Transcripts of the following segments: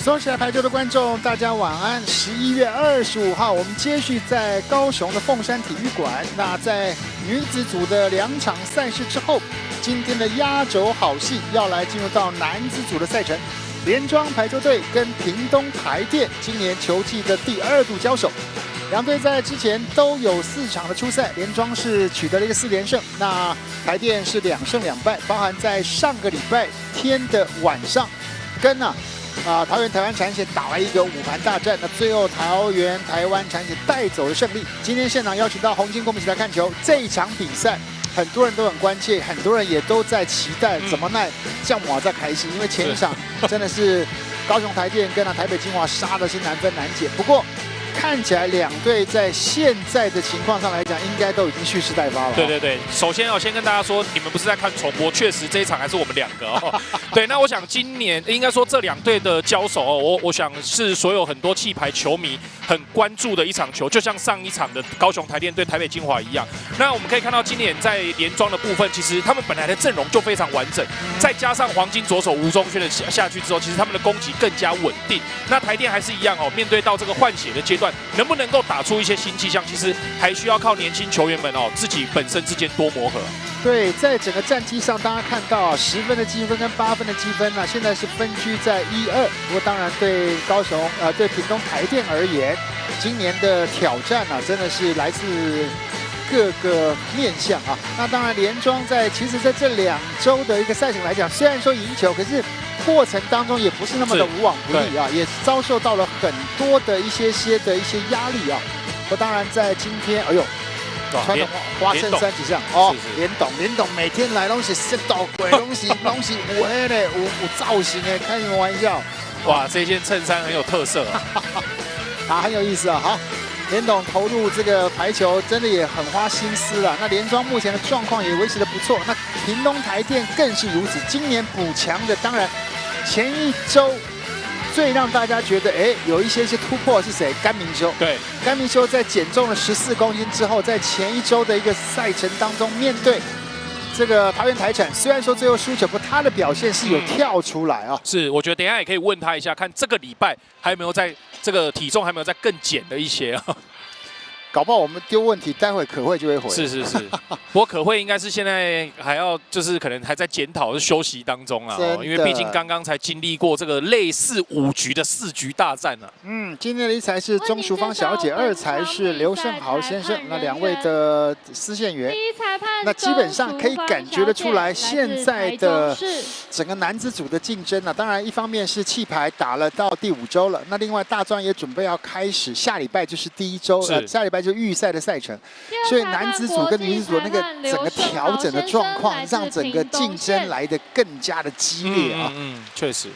收起来排球的观众，大家晚安。11月25号，我们接续在高雄的凤山体育馆。那在女子组的2场赛事之后，今天的压轴好戏要来进入到男子组的赛程。连庄排球队跟屏东台电今年球季的第2度交手，两队在之前都有4场的初赛，连庄是取得了一个4连胜，那台电是2胜2败，包含在上个礼拜天的晚上跟桃园台湾产险打了一个5盘大战，那最后桃园台湾产险带走了胜利。今天现场邀请到红金公民起来看球，这一场比赛很多人都很关切，很多人也都在期待怎么奈像我在开心，因为前一场真的是高雄台电跟台北金华杀的是难分难解。不过看起来两队在现在的情况上来讲，应该都已经蓄势待发了。对，首先先跟大家说，你们不是在看重播，确实这一场还是我们2个哦。对，那我想今年应该说这2队的交手哦，我想是所有很多气排球迷很关注的一场球，就像上一场的高雄台电对台北金华一样。那我们可以看到今年在连庄的部分，其实他们本来的阵容就非常完整，再加上黄金左手吴宗轩的下去之后，其实他们的攻击更加稳定。那台电还是一样哦，面对到这个换血的阶段，能不能够打出一些新气象，其实还需要靠年轻球员们哦自己本身之间多磨合。对，在整个战绩上，大家看到10分的积分跟8分的积分现在是分居在1、2。不过当然对高雄对屏东台电而言，今年的挑战真的是来自各个面向那当然连庄其实在这2周的一个赛程来讲，虽然说赢球，可是过程当中也不是那么的无往不利也遭受到了很多的一些压力不当然在今天，哎呦。穿的花衬衫几项连董每天来东西是倒鬼东西我嘞我造型开什么玩笑？哇，这件衬衫很有特色很有意思好，连董投入这个排球真的也很花心思了。那连庄目前的状况也维持得不错，那屏东台电更是如此。今年补强的，当然前一周。最让大家觉得有一些突破是谁？甘明修。对，甘明修在减重了14公斤之后，在前一周的一个赛程当中，面对这个桃园台产，虽然说最后输球，不过他的表现是有跳出来是，我觉得等一下也可以问他一下，看这个礼拜还有没有在这个体重还没有再更减的一些搞不好我们丢问题，待会可慧就会回。是。不过可慧应该是现在还要就是可能还在检讨、休息当中因为毕竟刚刚才经历过这个类似5局的4局大战今天的1才是钟淑芳小姐，2才是刘胜豪先生，那2位的司线员。那基本上可以感觉得出来，现在的整个男子组的竞争当然一方面是气排打了到第5周了，那另外大专也准备要开始，下礼拜就是第1周，下礼拜就预赛的赛程，所以男子组跟女子组那个整个调整的状况，让整个竞争来得更加的激烈确实。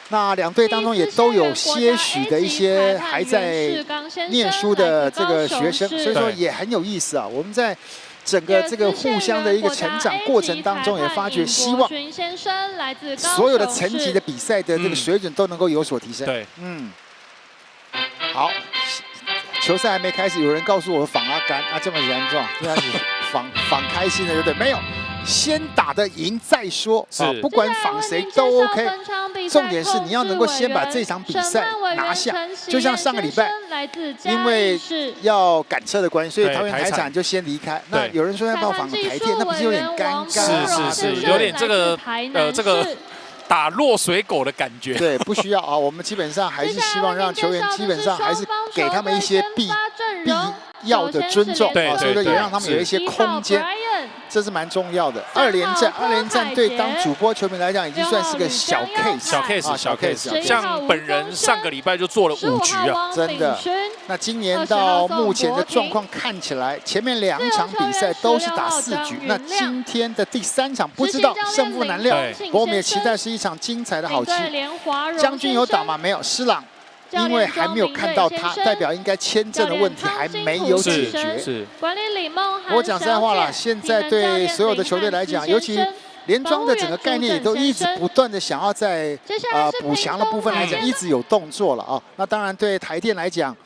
那2队当中也都有些许的一些还在念书的这个学生，所以说也很有意思我们在整个这个互相的一个成长过程当中，也发觉希望所有的层级的比赛的这个水准都能够有所提升。对，好。球赛还没开始，有人告诉我仿阿甘这么严重，应该是仿开心的，对不对？没有，先打得赢再说不管仿谁都 OK。重点是你要能够先把这场比赛拿下。就像上个礼拜，因为要赶车的关系，所以桃园台产就先离开。那有人说要不要仿台电，那不是有点尴尬？是，有点这个打落水狗的感觉。对，不需要我们基本上还是希望让球员基本上还是给他们一些必要的尊重所以说也让他们有一些空间，这是蛮重要的。2连战对当主播球迷来讲已经算是个小 case。像本人上个礼拜就做了5局真的。那今年到目前的状况看起来，前面2场比赛都是打4局，那今天的第3场不知道胜负难料，不过我们也期待是一场精彩的好棋。将军有打吗？没有，施朗。因为还没有看到他，代表应该签证的问题还没有解决。我讲实在话了，现在对所有的球队来讲，尤其连庄的整个概念也都一直不断的想要在补强的部分来讲，一直有动作了那当然对台电来讲，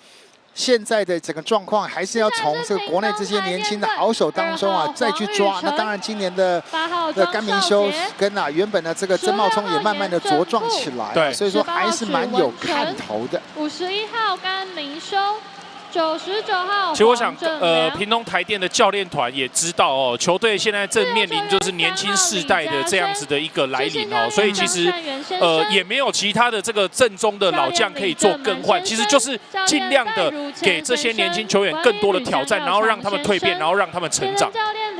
现在的整个状况还是要从这个国内这些年轻的好手当中啊再去抓。那当然，今年的甘明修跟原本的这个曾茂聪也慢慢的茁壮起来，对，所以说还是蛮有看头的。51号甘明修。99号。其实我想，屏东台电的教练团也知道哦，球队现在正面临就是年轻世代的这样子的一个来临哦，所以其实也没有其他的这个正宗的老将可以做更换，其实就是尽量的给这些年轻球员更多的挑战，然后让他们蜕变，然后让他们成长。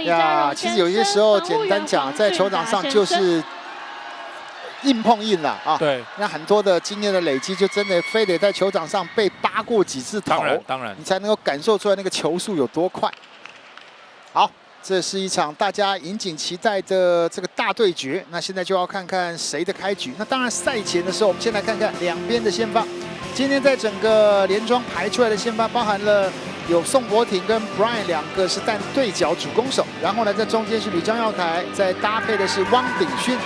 呀，其实有些时候简单讲，在球场上就是硬碰硬啦啊！对，那很多的经验的累积，就真的非得在球场上被扒过几次头，当然，你才能够感受出来那个球速有多快。好，这是一场大家引颈期待的这个大对决。那现在就要看看谁的开局。那当然，赛前的时候，我们先来看看两边的先发。今天在整个联庄排出来的先发，包含了有宋博廷跟 Brian 两个是但对角主攻手，然后呢，在中间是吕张耀凯，再搭配的是汪炳勋。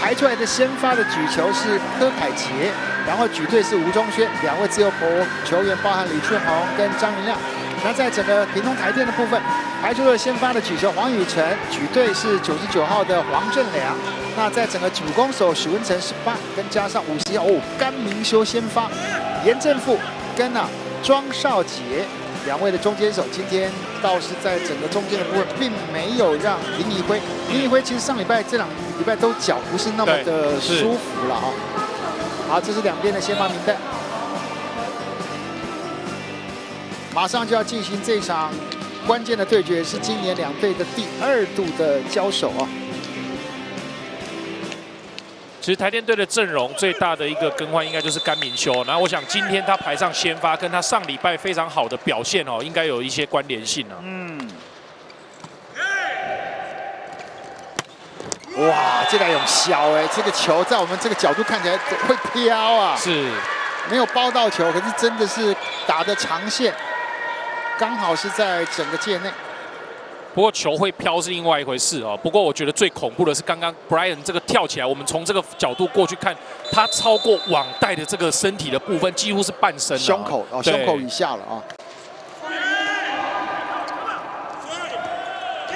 排出来的先发的举球是柯凯杰，然后举队是吴宗轩，两位自由球球员包含李俊宏跟张云亮。那在整个屏东台电的部分，排出了先发的举球黄宇辰，举队是99号的黄正良。那在整个主攻手许文成18，跟加上50号甘明修先发，严正富跟庄少杰。两位的中间手今天倒是在整个中间的部分，并没有让林怡辉。林怡辉其实上礼拜这2礼拜都脚不是那么的舒服了啊。好，这是两边的先发名单，马上就要进行这场关键的对决，是今年两队的第2度的交手啊。其实台电队的阵容最大的一个更换应该就是甘明修，然后我想今天他排上先发，跟他上礼拜非常好的表现哦，应该有一些关联性啊。哇，这个有小这个球在我们这个角度看起来会飘啊，是没有包到球，可是真的是打的长线，刚好是在整个界内。不过球会飘是另外一回事哦。不过我觉得最恐怖的是刚刚 Brian 这个跳起来，我们从这个角度过去看，他超过网带的这个身体的部分，几乎是半身了，胸口哦，胸口以下了啊。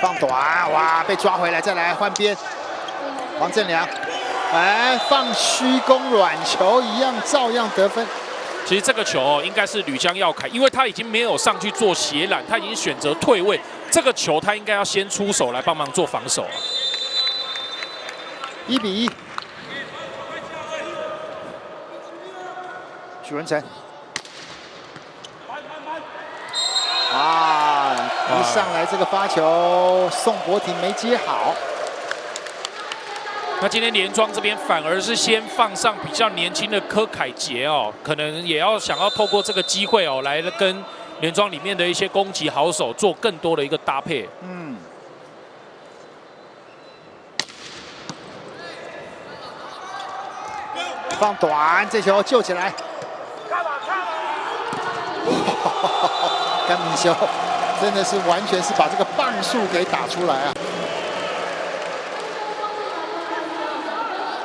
放短，哇，被抓回来，再来换边，黄正良，放虚攻软球一样，照样得分。其实这个球哦，应该是吕江耀凯，因为他已经没有上去做斜揽，他已经选择退位。这个球他应该要先出手来帮忙做防守1比1。许文成，一上来这个发球，宋博廷没接好。那今天联庄这边反而是先放上比较年轻的柯凯杰哦，可能也要想要透过这个机会哦，来跟联庄里面的一些攻击好手做更多的一个搭配。放短，这球救起来。甘明修真的是完全是把这个棒数给打出来啊！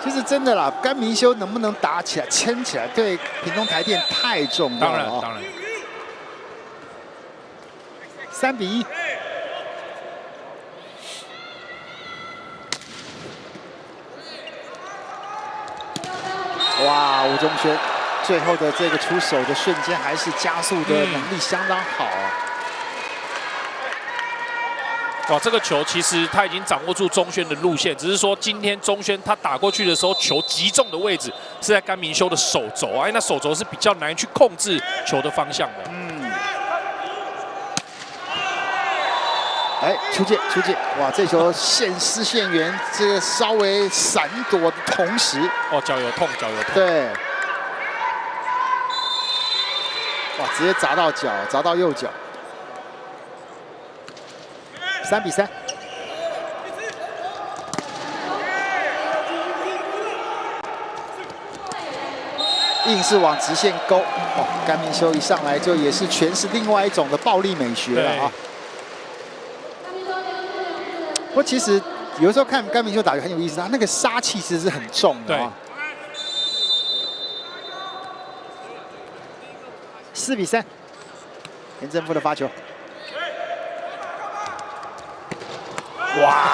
其实真的啦，甘明修能不能打起来、撑起来，对屏东台电太重要了啊！当然。3比1。哇，吴宗轩最后的这个出手的瞬间，还是加速的能力相当好啊！哇，这个球其实他已经掌握住钟轩的路线，只是说今天钟轩他打过去的时候，球击中的位置是在甘明修的手肘啊，那手肘是比较难去控制球的方向的。出界，哇，这球线丝线缘，这个稍微闪躲的同时，脚有痛。对，哇，直接砸到脚，砸到右脚。3比3。硬是往直线勾，甘明修一上来就也是诠释另外一种的暴力美学了啊！不过其实有时候看甘明修打球很有意思，他那个杀气其实是很重的啊。4比3。严正富的发球，哇！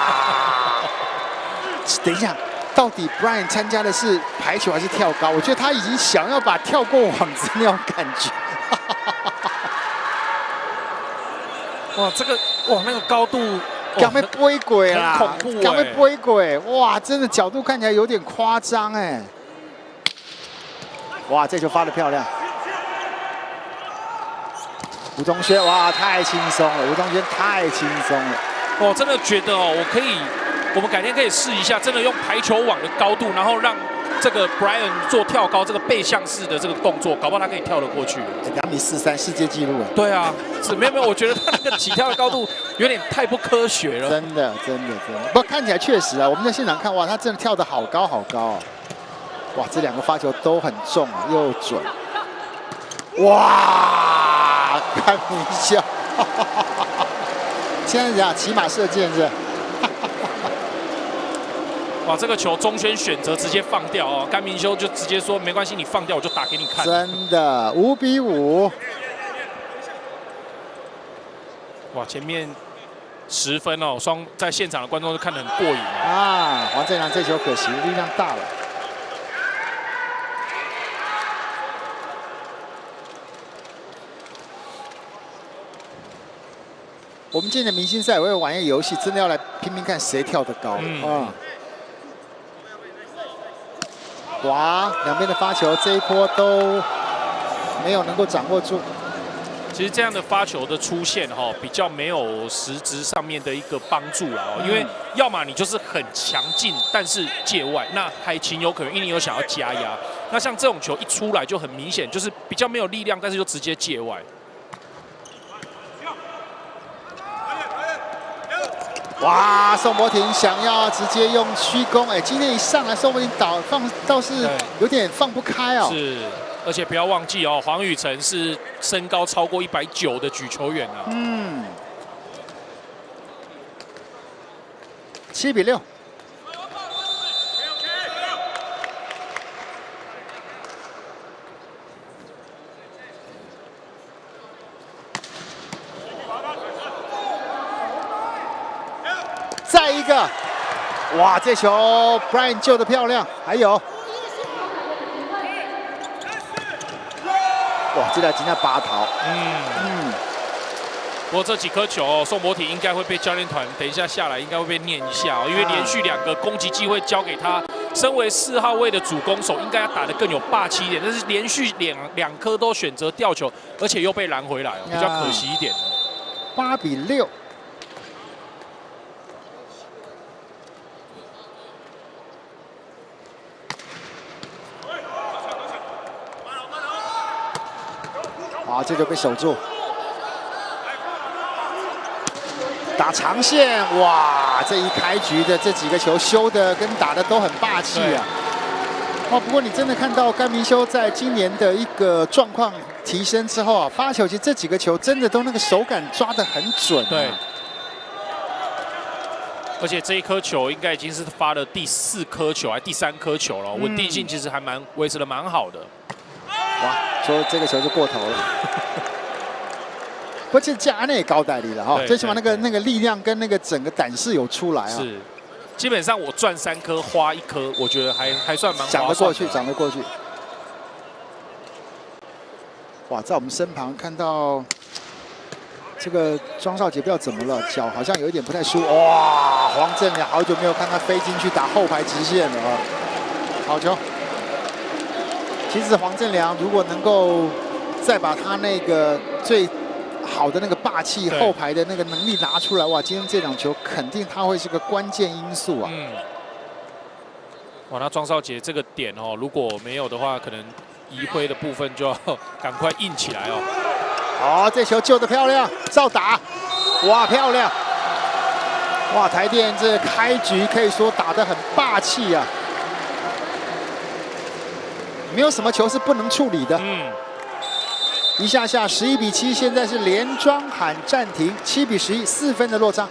等一下，到底 Brian 参加的是排球还是跳高？我觉得他已经想要把跳过网子那种感觉。哇，这个哇那个高度，刚被飞鬼啦，很恐怖，刚被飞鬼，哇，真的角度看起来有点夸张哎。哇，这球发得漂亮。吴宗轩，哇，太轻松了，吴宗轩太轻松了。我真的觉得哦，我们改天可以试一下，真的用排球网的高度，然后让这个 Brian 做跳高这个背向式的这个动作，搞不好他可以跳得过去。2米43世界纪录哎。对啊，没有，我觉得他那个起跳的高度有点太不科学了。真的。不过看起来确实啊，我们在现场看，哇，他真的跳得好高好高啊！哇，这2个发球都很重啊，又准。哇，开玩笑。现在讲骑马射箭是。哇，这个球钟轩选择直接放掉哦，甘明修就直接说没关系，你放掉我就打给你看。真的5比5。哇，前面10分哦，在现场的观众都看得很过瘾啊。黄正良这球可惜力量大了。我们今年的明星赛也会玩一个游戏，真的要来拼拼看谁跳得高啊！哇，两边的发球这一波都没有能够掌握住。其实这样的发球的出现哈，比较没有实质上面的一个帮助啦，因为要么你就是很强劲，但是界外，那海琴有可能因为你有想要加压，那像这种球一出来就很明显，就是比较没有力量，但是就直接界外。哇，宋博廷想要直接用虚攻，哎，今天一上来宋博廷倒是有点放不开哦。是，而且不要忘记哦，黄宇辰是身高超过190的举球员啊。7比6。再一个，哇，这球 Brian 救得漂亮，还有，哇，这条今天8桃，不过这几颗球，宋博廷应该会被教练团等一下下来应该会被念一下哦，因为连续2个攻击机会交给他，身为4号位的主攻手，应该要打得更有霸气一点，但是连续两颗都选择吊球，而且又被拦回来，比较可惜一点。8比6。哇，这就被守住，打长线，哇，这一开局的这几个球修的跟打的都很霸气啊！哇，不过你真的看到甘明修在今年的一个状况提升之后啊，发球其实这几个球真的都那个手感抓得很准、啊。对，而且这一颗球应该已经是发了第4颗球，还第3颗球了，稳定性其实还维持的蛮好的。哇，说这个球就过头了。不过这加内也高代理了哈，最起码那个力量跟那个整个胆识有出来啊。是，基本上我赚3颗花1颗，我觉得还算蛮讲得过去，讲得过去。哇，在我们身旁看到这个庄少杰，不知道怎么了，脚好像有一点不太舒服。哇，黄正良好久没有看他飞进去打后排直线了啊！好球。其实黄正良如果能够再把他那个最好的那个霸气后排的那个能力拿出来，哇，今天这场球肯定他会是个关键因素啊。哇，那庄少杰这个点哦，如果没有的话，可能移挥的部分就要赶快硬起来哦。好，这球救得漂亮，照打，哇，漂亮！哇，台电这开局可以说打得很霸气啊。没有什么球是不能处理的。一下下11比7，现在是连庄喊暂停，7比11，4分的落差。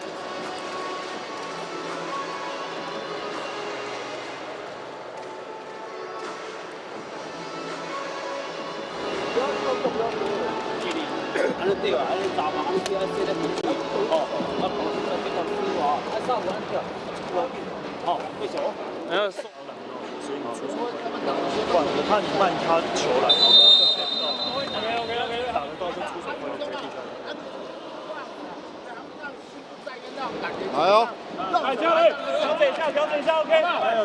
安尼对啊，安尼查嘛，安尼叫安说咧平水。哦，啊，平水就变成水哇，啊，上完掉，好，为什么？然后送篮哦，所以你出手。我怕你慢他球来，OK，打得到就出手会在地上。哎呦！调整一下 ，OK，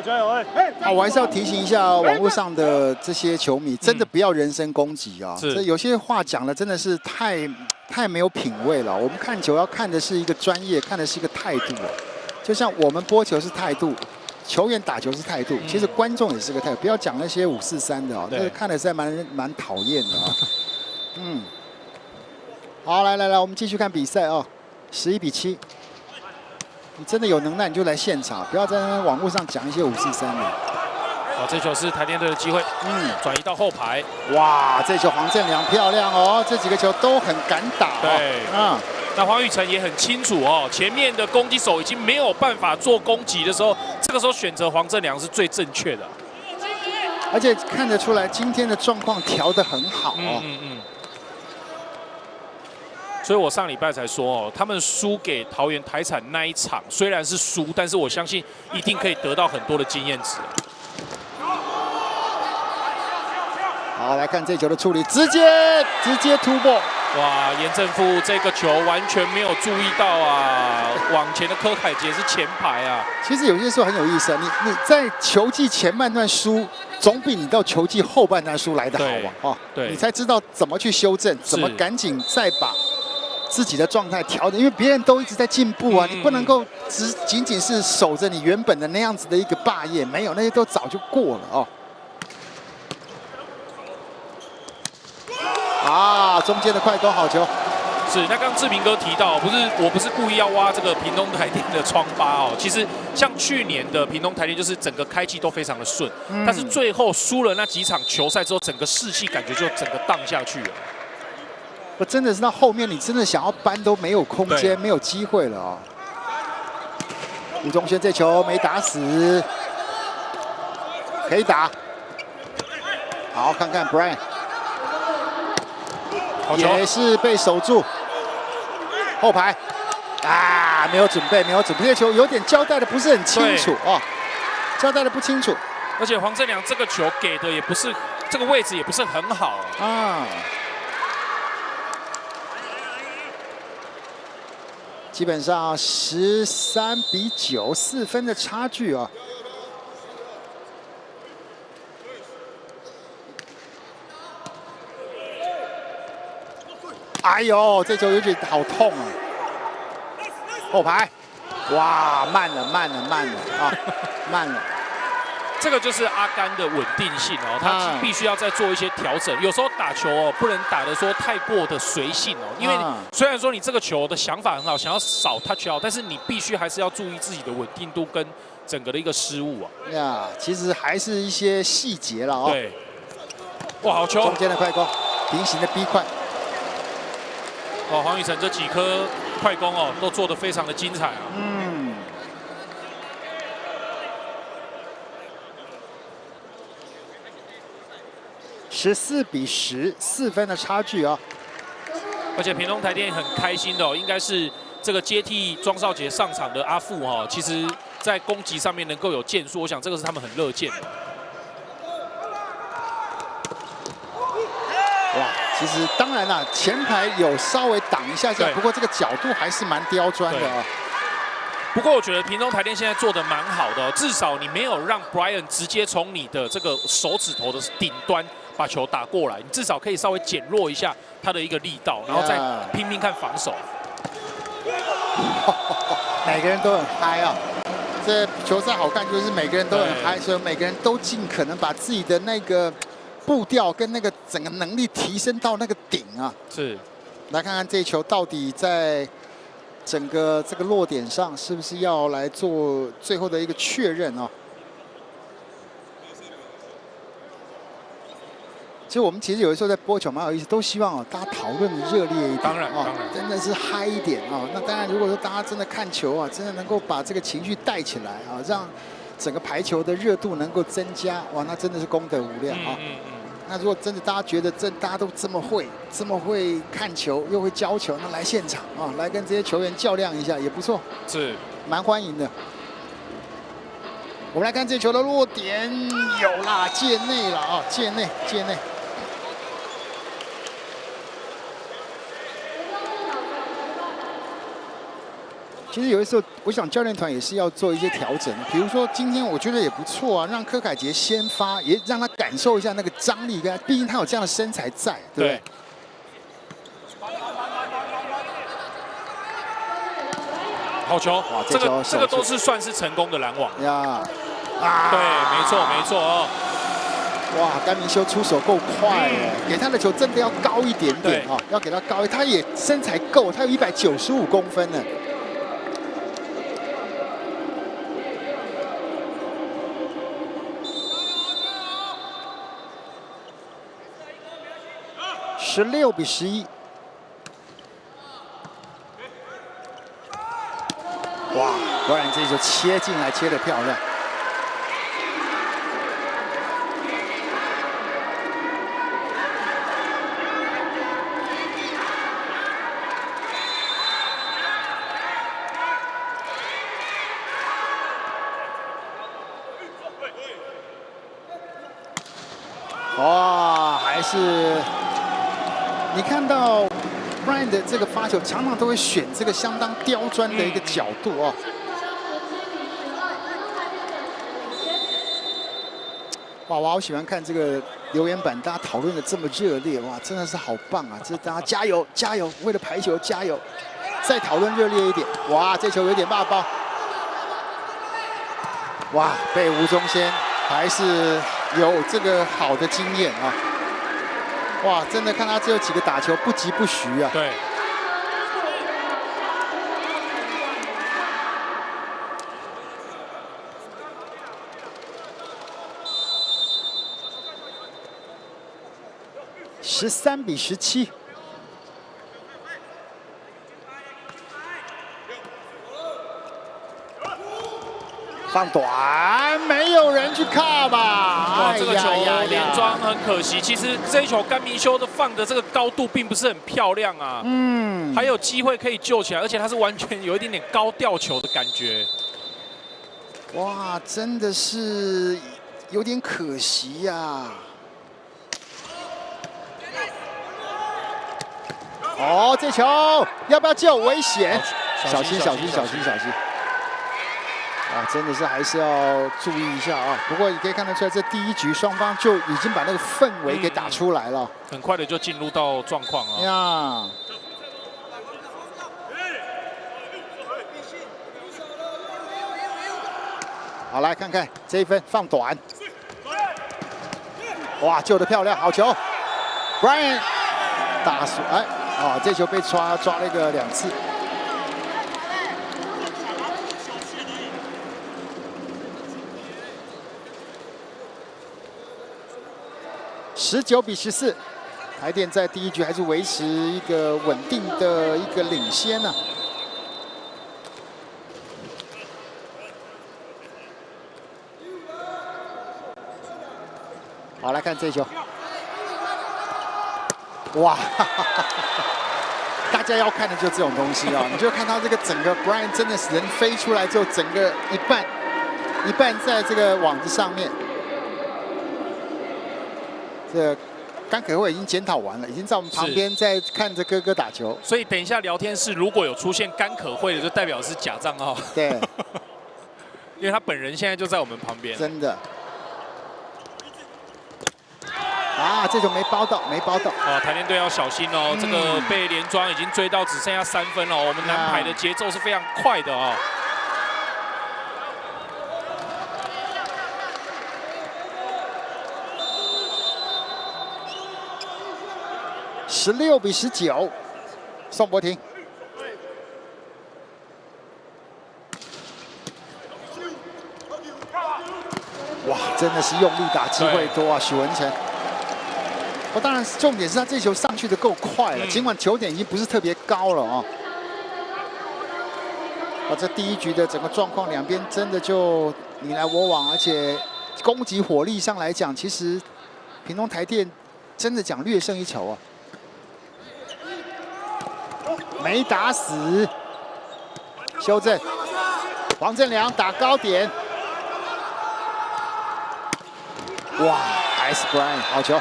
加油，哎！啊，我还是要提醒一下网络上的这些球迷，真的不要人身攻击啊！这有些话讲的真的是太没有品味了。我们看球要看的是一个专业，看的是一个态度啊。就像我们播球是态度，球员打球是态度，其实观众也是个态度。不要讲那些5-4-3的啊，这看的实在蛮讨厌的啊。嗯，好，来，我们继续看比赛啊，11比7。你真的有能耐，你就来现场，不要在网络上讲一些5-4-3的。哦，这球是台电队的机会，转移到后排。哇，这球黄振良漂亮哦，这几个球都很敢打、哦。对，那黄宇成也很清楚哦，前面的攻击手已经没有办法做攻击的时候，这个时候选择黄振良是最正确的。而且看得出来，今天的状况调得很好哦。所以我上礼拜才说哦，他们输给桃园台产那一场虽然是输，但是我相信一定可以得到很多的经验值。好，来看这球的处理，直接突破。哇，严正富这个球完全没有注意到啊，往前的柯凯杰是前排啊。其实有些时候很有意思啊，你在球季前半段输，总比你到球季后半段输来的好啊。哦，对，你才知道怎么去修正，怎么赶紧再把自己的状态调整，因为别人都一直在进步啊，你不能够仅仅是守着你原本的那样子的一个霸业，没有，那些都早就过了哦。啊，中间的快攻好球。是，那刚刚志明哥提到，我不是故意要挖这个屏东台电的疮疤哦。其实像去年的屏东台电，就是整个开季都非常的顺，但是最后输了那几场球赛之后，整个士气感觉就整个荡下去了。我真的是到后面，你真的想要搬都没有空间，没有机会了哦。吴宗宪这球没打死，可以打。好，看看 Brian， 也是被守住，后排啊，没有准备，这球有点交代的不是很清楚哦，交代的不清楚。而且黄振良这个球给的也不是这个位置也不是很好啊。基本上13比9，4分的差距啊。哎呦，这球有点好痛啊！后排，哇，慢了啊，慢了。这个就是阿甘的稳定性哦，他必须要再做一些调整。有时候打球哦，不能打得说太过的随性哦，因为虽然说你这个球的想法很好，想要少 touch out，但是你必须还是要注意自己的稳定度跟整个的一个失误啊。呀，其实还是一些细节了哦。对。哇，好球！中间的快攻，平行的逼快。哇，黄宇成这几颗快攻哦，都做得非常的精彩啊。14比10，4分的差距啊！而且屏东台电很开心的哦，应该是这个接替庄少杰上场的阿富哈，其实在攻击上面能够有建树，我想这个是他们很乐见的。哇，其实当然啦，前排有稍微挡一下，不过这个角度还是蛮刁钻的啊。不过我觉得屏东台电现在做的蛮好的哦，至少你没有让 Brian 直接从你的这个手指头的顶端把球打过来，你至少可以稍微减弱一下他的一个力道，然后再拼命看防守。每个人都很嗨啊！这球赛好看就是每个人都很嗨，所以每个人都尽可能把自己的那个步调跟那个整个能力提升到那个顶啊！是，来看看这一球到底在整个这个落点上是不是要来做最后的一个确认啊？其实我们有的时候在播球蛮有意思，都希望哦大家讨论热烈一点，当然真的是嗨一点啊！那当然，如果说大家真的看球啊，真的能够把这个情绪带起来啊，让整个排球的热度能够增加，哇，那真的是功德无量啊！那如果真的大家觉得大家都这么会看球，又会教球，那来现场啊，来跟这些球员较量一下也不错，是蛮欢迎的。我们来看这球的落点，有啦，界内了啊，界内。其实有的时候，我想教练团也是要做一些调整。比如说今天我觉得也不错啊，让柯凯杰先发，也让他感受一下那个张力跟，毕竟他有这样的身材在，对不对？好球，哇，这个都是算是成功的拦网呀。对，没错哦。哇，甘明修出手够快哎，给他的球真的要高一点点啊，要给他高，他也身材够，他有195公分呢。16比11。哇，果然这球切进来，切得漂亮。哇，还是你看到 Brian 的这个发球，常常都会选这个相当刁钻的一个角度哦。哇，我好喜欢看这个留言板，大家讨论的这么热烈，哇，真的是好棒啊！这大家加油加油，为了排球加油，再讨论热烈一点。哇，这球有点骂爆。哇，被吴宗宪还是有这个好的经验啊！哇，真的看他只有几个打球不疾不徐啊！对。13比17。放短，没有人去看吧？哇，这个球连庄很可惜。其实这一球甘明修的放的这个高度并不是很漂亮啊。还有机会可以救起来，而且他是完全有一点点高吊球的感觉。哇，真的是有点可惜呀。哦，这球要不要救？危险！小心！啊，真的是还是要注意一下啊！不过你可以看得出来，这第一局双方就已经把那个氛围给打出来了，很快的就进入到状况啊。呀，好，来看看这一分放短，哇，救得漂亮，好球 ，Brian 大叔，哎，哦，这球被抓了一个2次。19比14，台电在第一局还是维持一个稳定的一个领先呢。好，来看这一球，哇，大家要看的就这种东西啊！你就看到这个整个 Brian 真的是人飞出来之后，整个一半在这个网子上面。这甘可慧已经检讨完了，已经在我们旁边在看着哥哥打球。所以等一下聊天室如果有出现甘可慧的，就代表是假账号。对，因为他本人现在就在我们旁边。真的。啊，这球没包到。哦，台电队要小心哦，这个被连庄已经追到只剩下3分了。我们男排的节奏是非常快的哦。16比19，宋博廷。哇，真的是用力打，机会多啊，许文成。当然重点是他这球上去的够快了，尽管球点已经不是特别高了啊。这第一局的整个状况，两边真的就你来我往，而且攻击火力上来讲，其实屏东台电真的讲略胜一筹啊，没打死，修正，黄正良打高点，哇 ，S Brian 好球。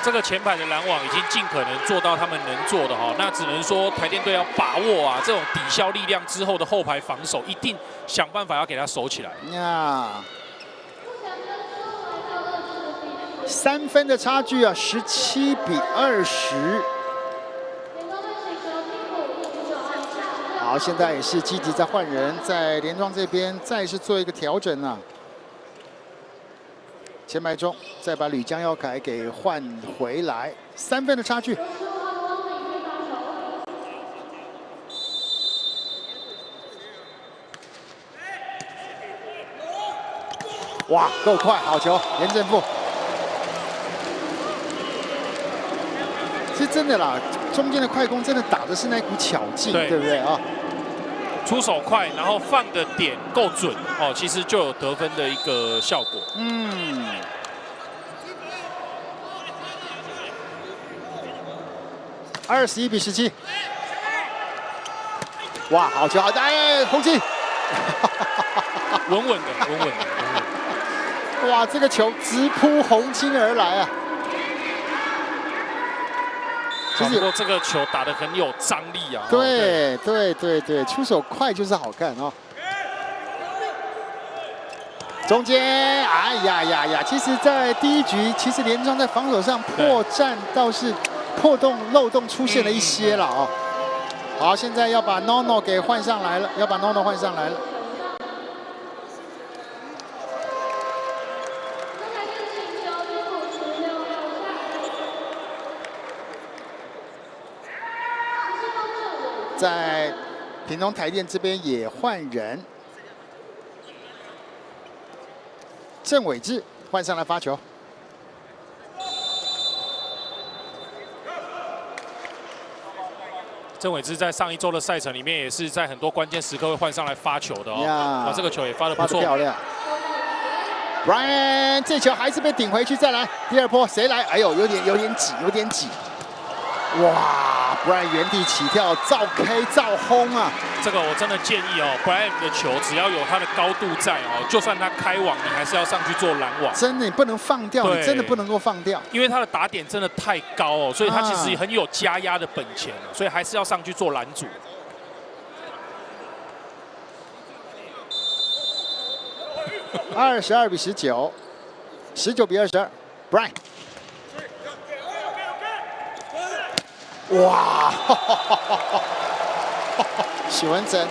这个前排的拦网已经尽可能做到他们能做的哈，那只能说台电队要把握啊，这种抵消力量之后的后排防守，一定想办法要给他守起来。呀，3分的差距啊，17比20。好，现在也是积极在换人，在连庄这边再是做一个调整啊。 前排中，再把吕江耀凯给换回来，3分的差距。哇，够快，好球，严正富。其实真的啦，中间的快攻真的打的是那股巧劲，对不对啊？出手快，然后放的点够准哦，其实就有得分的一个效果。21比17。哇，好球！哎，红金，稳稳的。哇，这个球直扑红青而来啊！不过这个球打得很有张力啊。对，出手快就是好看哦。中间，哎呀！其实，在第一局，其实连庄在防守上破绽倒是破洞漏洞出现了一些了哦。好，现在要把 NONO 给换上来了，在屏东台电这边也换人，郑伟志换上来发球。郑伟志在上一周的赛程里面，也是在很多关键时刻会换上来发球的哦。这个球也发得不错，漂亮。Brian 这球还是被顶回去，再来第二波谁来？哎呦，有点挤。哇 ，Brian 原地起跳，照 K 照轰啊！这个我真的建议哦 ，Brian 的球只要有他的高度在哦，就算他开网，你还是要上去做拦网。真的，你不能放掉，你真的不能够放掉，因为他的打点真的太高哦，所以他其实也很有加压的本钱，所以还是要上去做拦阻。22比19，19比22 ，Brian。哇，许文珍，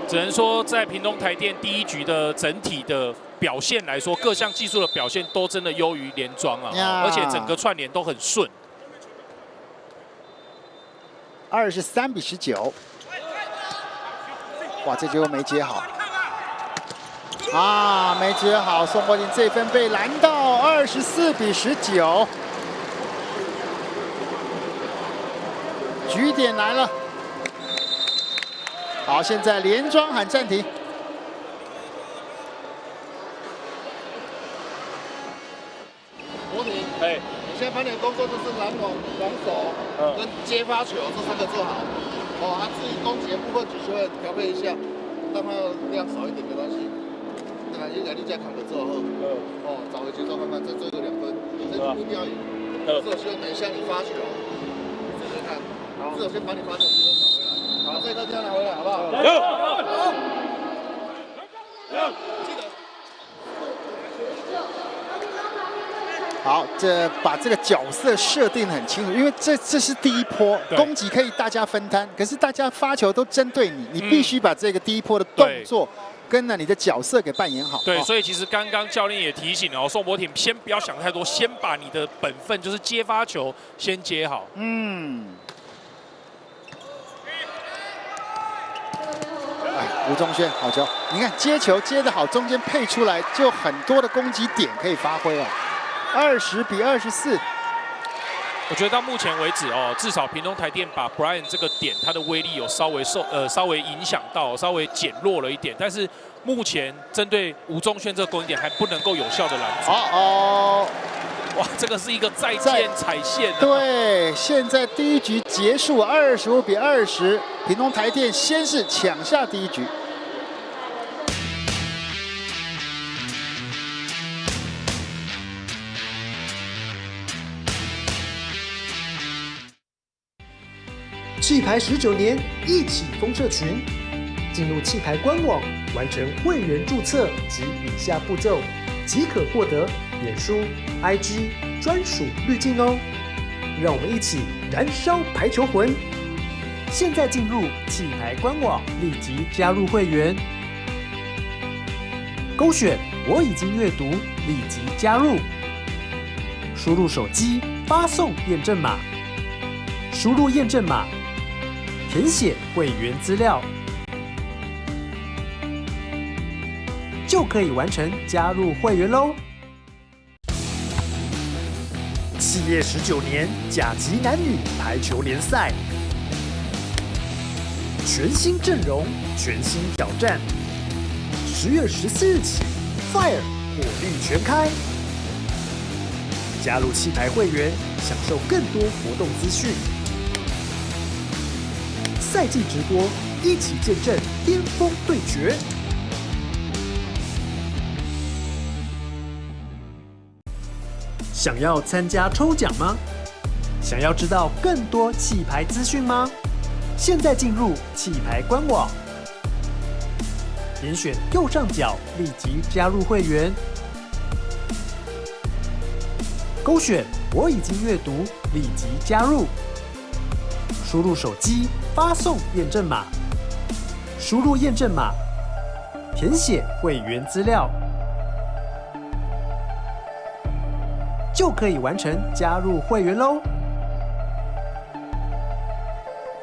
只能说在屏东台电第一局的整体的表现来说，各项技术的表现都真的优于连庄啊，而且整个串联都很顺。23比19，哇，这球没接好。啊，没接好，宋柏林这分被拦到，24比19，局点来了。好，现在连庄喊暂停。国庭，你现在把你的工作就是拦网、防守跟接发球这3个做好。自己攻击的部分只是会调配一下，让它量少一点没关系。你再扛个之后，找回节奏慢慢再追个2分，这局一定要赢。至少希望等一下你发球，试试看，至少先把你发球机会找回来。好，这颗这样拿回来，好不好？记得。好，把这个角色设定很清楚，因为这是第一波攻击，可以大家分摊，可是大家发球都针对你，你必须把这个第一波的动作。跟你的角色给扮演好。对，所以其实刚刚教练也提醒了宋博挺，先不要想太多，先把你的本分就是接发球先接好。吴宗轩好球，你看接球接得好，中间配出来就很多的攻击点可以发挥哦。20比24，我觉得到目前为止哦，至少屏东台电把 Brian 这个点它的威力有稍微影响到，稍微减弱了一点，但是目前针对吴宗宪这个攻击点还不能够有效的拦阻。哇，这个是一个再见踩线。对，现在第一局结束，25比20，屏东台电先是抢下第一局。气牌19年，一起封社群，进入气牌官网，完成会员注册及以下步骤，即可获得脸书、IG 专属滤镜哦。让我们一起燃烧排球魂！现在进入气牌官网，立即加入会员，勾选我已经阅读，立即加入，输入手机发送验证码，输入验证码。填写会员资料，就可以完成加入会员喽。企业19年甲级男女排球联赛，全新阵容，全新挑战。10月14日起 ，Fire 火力全开，加入气牌会员，享受更多活动资讯。赛季直播，一起见证巅峰对决。想要参加抽奖吗？想要知道更多气牌资讯吗？现在进入气牌官网，点选右上角立即加入会员，勾选我已经阅读，立即加入，输入手机发送验证码，输入验证码，填写会员资料，就可以完成加入会员喽！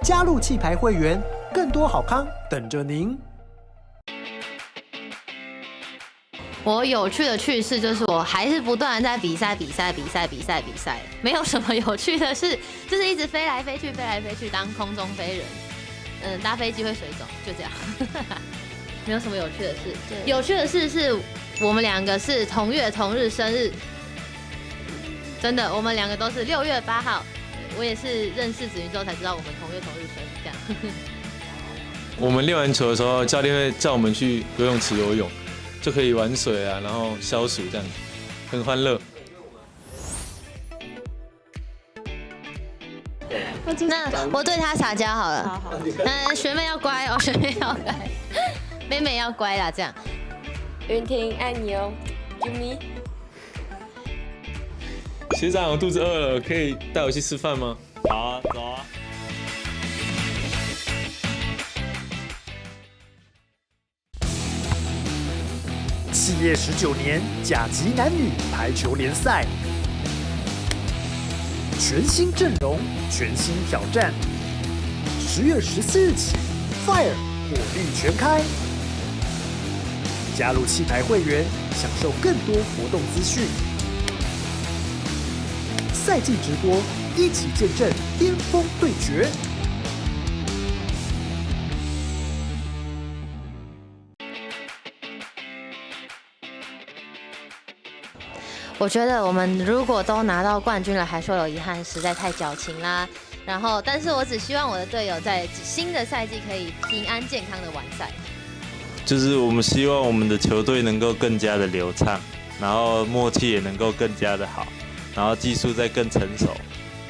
加入气牌会员，更多好康等着您。我有趣的趣事就是，我还是不断的在比赛，没有什么有趣的事，就是一直飞来飞去，当空中飞人。搭飞机会水肿，就这样，没有什么有趣的事。有趣的事是我们两个是同月同日生日，真的，我们两个都是6月8号。我也是认识子瑜之后才知道我们同月同日生日这样。我们练完球的时候，教练会叫我们去游泳池游泳。就可以玩水啊，然后消暑这样，很欢乐。那我对他撒娇好了。好。学妹要乖哦，学妹要乖，妹妹要乖啦，这样。云婷爱你哦 ，You me。学长，我肚子饿了，可以带我去吃饭吗？好啊，走啊。企业19年甲级男女排球联赛，全新阵容，全新挑战。10月14日起 ，Fire 火力全开，加入气牌会员，享受更多活动资讯。赛季直播，一起见证巅峰对决。我觉得我们如果都拿到冠军了，还说有遗憾，实在太矫情啦。然后，但是我只希望我的队友在新的赛季可以平安健康的完赛。就是我们希望我们的球队能够更加的流畅，然后默契也能够更加的好，然后技术再更成熟，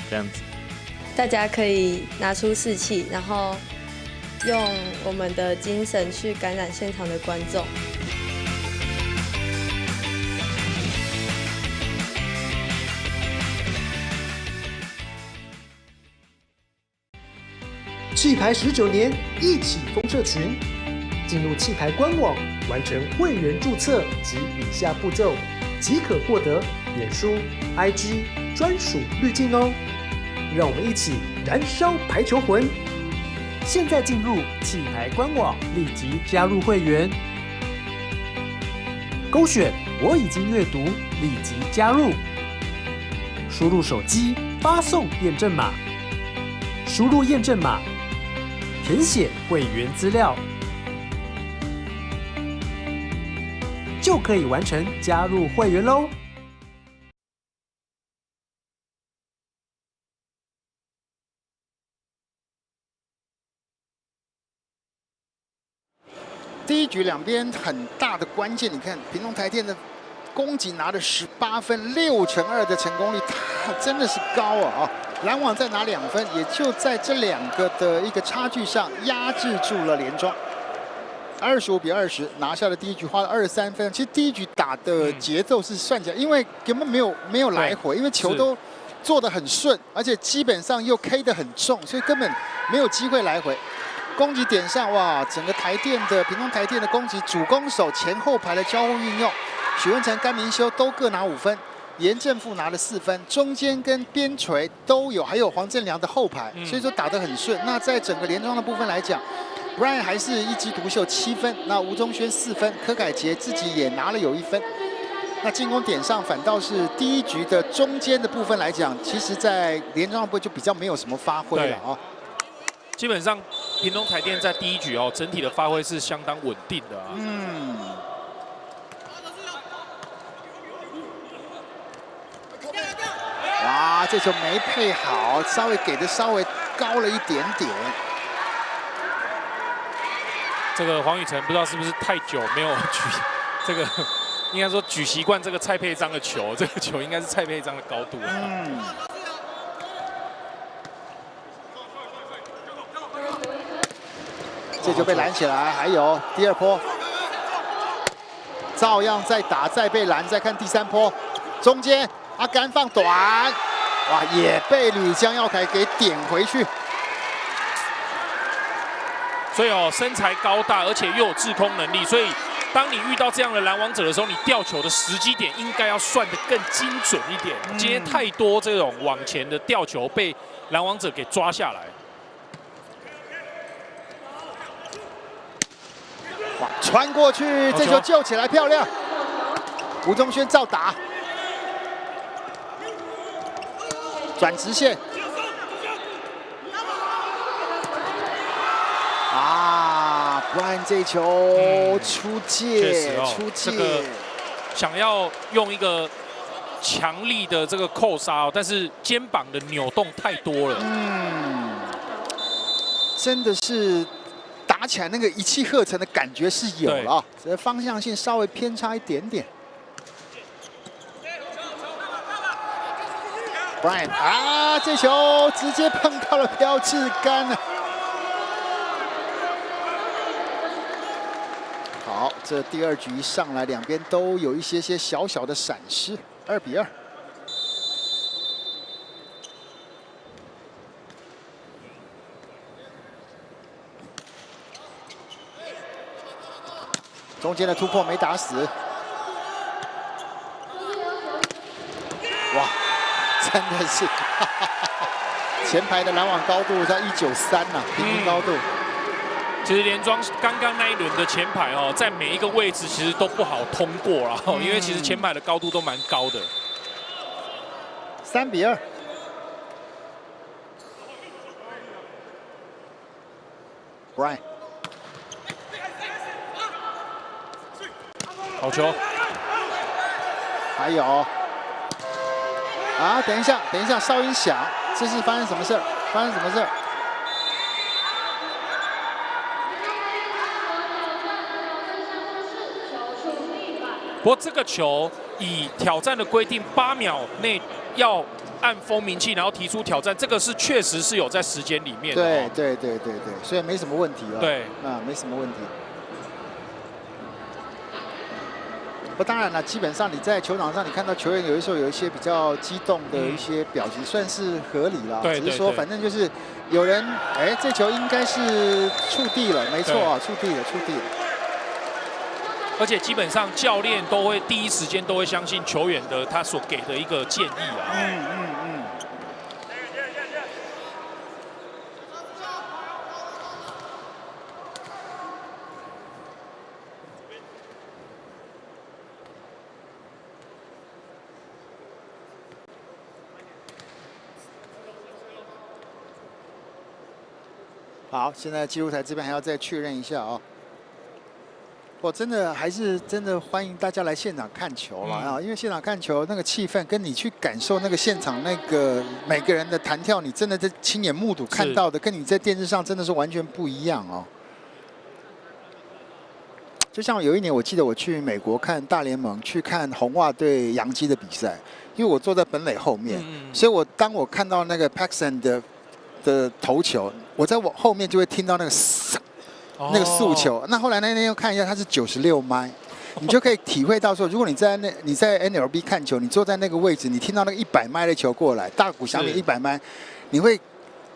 这样子。大家可以拿出士气，然后用我们的精神去感染现场的观众。气牌19年，一起封社群，进入气牌官网，完成会员注册及以下步骤，即可获得脸书、IG 专属滤镜哦。让我们一起燃烧排球魂！现在进入气牌官网，立即加入会员，勾选我已经阅读，立即加入，输入手机发送验证码，输入验证码，填写会员资料，就可以完成加入会员喽。第一局两边很大的关键，你看屏东台电的攻击拿了18分，6%的成功率，它真的是高啊！篮网再拿2分，也就在这2个的一个差距上压制住了联庄。25比20拿下了第一局，花了23分。其实第一局打的节奏是算起来，因为根本没有来回，因为球都做得很顺，而且基本上又 K 得很重，所以根本没有机会来回。攻击点上，哇，整个屏东台电的攻击主攻手前后排的交互运用，许文成、甘明修都各拿5分，严正富拿了4分，中间跟边陲都有，还有黄正良的后排，所以说打得很顺。那在整个联庄的部分来讲 ，Brian 还是一枝独秀7分，那吴宗轩4分，柯凯杰自己也拿了有1分。那进攻点上反倒是第一局的中间的部分来讲，其实在联庄的部分就比较没有什么发挥了啊。基本上，屏东台电在第一局哦，整体的发挥是相当稳定的啊。哇，这球没配好，稍微给的稍微高了一点点。这个黄宇辰不知道是不是太久没有举这个，应该说举习惯这个蔡佩章的球，这个球应该是蔡佩章的高度。这就被拦起来，还有第2波，照样再打，再被拦，再看第3波，中间阿甘放短，哇，也被吕江耀凯给点回去。所以哦，身材高大，而且又有制空能力，所以当你遇到这样的拦网者的时候，你吊球的时机点应该要算得更精准一点。今天太多这种往前的吊球被拦网者给抓下来。哇，传过去，这球救起来漂亮。吴宗轩照打，转直线。啊，不然这球出界，出界。这个想要用一个强力的这个扣杀哦，但是肩膀的扭动太多了。真的是。打起来那个一气呵成的感觉是有了啊，只是方向性稍微偏差一点点。Brian 啊，这球直接碰到了标志杆了。好，这第2局上来，两边都有一些小小的闪失，2比2。中间的突破没打死，哇，真的是，前排的拦网高度在193呐，平均高度。其实联庄刚刚那一轮的前排哦，在每一个位置其实都不好通过啦，因为其实前排的高度都蛮高的。3比2。Brian。好球！还有啊，等一下，哨音响，这是发生什么事？发生什么事？不过这个球以挑战的规定，8秒内要按风鸣器，然后提出挑战，这个是确实是有在时间里面的。对，所以没什么问题了。对，啊，没什么问题。不，当然了，基本上你在球场上，你看到球员有的时候有一些比较激动的一些表情，算是合理了。对，只是说，反正就是有人，哎，这球应该是触地了，没错啊，触地了。而且基本上教练都会第一时间都会相信球员的他所给的一个建议啊。好，现在记录台这边还要再确认一下啊。我真的还是真的欢迎大家来现场看球了啊，因为现场看球那个气氛，跟你去感受那个现场那个每个人的弹跳，你真的在亲眼目睹看到的，跟你在电视上真的是完全不一样哦。就像有一年，我记得我去美国看大联盟，去看红袜对洋基的比赛，因为我坐在本垒后面，所以当我看到那个 Paxton 的投球，我在我后面就会听到那个那个速球。那后来那天又看一下，它是96迈，你就可以体会到说，如果你在NLB 看球，你坐在那个位置，你听到那个100迈的球过来，大谷翔平100迈，你会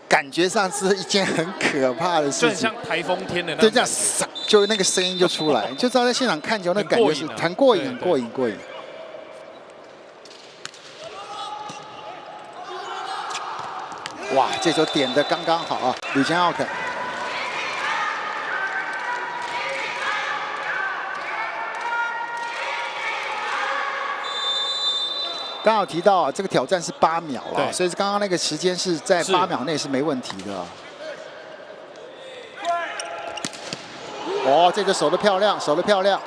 感觉上是一件很可怕的事情，就很像台风天的那种。对，这样就那个声音就出来，就知道在现场看球那感觉是很过瘾，很过瘾，过瘾。哇，这球点的刚刚好啊，吕江奥肯。刚好提到啊，这个挑战是8秒啊，所以刚刚那个时间是在8秒内是没问题的。哦，这个守得漂亮，守得漂亮。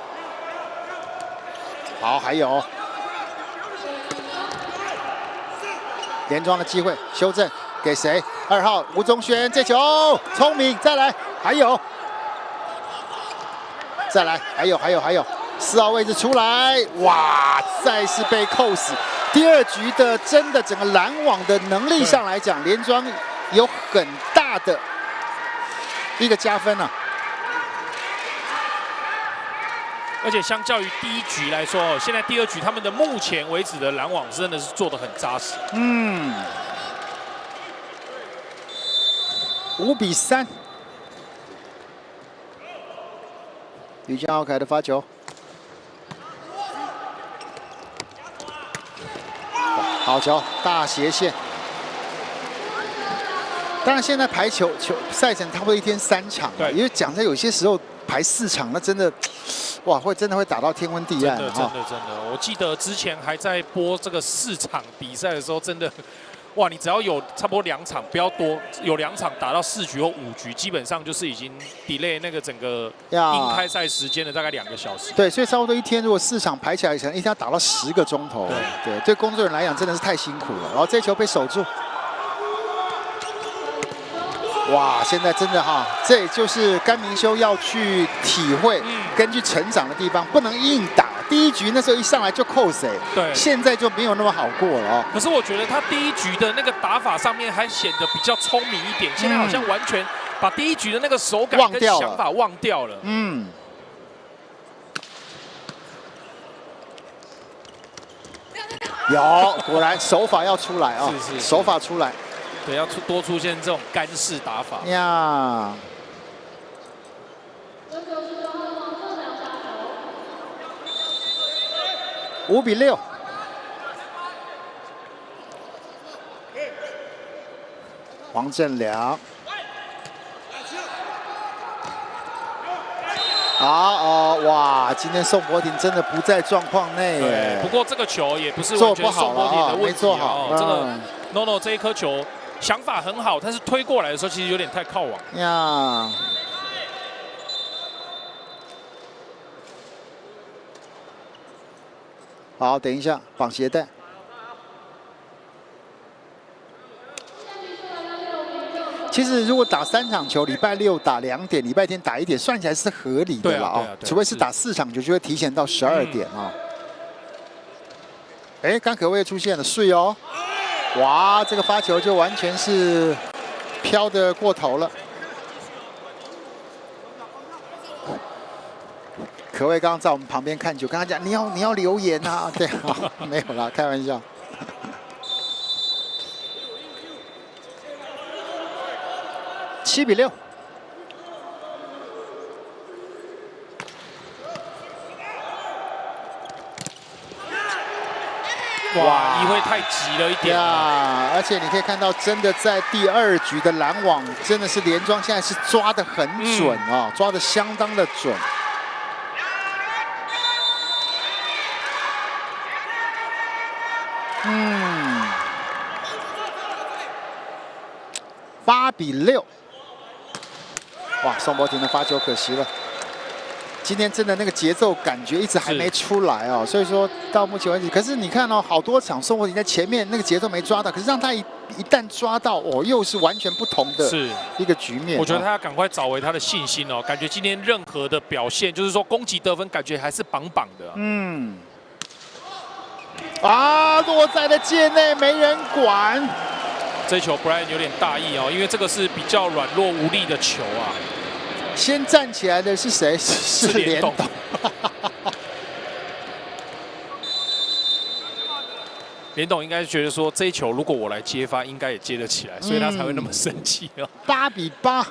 好，还有连庄的机会，修正给谁？2号吴宗轩，这球聪明，再来，还有，再来，还有，4号位置出来，哇，再是被扣死。第2局的真的整个拦网的能力上来讲，连庄有很大的一个加分啊。而且相较于第1局来说，现在第2局他们的目前为止的拦网真的是做得很扎实。5比3，吕江奥凯的发球。好球，大斜线。当然，现在排球赛程差不多1天3场，对，因为讲在有些时候排4场，那真的，哇，真的会打到天昏地暗。真的，我记得之前还在播这个4场比赛的时候，真的，哇，你只要有差不多2场，不要多，有2场打到4局或5局，基本上就是已经 delay 那个整个应开赛时间的大概2个小时。对，所以差不多1天，如果4场排起来，可能一天要打到10个钟头。对，工作人员来讲真的是太辛苦了。然后这球被守住。哇，现在真的哈，这也就是甘明修要去体会、跟去成长的地方，不能硬打。第1局那时候一上来就扣谁，对，现在就没有那么好过了哦。可是我觉得他第1局的那个打法上面还显得比较聪明一点，现在好像完全把第1局的那个手感跟想法忘掉了。有，果然手法要出来啊，手法出来。对，要多出现这种干式打法呀。5比6。黄振良。哇，今天宋博廷真的不在状况内。对，不过这个球也不是完全宋博廷的问题哦。这个 NONO 这一颗球。想法很好，但是推过来的时候其实有点太靠网呀。好，等一下绑鞋带。其实如果打3场球，礼拜6打2点，礼拜天打1点，算起来是合理的了啊。除非是打4场球，就会提前到12点啊。哎，甘可威出现了，睡哦。哇，这个发球就完全是飘得过头了。可谓刚刚在我们旁边看球，跟他讲你要留言啊，对啊，没有啦，开玩笑。7比6。哇，移位太急了一点呀！而且你可以看到，真的在第2局的拦网，真的是连庄现在是抓得很准啊，抓得相当的准。8比6。哇，宋博廷的发球可惜了。今天真的那个节奏感觉一直还没出来哦，所以说到目前为止，可是你看哦，好多场宋博廷在前面那个节奏没抓到，可是让他一旦抓到哦，又是完全不同的一个局面。我觉得他要赶快找回他的信心哦，感觉今天任何的表现，就是说攻击得分，感觉还是绑绑的。嗯。啊，落在了界内，没人管。这球 Brian 有点大意哦，因为这个是比较软弱无力的球啊。先站起来的是谁？是联董。联董应该觉得说，这一球如果我来接发，应该也接得起来，所以他才会那么生气哦。8比8，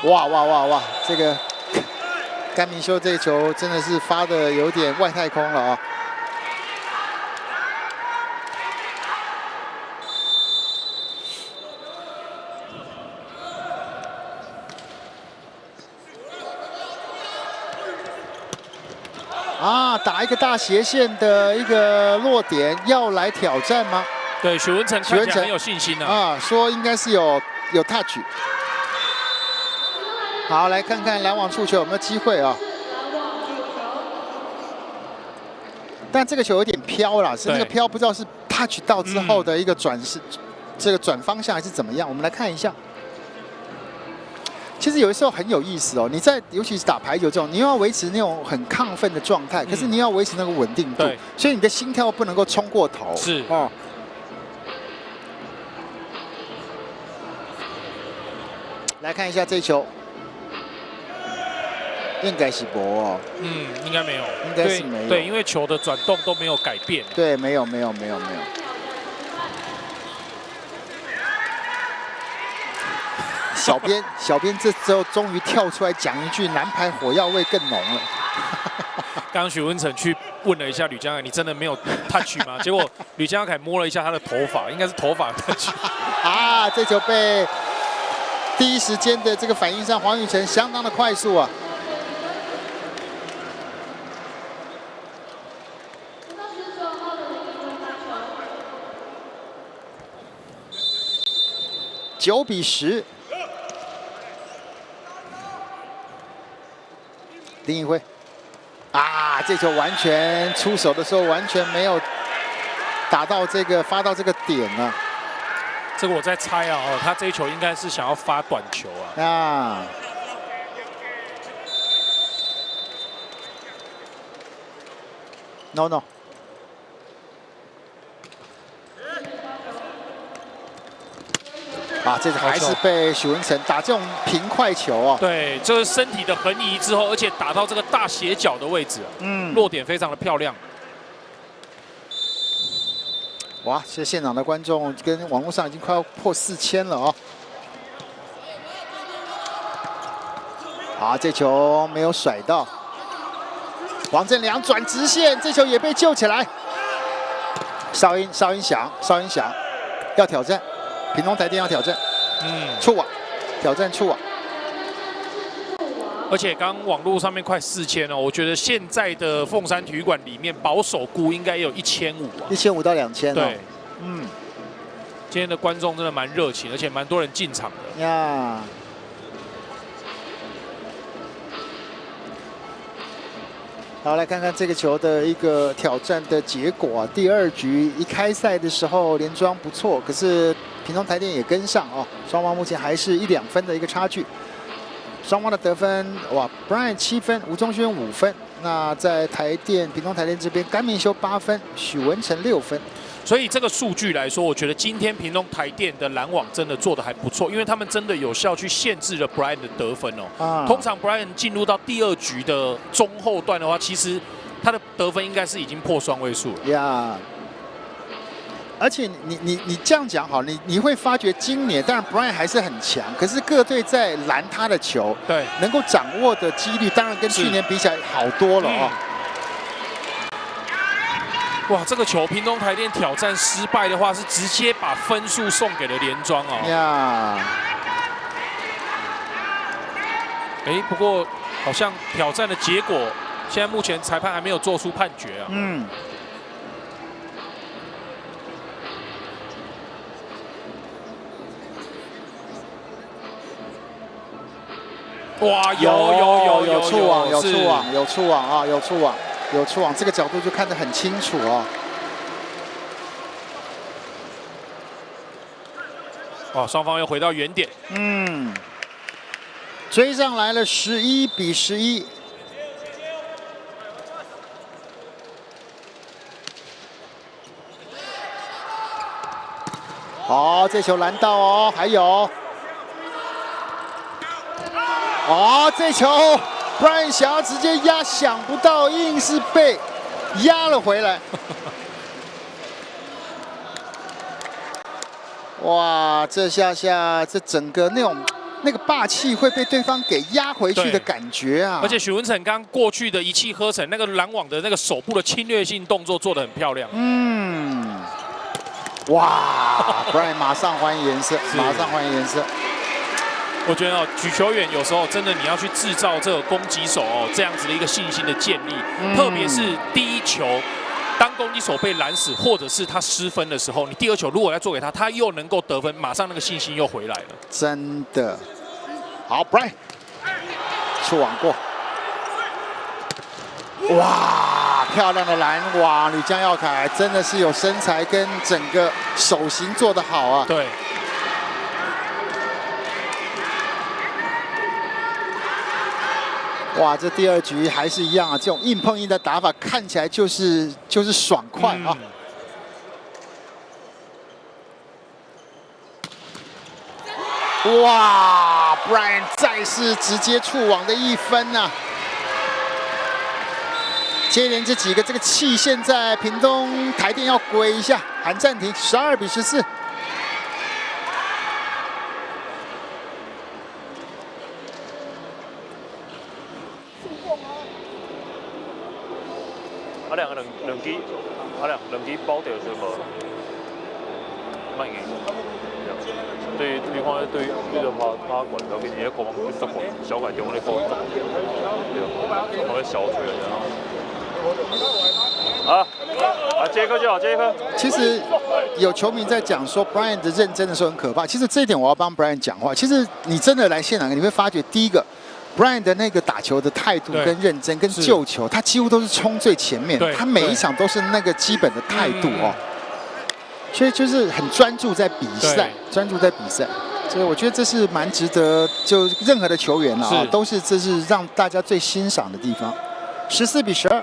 哇！这个甘明修这一球真的是发的有点外太空了啊！啊，打一个大斜线的一个落点，要来挑战吗？对，许文成看起来很有信心啊，说应该是有 touch。好，来看看拦网触球有没有机会啊？但这个球有点飘啦，是那个飘，不知道是 touch 到之后的一个这个转方向还是怎么样？我们来看一下。其实有的时候很有意思哦，你在尤其是打排球这种，你要维持那种很亢奋的状态，可是你要维持那个稳定度，所以你的心跳不能够冲过头。是哦。来看一下这一球，应该是不哦。应该没有，应该是没有。对，因为球的转动都没有改变。对，没有。小编这时候终于跳出来讲一句：男排火药味更浓了。刚刚许文成去问了一下吕江凯，你真的没有 touch 吗？结果吕江凯摸了一下他的头发，应该是头发 touch。啊，这球被第一时间的这个反应上，黄宇辰相当的快速啊。9比10。林颖辉，啊，这球完全出手的时候完全没有打到这个发到这个点啊。这个我在猜啊，他这一球应该是想要发短球啊。啊。No。啊，这还是被许文成打这种平快球啊！对，这是身体的横移之后，而且打到这个大斜角的位置，落点非常的漂亮。哇，这现场的观众跟网络上已经快要破4000了哦。啊，这球没有甩到，王振良转直线，这球也被救起来。邵音响要挑战。屏东台电要挑战，触网，挑战触网。而且刚网络上面快4000哦，我觉得现在的凤山体育馆里面保守估应该也有1500啊，1500到2000。对，今天的观众真的蛮热情，而且蛮多人进场的。呀。好，来看看这个球的一个挑战的结果啊。第2局一开赛的时候，连庄不错，可是屏东台电也跟上哦，双方目前还是1-2分的一个差距。双方的得分，哇 ，Brian 7分，吴宗轩5分。那在屏东台电这边，甘明修8分，许文成6分。所以这个数据来说，我觉得今天屏东台电的拦网真的做得还不错，因为他们真的有效去限制了 Brian 的得分哦。通常 Brian 进入到第2局的中后段的话，其实他的得分应该是已经破双位数了。呀。而且你这样讲好，你会发觉今年当然 Brian 还是很强，可是各队在拦他的球，对，能够掌握的几率当然跟去年比起来好多了哦。哇，这个球屏东台电挑战失败的话，是直接把分数送给了连庄哦。呀。不过好像挑战的结果，现在目前裁判还没有做出判决啊。哇，有触网，有触网，有触网啊，有触网，有触网，这个角度就看得很清楚哦。哦，双方又回到原点。追上来了，11比11。好，这球拦到哦，还有。哦，这球 Brian 想要直接压，想不到硬是被压了回来。哇，这下这整个那个霸气会被对方给压回去的感觉啊！而且许文成刚过去的一气呵成，那个拦网的那个手部的侵略性动作做得很漂亮。哇 ，Brian 马上还颜色，马上还颜色。我觉得哦，举球员有时候真的你要去制造这个攻击手哦这样子的一个信心的建立，特别是第一球。当攻击手被拦死，或者是他失分的时候，你第二球如果要做给他，他又能够得分，马上那个信心又回来了。真的，好 ，Brian， 触网过，哇，漂亮的拦网，吕江耀凯真的是有身材跟整个手型做得好啊。对。哇，这第二局还是一样啊，这种硬碰硬的打法看起来就是爽快啊。哇 ，Brian 再是直接触网的1分啊！接连这几个，这个气现在屏东台电要归一下，喊暂停，12比14。两支包掉水无，慢嘅。对，你看对就拍管条，跟人家国防部管小改中咧管，对，我咧小吹啊。接一颗就好，接一颗。其实有球迷在讲说 Brian 的认真的时候很可怕，其实这一点我要帮 Brian 讲话。其实你真的来现场，你会发觉第一个。Brian 的那个打球的态度跟认真跟救球，他几乎都是冲最前面，他每一场都是那个基本的态度哦，所以就是很专注在比赛，专注在比赛，所以我觉得这是蛮值得，就任何的球员啊，这是让大家最欣赏的地方。14比12。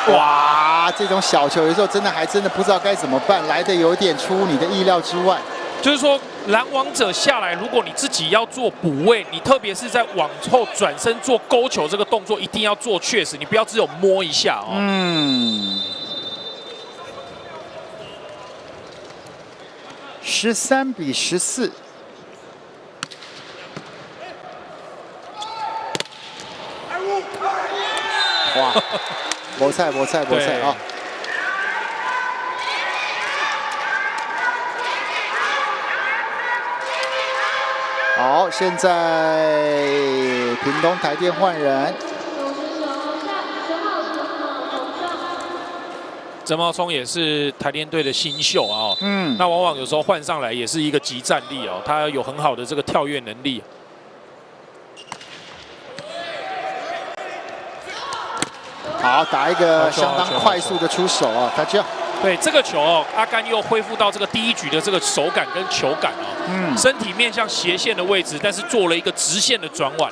哇，这种小球有时候真的不知道该怎么办，来的有点出乎你的意料之外。就是说，拦网者下来，如果你自己要做补位，你特别是在往后转身做勾球这个动作，一定要做确实，你不要只有摸一下哦。13比14。哇！没菜啊！好，现在屏东台电换人，曾茂聪也是台电队的新秀啊。那往往有时候换上来也是一个即战力哦，他有很好的这个跳跃能力。好，打一个相当快速的出手啊，他这样。对这个球哦，阿甘又恢复到这个第一局的这个手感跟球感哦。身体面向斜线的位置，但是做了一个直线的转弯。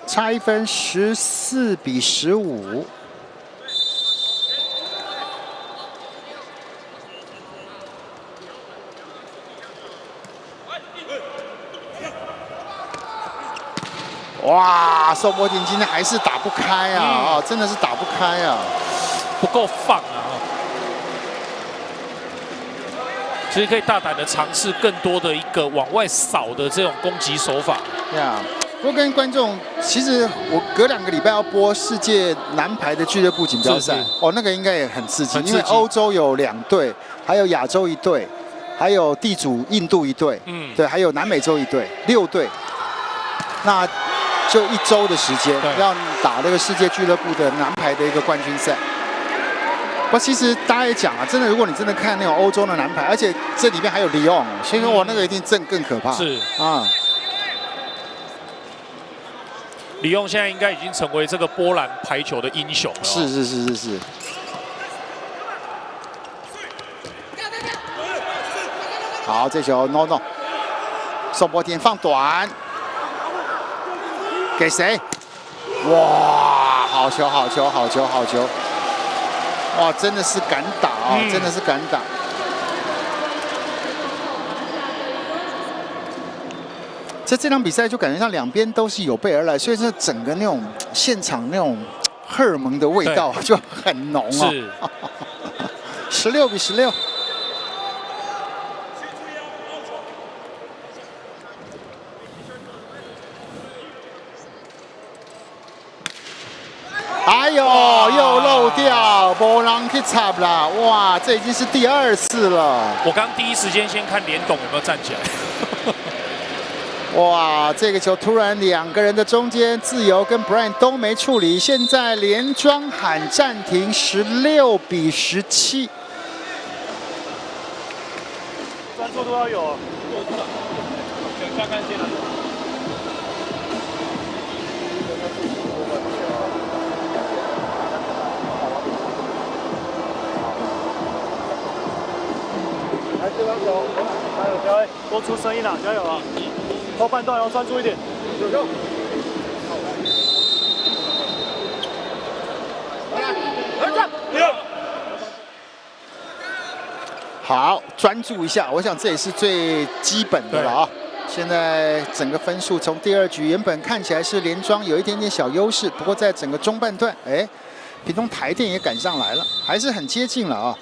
差1分，14比15。哇，宋博鼎今天还是打不开啊！真的是打不开啊，不够放啊！其实可以大胆的尝试更多的一个往外扫的这种攻击手法。不过跟观众，其实我隔2个礼拜要播世界男排的俱乐部锦标赛，那个应该也很刺激，因为欧洲有2队，还有亚洲1队，还有地主印度1队，对，还有南美洲1队，6队，那就1周的时间，要打那个世界俱乐部的男排的一个冠军赛。不，其实大家也讲啊，真的，如果你真的看那种欧洲的男排，而且这里面还有里昂，所以说我那个一定更可怕。是啊。里昂现在应该已经成为这个波兰排球的英雄了。是。好，这球 no， 宋博天放短，给谁？哇，好球！哇，真的是敢打啊，真的是敢打。这场比赛就感觉上两边都是有备而来，所以这整个那种现场那种荷尔蒙的味道就很浓啊。是，16比16。哎呦，又漏掉，没人去插啦！哇，这已经是第2次了。我刚第一时间先看连董有没有站起来。哇，这个球突然2个人的中间，自由跟 Brian 都没处理，现在连庄喊暂停，16比17。专注度要有。下看线了。来，这张球，加油，加油，多出声音啦，加油啊！后半段要专注一点。有。好，专注一下，我想这也是最基本的了啊。现在整个分数从第2局原本看起来是连庄有一点点小优势，不过在整个中半段，屏东台电也赶上来了，还是很接近了啊。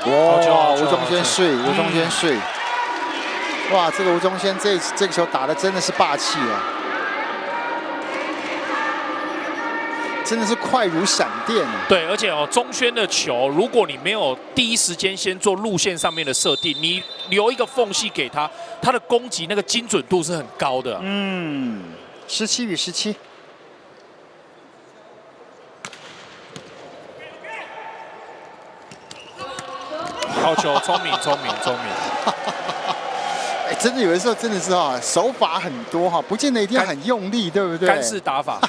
哇，吴宗宪睡，哇，这个吴宗宪这个球打的真的是霸气啊，真的是快如闪电啊。对，而且钟轩的球，如果你没有第一时间先做路线上面的设定，你留一个缝隙给他，他的攻击那个精准度是很高的。17比17。好球，聪明。真的有的时候真的是手法很多不见得一定要很用力，对不对？干式打法。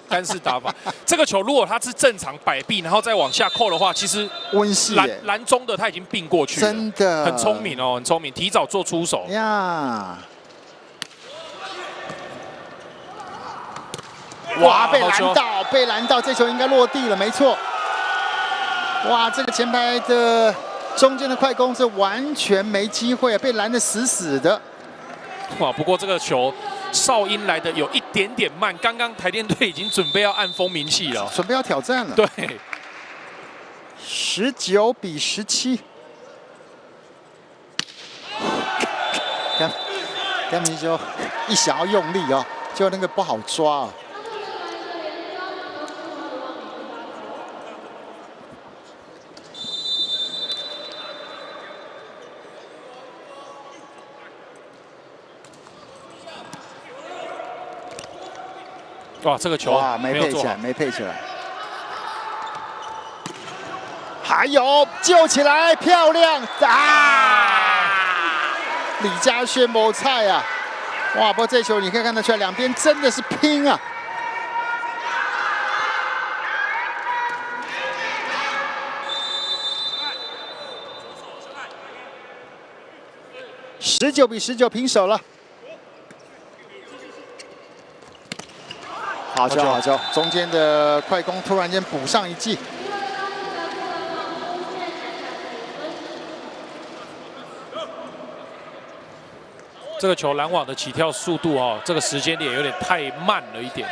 这个球如果他是正常摆臂，然后再往下扣的话，其实温室篮中的他已经并过去了，真的很聪明很聪明，提早做出手呀。哇，被拦到，这球应该落地了，没错。哇，这个前排的中间的快攻是完全没机会，被拦得死死的。哇，不过这个球哨音来的有一点点慢，刚刚台电队已经准备要按风鸣器了，准备要挑战了。对，19比17。甘明就一想要用力就那个不好抓哇，这个球没配起来，还有救起来，漂亮李佳轩没菜啊！哇，不过这球你可以看得出来，两边真的是拼啊！19比19平手了。好球！中间的快攻突然间补上一记。这个球拦网的起跳速度这个时间点有点太慢了一点。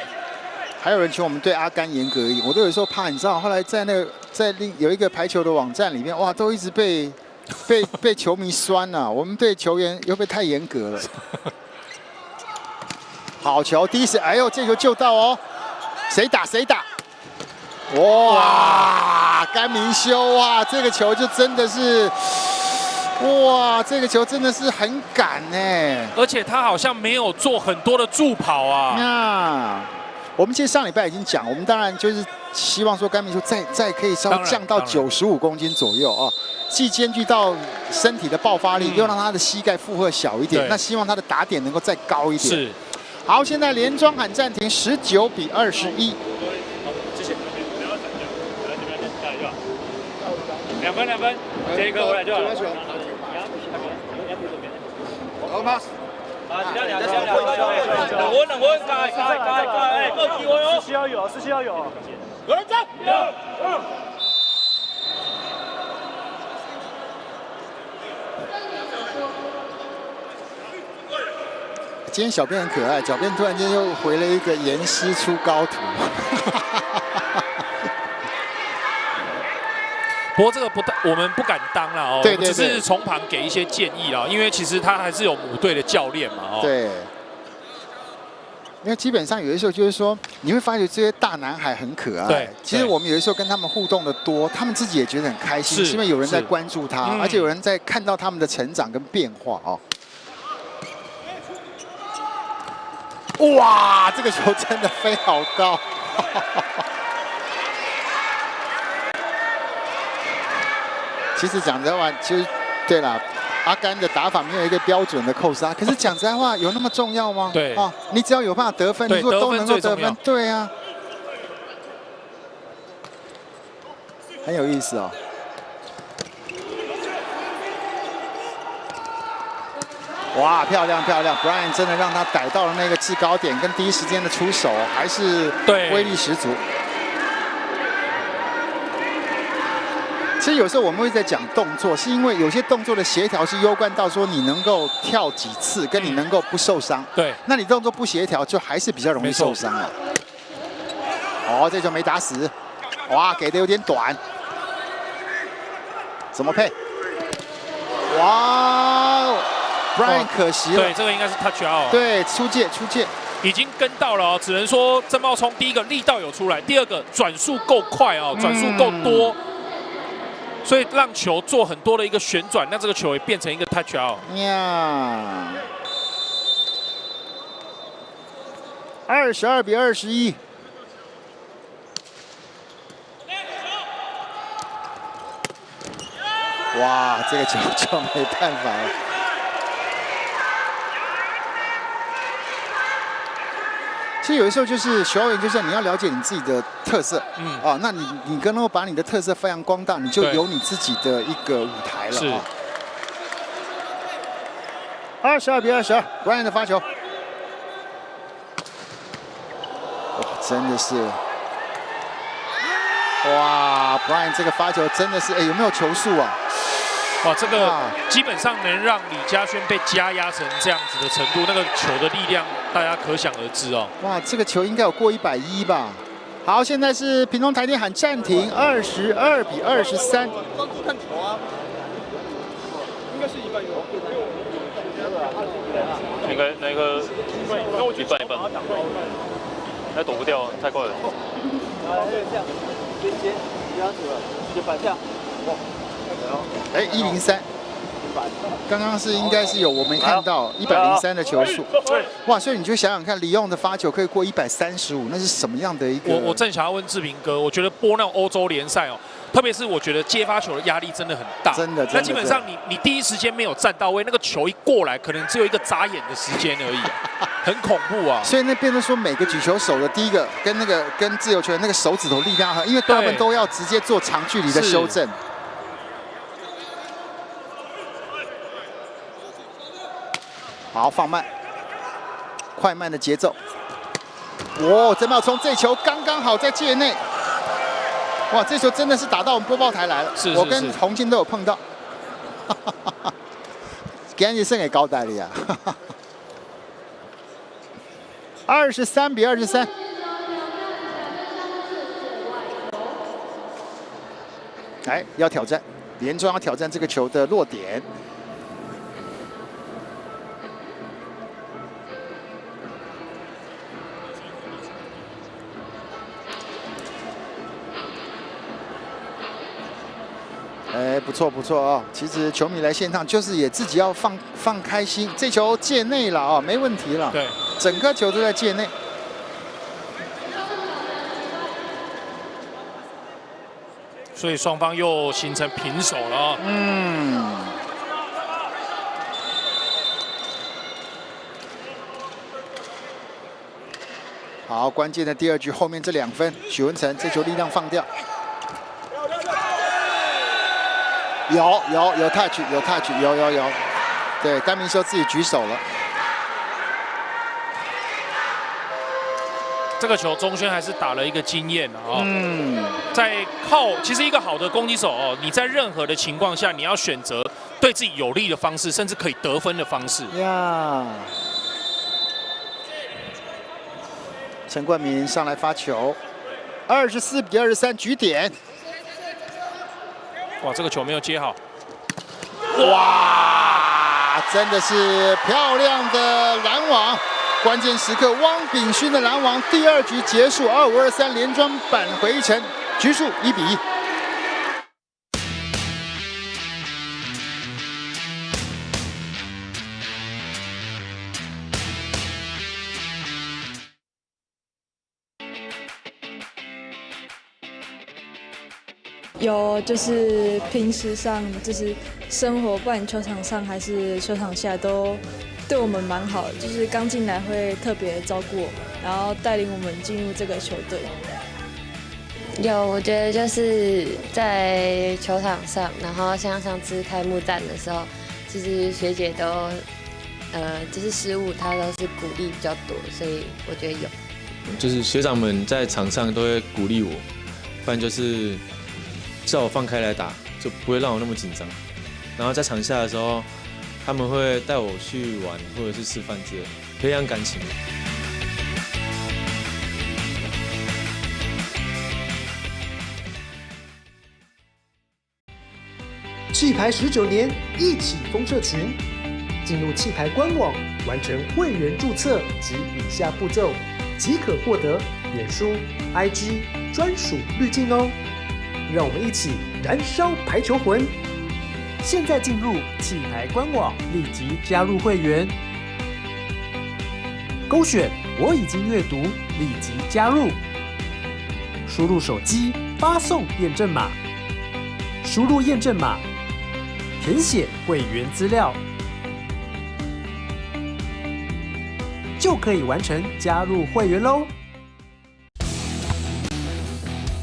还有人求我们对阿甘严格一点，我都有时候怕，你知道，后来在有一个排球的网站里面，哇，都一直被球迷酸啊，我们对球员又被太严格了。好球，第一时，哎呦，这球救到谁打？哇，甘明修啊，这个球就真的是哇，这个球真的是很赶呢，而且他好像没有做很多的助跑啊。那我们其实上礼拜已经讲，我们当然就是希望说甘明书再可以稍微降到95公斤左右啊，既兼具到身体的爆发力，又让他的膝盖负荷小一点。那希望他的打点能够再高一点。是。好，现在连庄喊暂停，19比21。好，谢谢。2分，接一颗回来就好了。好 pass。冷温，改，各机会哦。士气要有。有人站。今天小编很可爱，小编突然间又回了一个严师出高徒。不过这个我们不敢当啦哦，对，只是从旁给一些建议啦，因为其实他还是有母队的教练嘛哦。对。因为基本上有的时候就是说，你会发觉这些大男孩很可爱。对，其实我们有的时候跟他们互动的多，他们自己也觉得很开心，是因为有人在关注他，而且有人在看到他们的成长跟变化哦。哇，这个球真的飞好高！其实讲真话，其实对啦，阿甘的打法没有一个标准的扣杀，可是讲真话，有那么重要吗？对啊，你只要有办法得分，你如果都能够得分，对啊，很有意思哦。哇，漂亮 ！Brian 真的让他逮到了那个制高点，跟第一时间的出手，还是威力十足。其实有时候我们会在讲动作，是因为有些动作的协调是攸关到说你能够跳几次，跟你能够不受伤。对，那你动作不协调，就还是比较容易受伤啊。哦，这球没打死，哇，给的有点短，怎么配？哇！ Brian 可惜了，对，这个应该是 touch out。对，出界，已经跟到了哦，只能说郑茂聪第一个力道有出来，第二个转速够快哦，转速够多，所以让球做很多的一个旋转，那这个球也变成一个 touch out。呀，22比21。哇，这个球就没办法了。 其实有的时候就是球员，就是你要了解你自己的特色，那你能够把你的特色发扬光大，你就有你自己的一个舞台了。是。22比22 ，Brian 的发球，哇，真的是，哇 ，Brian 这个发球真的是，有没有球速啊？ 哇，这个基本上能让李嘉轩被加压成这样子的程度，那个球的力量大家可想而知哦。哇，这个球应该有过110吧？好，现在是屏东台电喊暂停，22比23。专注看球啊！应该是一半有。那个一半，那躲不掉，太快了。这样，接，不要走了，就反向。 103，刚刚是应该是有我没看到103的球速，哇！所以你就想想看，李用的发球可以过135，那是什么样的一个？我正想要问志平哥，我觉得播那种欧洲联赛哦，特别是我觉得接发球的压力真的很大，真的。那基本上你第一时间没有站到位，那个球一过来，可能只有一个眨眼的时间而已，很恐怖啊！所以那变成说每个举球手的第一个跟自由球员那个手指头力量很，因为他们都要直接做长距离的修正。 好，放慢，快慢的节奏。哇，曾茂聪这球刚刚好在界内。哇，这球真的是打到我们播报台来了。我跟洪金都有碰到。今日剩给交代了呀。23比23。来，要挑战，连庄要挑战这个球的落点。哎，不错不错哦。其实球迷来现场就是也自己要放开心，这球界内了哦，没问题了。对，整颗球都在界内。所以双方又形成平手了哦。好，关键的第2局后面这2分，许文成这球力量放掉。有 touch， 有，对，甘明修自己举手了。这个球钟轩还是打了一个经验啊、在其实一个好的攻击手哦，你在任何的情况下，你要选择对自己有利的方式，甚至可以得分的方式。陈冠民上来发球，24比23局点。哇，这个球没有接好。哇，真的是漂亮的拦网。关键时刻，汪炳勋的拦网，第2局结束，25-23连庄扳回城，局数1比1。有，就是平时上，就是生活，不管球场上还是球场下，都对我们蛮好的。就是刚进来会特别照顾我们，然后带领我们进入这个球队。有，我觉得就是在球场上，然后像上次开幕战的时候，其实学姐都就是失误，她都是鼓励比较多，所以我觉得有。就是学长们在场上都会鼓励我，不然就是叫我放开来打，就不会让我那么紧张。然后在场下的时候，他们会带我去玩或者是吃饭之类的，培养感情。气牌19年，一起封社群。进入气牌官网，完成会员注册及以下步骤，即可获得脸书、IG 专属滤镜哦。让我们一起燃烧排球魂！现在进入气牌官网，立即加入会员，勾选我已经阅读，立即加入，输入手机发送验证码，输入验证码，填写会员资料，就可以完成加入会员喽。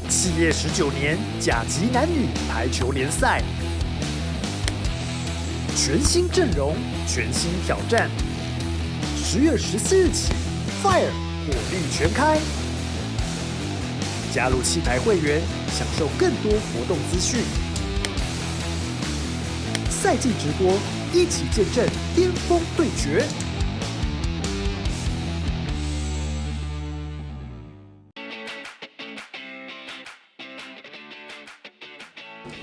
企业19年甲级男女排球联赛，全新阵容，全新挑战。10月14日起 ，Fire 火力全开。加入气牌会员，享受更多活动资讯。赛季直播，一起见证巅峰对决。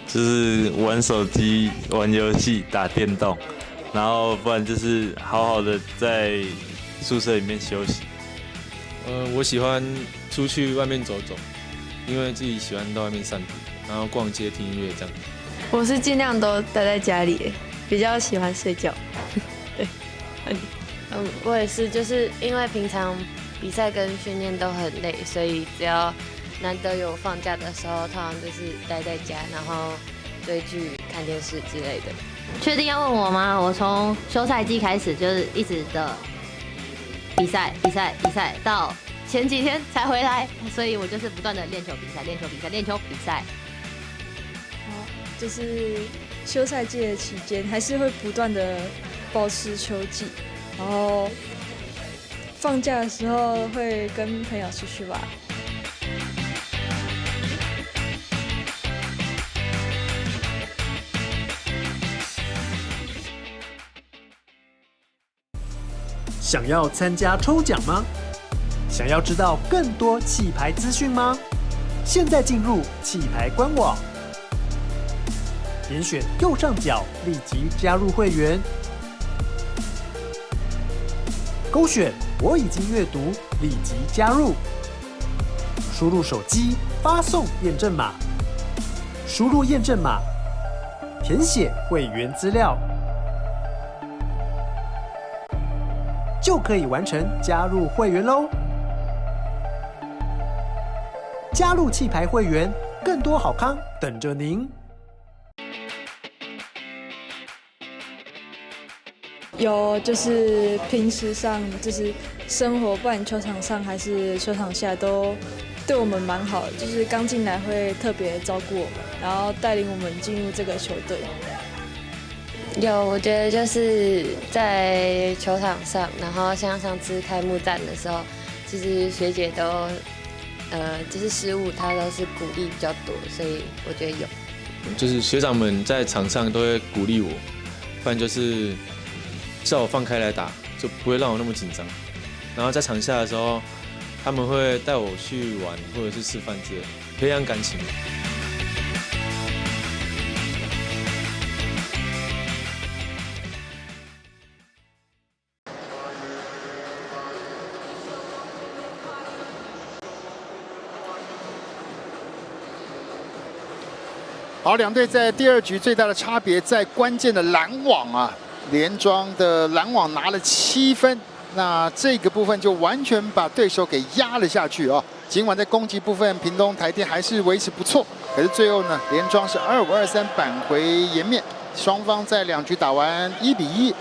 就是玩手机、玩游戏、打电动，然后不然就是好好的在宿舍里面休息。我喜欢出去外面走走，因为自己喜欢到外面散步，然后逛街、听音乐这样。我是尽量都待在家里，比较喜欢睡觉。对，我也是，就是因为平常比赛跟训练都很累，所以只要难得有放假的时候，通常就是待在家，然后追剧、看电视之类的。确定要问我吗？我从休赛季开始就是一直的比赛，到前几天才回来，所以我就是不断的练球、比赛。就是休赛季的期间，还是会不断的保持球技，然后放假的时候会跟朋友出去玩。想要参加抽奖吗？想要知道更多气牌资讯吗？现在进入气牌官网，点选右上角立即加入会员，勾选我已经阅读，立即加入，输入手机发送验证码，输入验证码，填写会员资料，就可以完成加入会员喽。加入气牌会员，更多好康等着您。有就是平时上就是生活，不管球场上还是球场下都对我们蛮好的，就是刚进来会特别照顾我们，然后带领我们进入这个球队。有，我觉得就是在球场上，然后像上次开幕战的时候，其实学姐都就是失误，她都是鼓励比较多，所以我觉得有。就是学长们在场上都会鼓励我，不然就是叫我放开来打，就不会让我那么紧张。然后在场下的时候，他们会带我去玩或者是吃饭之类，培养感情。好，两队在第二局最大的差别在关键的拦网啊，连庄的拦网拿了7分，那这个部分就完全把对手给压了下去啊。尽管在攻击部分，屏东台电还是维持不错，可是最后呢，连庄是25-23扳回颜面，双方在2局打完1-1。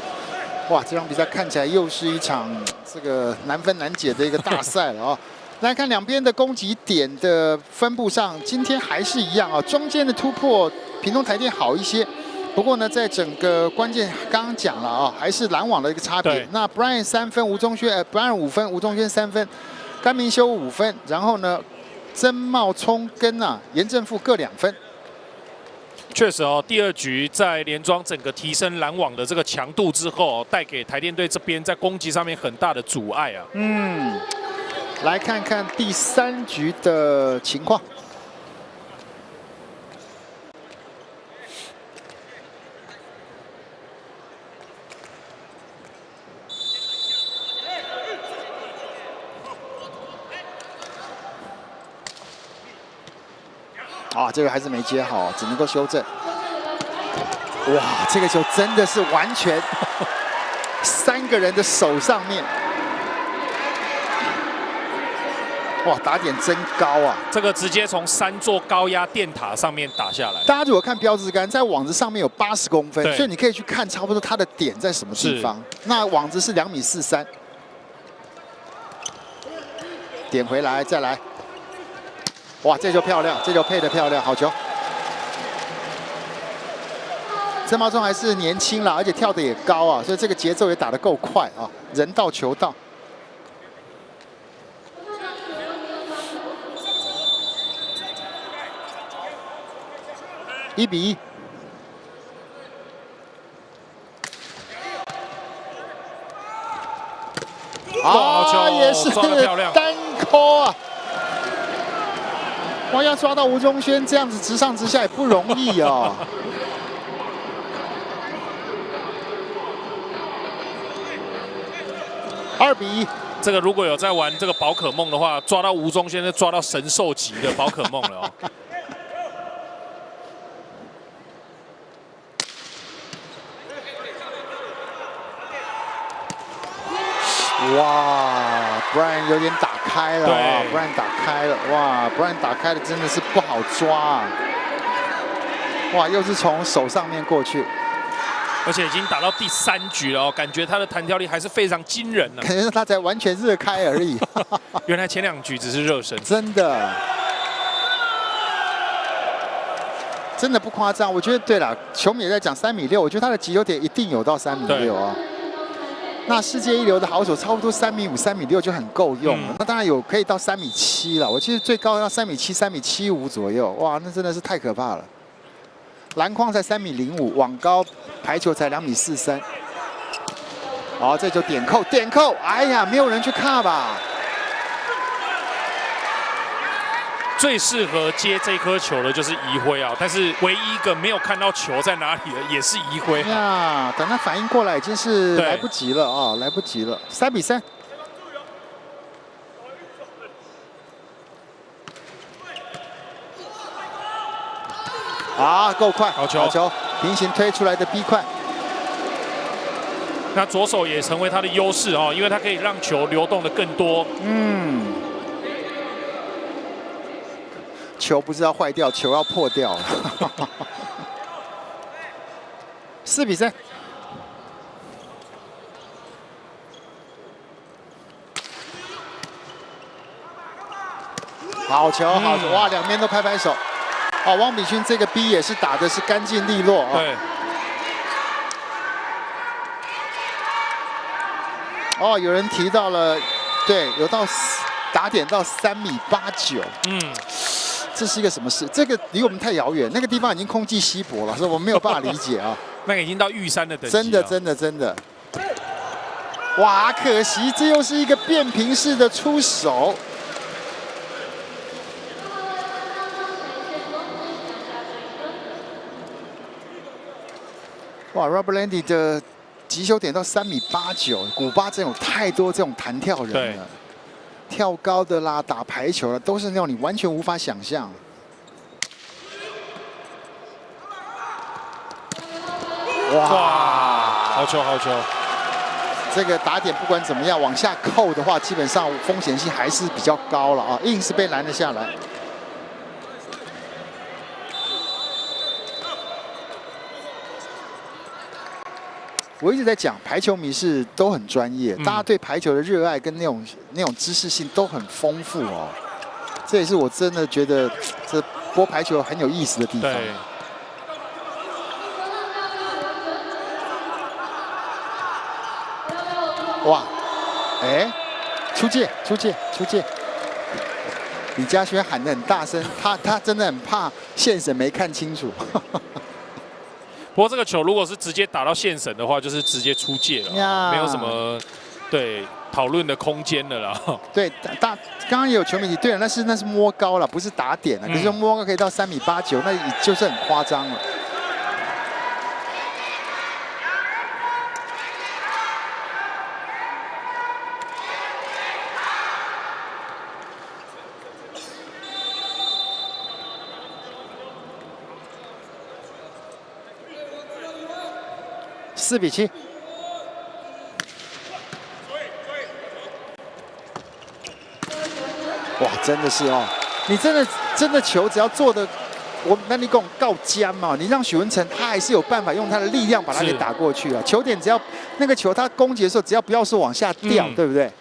哇，这场比赛看起来又是一场这个难分难解的一个大赛了啊。来看两边的攻击点的分布上，今天还是一样啊，中间的突破屏东台电好一些。不过呢，在整个关键刚刚讲了啊，还是拦网的一个差别。那 Brian 3分，吴宗轩Brian 5分，吴宗轩3分，甘明修5分，然后呢，曾茂聪跟严正富各2分。确实哦，第二局在连庄整个提升拦网的这个强度之后，带给台电队这边在攻击上面很大的阻碍啊。来看看第3局的情况。这个还是没接好，只能够修正。哇，这个球真的是完全3个人的手上面。哇，打点真高啊！这个直接从3座高压电塔上面打下来。大家如果看标志杆，在网子上面有80公分，所以你可以去看差不多它的点在什么地方。那网子是2.43米，点回来再来。哇，这球漂亮，这球配得漂亮，好球！曾茂聪还是年轻啦，而且跳得也高啊，所以这个节奏也打得够快啊，人到球到。1-1。也是单扣啊！哇，要抓到吴宗轩这样子直上直下也不容易哦。2-1。这个如果有在玩这个宝可梦的话，抓到吴宗轩就抓到神兽级的宝可梦了哦。哇 ，Brian 有点打开了啊 ，Brian 打开了，哇 ，Brian 打开了真的是不好抓啊！哇，又是从手上面过去，而且已经打到第3局了哦，感觉他的弹跳力还是非常惊人的。可能他才完全热开而已。原来前2局只是热身，真的。真的不夸张，我觉得对了，球迷也在讲3.6米，我觉得他的击球点一定有到3.6米啊。那世界一流的好手差不多3.5米、3.6米就很够用了。那当然有可以到3.7米了，我记得最高要3.7米、3.75米左右。哇，那真的是太可怕了。篮筐才3.05米，网高排球才2.43米。好，这就点扣，点扣！哎呀，没有人去看吧？最适合接这颗球的就是怡辉啊，但是唯一一个没有看到球在哪里的也是怡辉呀。等他反应过来已经是来不及了啊，来不及了。3-3。够快，好球，好球。平行推出来的 B 快。那左手也成为他的优势哦，因为他可以让球流动的更多。球不是要坏掉，球要破掉。4比3。好球，好球！哇，两边都拍拍手。哦，汪比勋这个 B 也是打的是干净利落啊。对。哦，有人提到了，对，有到打点到3.89米。这是一个什么事？这个离我们太遥远，那个地方已经空气稀薄了，所以我们没有办法理解啊。那个已经到玉山的等级了。真的。哇，可惜这又是一个变频式的出手。哇 ，Rob Landy 的击球点到3.89米，古巴真有太多这种弹跳人了。跳高的啦，打排球的，都是那种你完全无法想象。哇，好球！这个打点不管怎么样，往下扣的话，基本上风险性还是比较高了啊，硬是被拦了下来。我一直在讲，排球迷是都很专业，大家对排球的热爱跟那种知识性都很丰富哦。这也是我真的觉得这播排球很有意思的地方。哇，哎，出界！李嘉轩喊得很大声，他真的很怕线审没看清楚。不过这个球如果是直接打到线审的话，就是直接出界了，没有什么讨论的空间了啦。对，刚刚也有球迷提，对了，那是摸高了，不是打点了。可是摸高可以到3.89米，那就是很夸张了。4比7。哇，真的是哦，你真的球只要做的，那你跟我告尖嘛，你让许文成他还是有办法用他的力量把他给打过去啊。球点只要那个球他攻击的时候，只要不要是往下掉，对不对？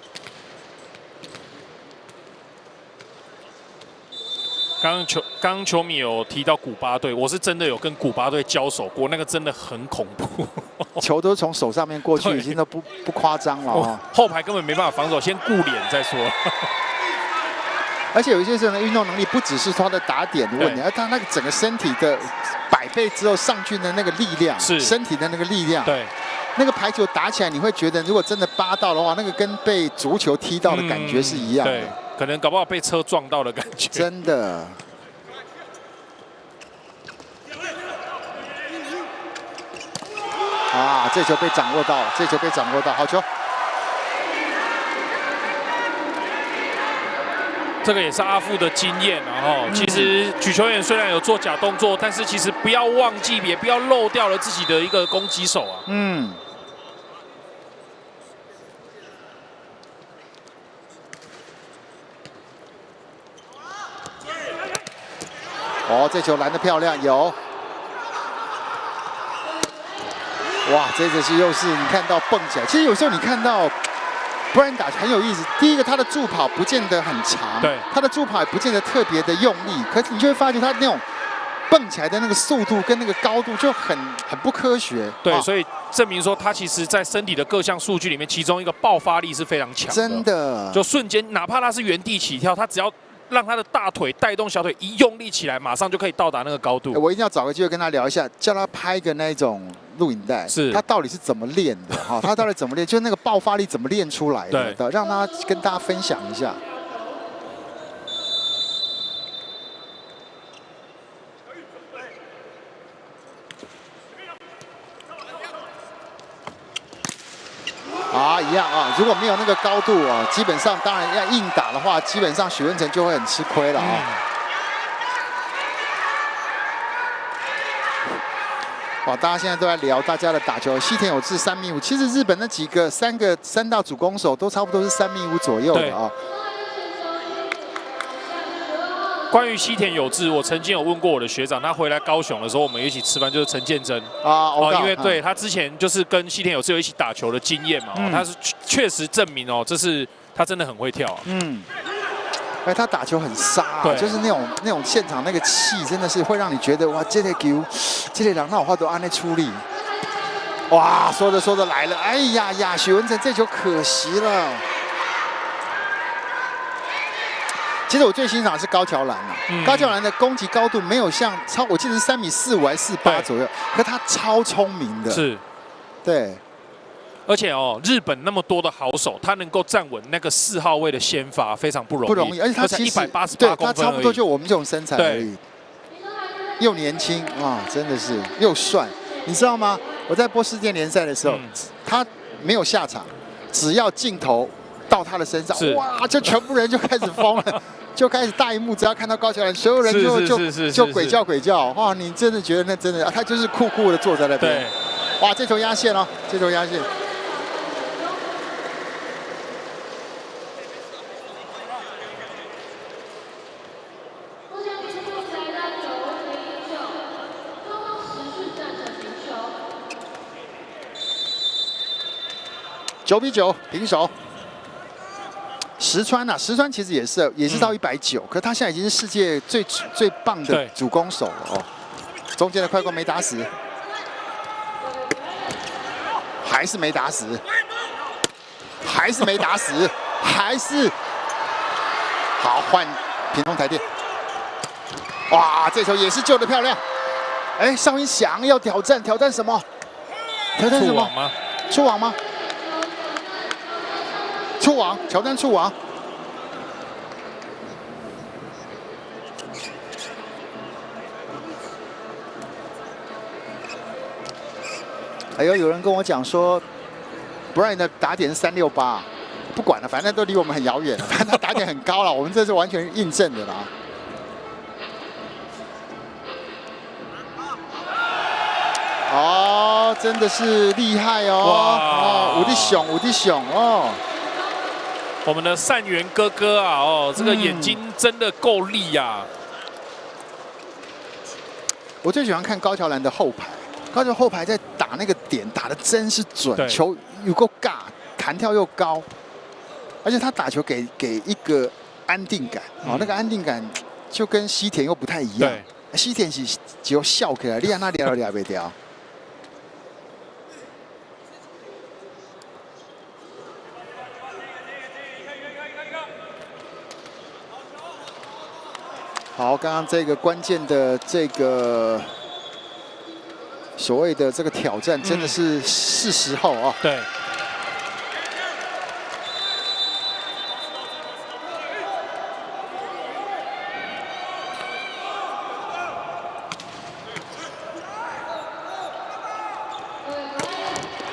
刚刚球迷有提到古巴队，我是真的有跟古巴队交手过，那个真的很恐怖，球都从手上面过去，已经都不夸张了啊。后排根本没办法防守，先顾脸再说。而且有一些人的运动能力不只是他的打点的问题，而他那个整个身体的100倍之后上去的那个力量，身体的那个力量，对，那个排球打起来，你会觉得如果真的扒到的话，那个跟被足球踢到的感觉是一样的。对，可能搞不好被车撞到的感觉。真的。啊，这球被掌握到，好球。这个也是阿富的经验，然后其实举球员虽然有做假动作，但是其实不要忘记，也不要漏掉了自己的一个攻击手啊。哦，这球拦得漂亮，有。哇，这个是又是你看到蹦起来，其实有时候你看到。不然打很有意思。第一个，他的助跑不见得很长，对，他的助跑也不见得特别的用力，可是你就会发觉他那种蹦起来的那个速度跟那个高度就很不科学。对，所以证明说他其实在身体的各项数据里面，其中一个爆发力是非常强的，真的，就瞬间，哪怕他是原地起跳，他只要让他的大腿带动小腿一用力起来，马上就可以到达那个高度。我一定要找个机会跟他聊一下，叫他拍个那种录影带，是他到底是怎么练的哈？他到底怎么练？就是那个爆发力怎么练出来的？对，让他跟大家分享一下。啊，一样啊！如果没有那个高度啊，基本上当然要硬打的话，基本上许文成就会很吃亏了啊。哇，大家现在都在聊大家的打球。西田有志3.5米，其实日本那几个三大主攻手都差不多是3.5米左右的啊。关于西田有志，我曾经有问过我的学长，他回来高雄的时候，我们一起吃饭，就是陈建真因为对他之前就是跟西田有志有一起打球的经验嘛，他是确实证明这是他真的很会跳。哎，他打球很杀，就是那种现场那个气，真的是会让你觉得哇，这个球，这个人那话都按那出力。哇，说着来了，哎呀，许文成这球可惜了。其实我最欣赏的是高桥兰啊，高桥兰的攻击高度没有像我记得是3.45米还是4.8左右，可他超聪明的。是，对。而且日本那么多的好手，他能够站稳那个4号位的先发，非常不容易。而且他其实188公分，他差不多就我们这种身材而已。又年轻啊，真的是又帅。你知道吗？我在播世界联赛的时候，他没有下场，只要镜头到他的身上，哇，就全部人就开始疯了，就开始大荧幕，只要看到高桥兰，所有人就鬼叫。哇，你真的觉得那真的，他就是酷酷的坐在那边。哇，这球压线哦，这球压线。9比9平手。石川其实也是到190，可是他现在已经是世界最棒的主攻手了哦。中间的快攻没打死，还是没打死，还是没打死，还是好换屏东台电。哇，这球也是救得漂亮。哎，邵云翔要挑战什么？挑战什么？出网吗？触网，挑战触网。哎呦，有人跟我讲说 ，Brian 的打点是368，不管了，反正都离我们很遥远了。反正他打点很高了，我们这是完全印证的啦。哦，真的是厉害哦！哇，武力雄哦！我们的善元哥哥啊，这个眼睛真的够利呀！我最喜欢看高桥兰的后排，高桥后排在打那个点打的真是准，球有够尬，弹跳又高，而且他打球给一个安定感哦，那个安定感就跟西田又不太一样。西田是只有笑起来，你看他聊不掉。好，刚刚这个关键的这个所谓的这个挑战，真的是时候啊。对。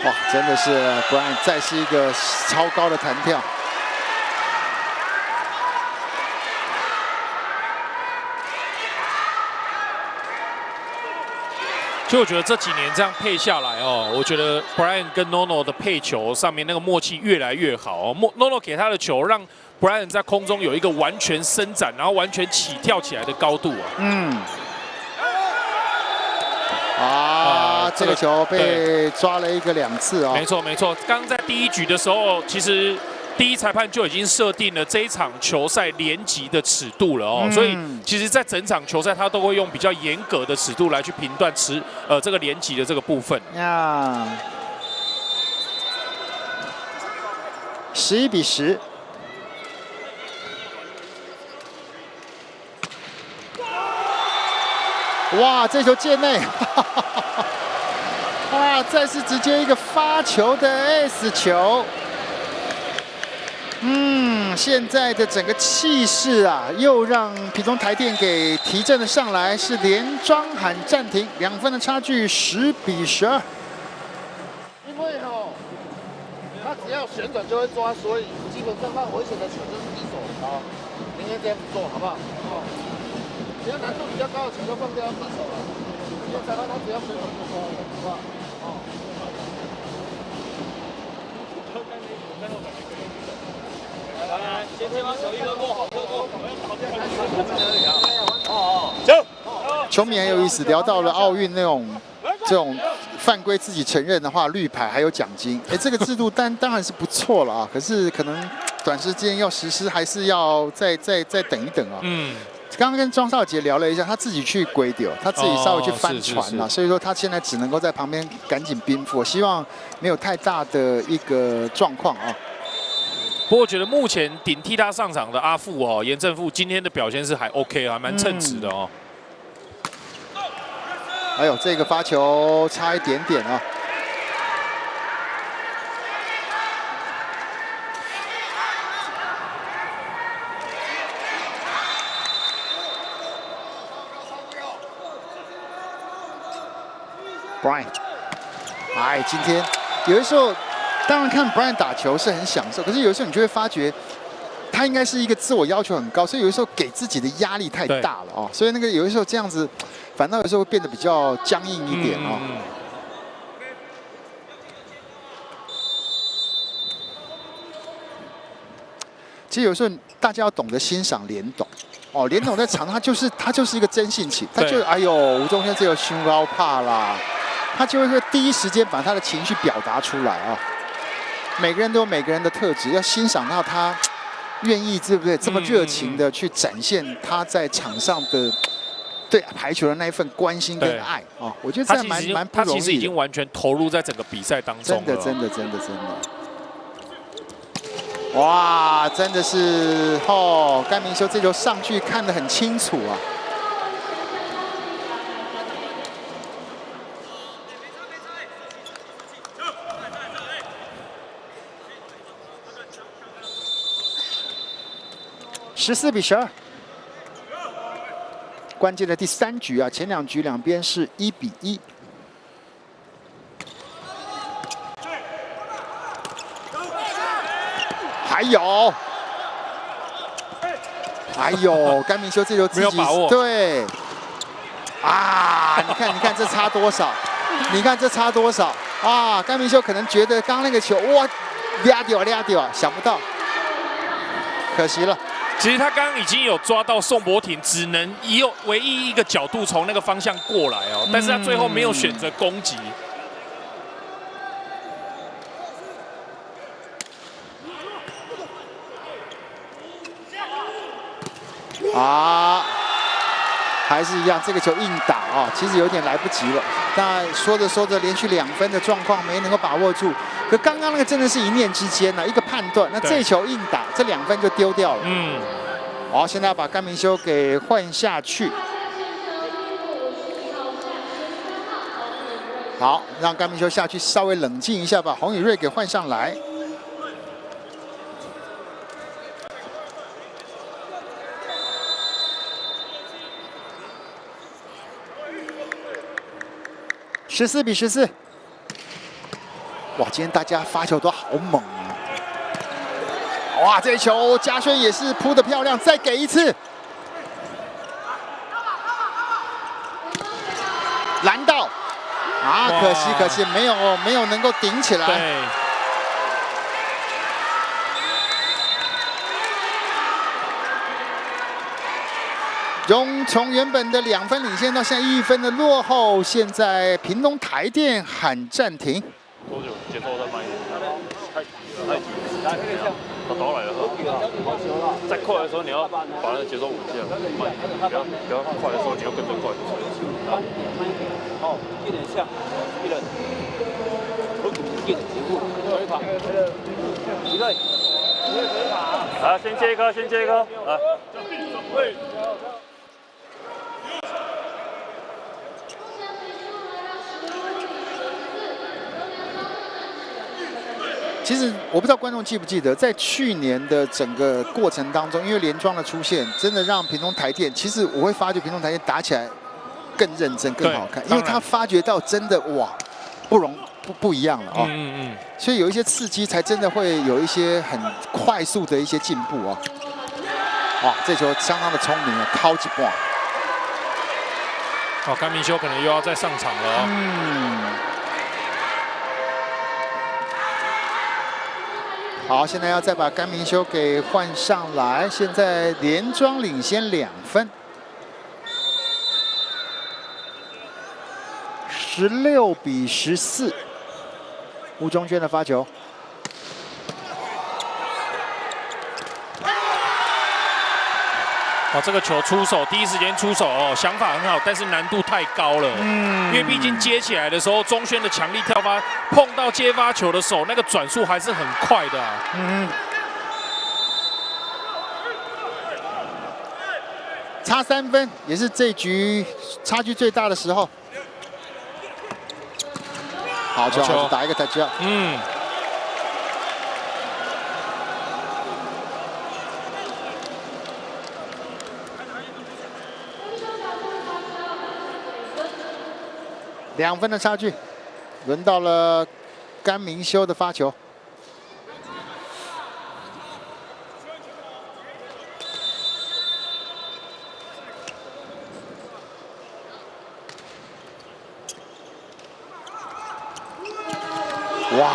哇，真的是 Brian 再是一个超高的弹跳。所以我觉得这几年这样配下来哦，我觉得 Brian 跟 Nono 的配球上面那个默契越来越好哦。Nono 给他的球让 Brian 在空中有一个完全伸展，然后完全起跳起来的高度啊。这个球被抓了一个2次哦。没错。刚刚在第一局的时候，其实第一裁判就已经设定了这一场球赛连级的尺度了哦，所以其实，在整场球赛他都会用比较严格的尺度来去评断这个连级的这个部分。11比10。哇，这球界内，哇，再是直接一个发球的 S 球。现在的整个气势啊，又让屏东台电给提振了上来，是连庄喊暂停，2分的差距，10比12。因为他只要旋转就会抓，所以基本上他危险的球就是低手啊。明天这样做好不好？只要难度比较高的球就放掉低手了。裁判他只要水手就说了，是吧？哦。来，先把球一个过好，过。哦，走。球迷很有意思，聊到了奥运这种犯规自己承认的话，绿牌还有奖金。这个制度当然是不错了啊，可是可能短时间要实施，还是要再等一等啊。刚刚跟庄少杰聊了一下，他自己去归丢，他自己稍微去翻船了，所以说他现在只能够在旁边赶紧冰敷，我希望没有太大的一个状况啊。不过我觉得目前顶替他上场的阿富哦，严正富今天的表现是还 OK 啊，还蛮称职的哦。哎呦，这个发球差一点点啊。Brian， 今天有的时候，当然看 Brian 打球是很享受，可是有的时候你就会发觉，他应该是一个自我要求很高，所以有的时候给自己的压力太大了哦，所以那个有的时候这样子，反倒有时候会变得比较僵硬一点哦。其实有时候大家要懂得欣赏连董。哦，连董在场上他就是一个真性情，他就哎呦，吴宗宪这有胸高怕啦，他就会第一时间把他的情绪表达出来啊。每个人都有每个人的特质，要欣赏到他愿意对不对这么热情的去展现他在场上的对排球的那一份关心跟爱啊。我觉得这样蛮不容易的。他其实已经完全投入在整个比赛当中了。真的。哇，真的是哦！甘明修这球上去看得很清楚啊。14-12，关键的第3局啊，前2局两边是1-1。还有，甘明修这球自己没有把握，对，啊，你看这差多少？你看这差多少？啊，甘明修可能觉得刚刚那个球哇，抓掉，想不到，可惜了。其实他刚刚已经有抓到宋博廷，只能唯一一个角度从那个方向过来哦，但是他最后没有选择攻击。还是一样，这个球硬打啊，其实有点来不及了。那说着，连续2分的状况没能够把握住。可刚刚那个真的是一念之间呢，一个判断。那这球硬打，这2分就丢掉了。好，现在要把甘明修给换下去。好，让甘明修下去稍微冷静一下，把洪宇睿给换上来。14-14，哇！今天大家发球都好猛啊！哇，这一球嘉轩也是扑得漂亮，再给一次，拦到啊！可惜，没有能够顶起来。对。从原本的2分领先到现在1分的落后，现在屏东台电喊暂停。多久？节奏再慢一点。太急了。来，他倒来了。再快的时候你要把那个节奏稳下来，慢一点，不要快的时候你要跟着快。好，一点下，一人，一点起步，可以跑，一个，来，先接一颗，来。其实我不知道观众记不记得，在去年的整个过程当中，因为连庄的出现，真的让屏东台电，其实我会发觉屏东台电打起来更认真、更好看，因为他发觉到真的哇，不一样了啊。所以有一些刺激，才真的会有一些很快速的一些进步啊。哇，这球相当的聪明啊，敲几棒。哦，甘明修可能又要再上场了哦。好，现在要再把甘明修给换上来，现在连庄领先2分，16比14。吴宗轩的发球。 哦，这个球出手第一时间出手哦，想法很好，但是难度太高了。因为毕竟接起来的时候，宗轩的强力跳发碰到接发球的手，那个转速还是很快的啊。差3分，也是这局差距最大的时候。好球，还是打一个 touch。2分的差距，轮到了甘明修的发球。哇，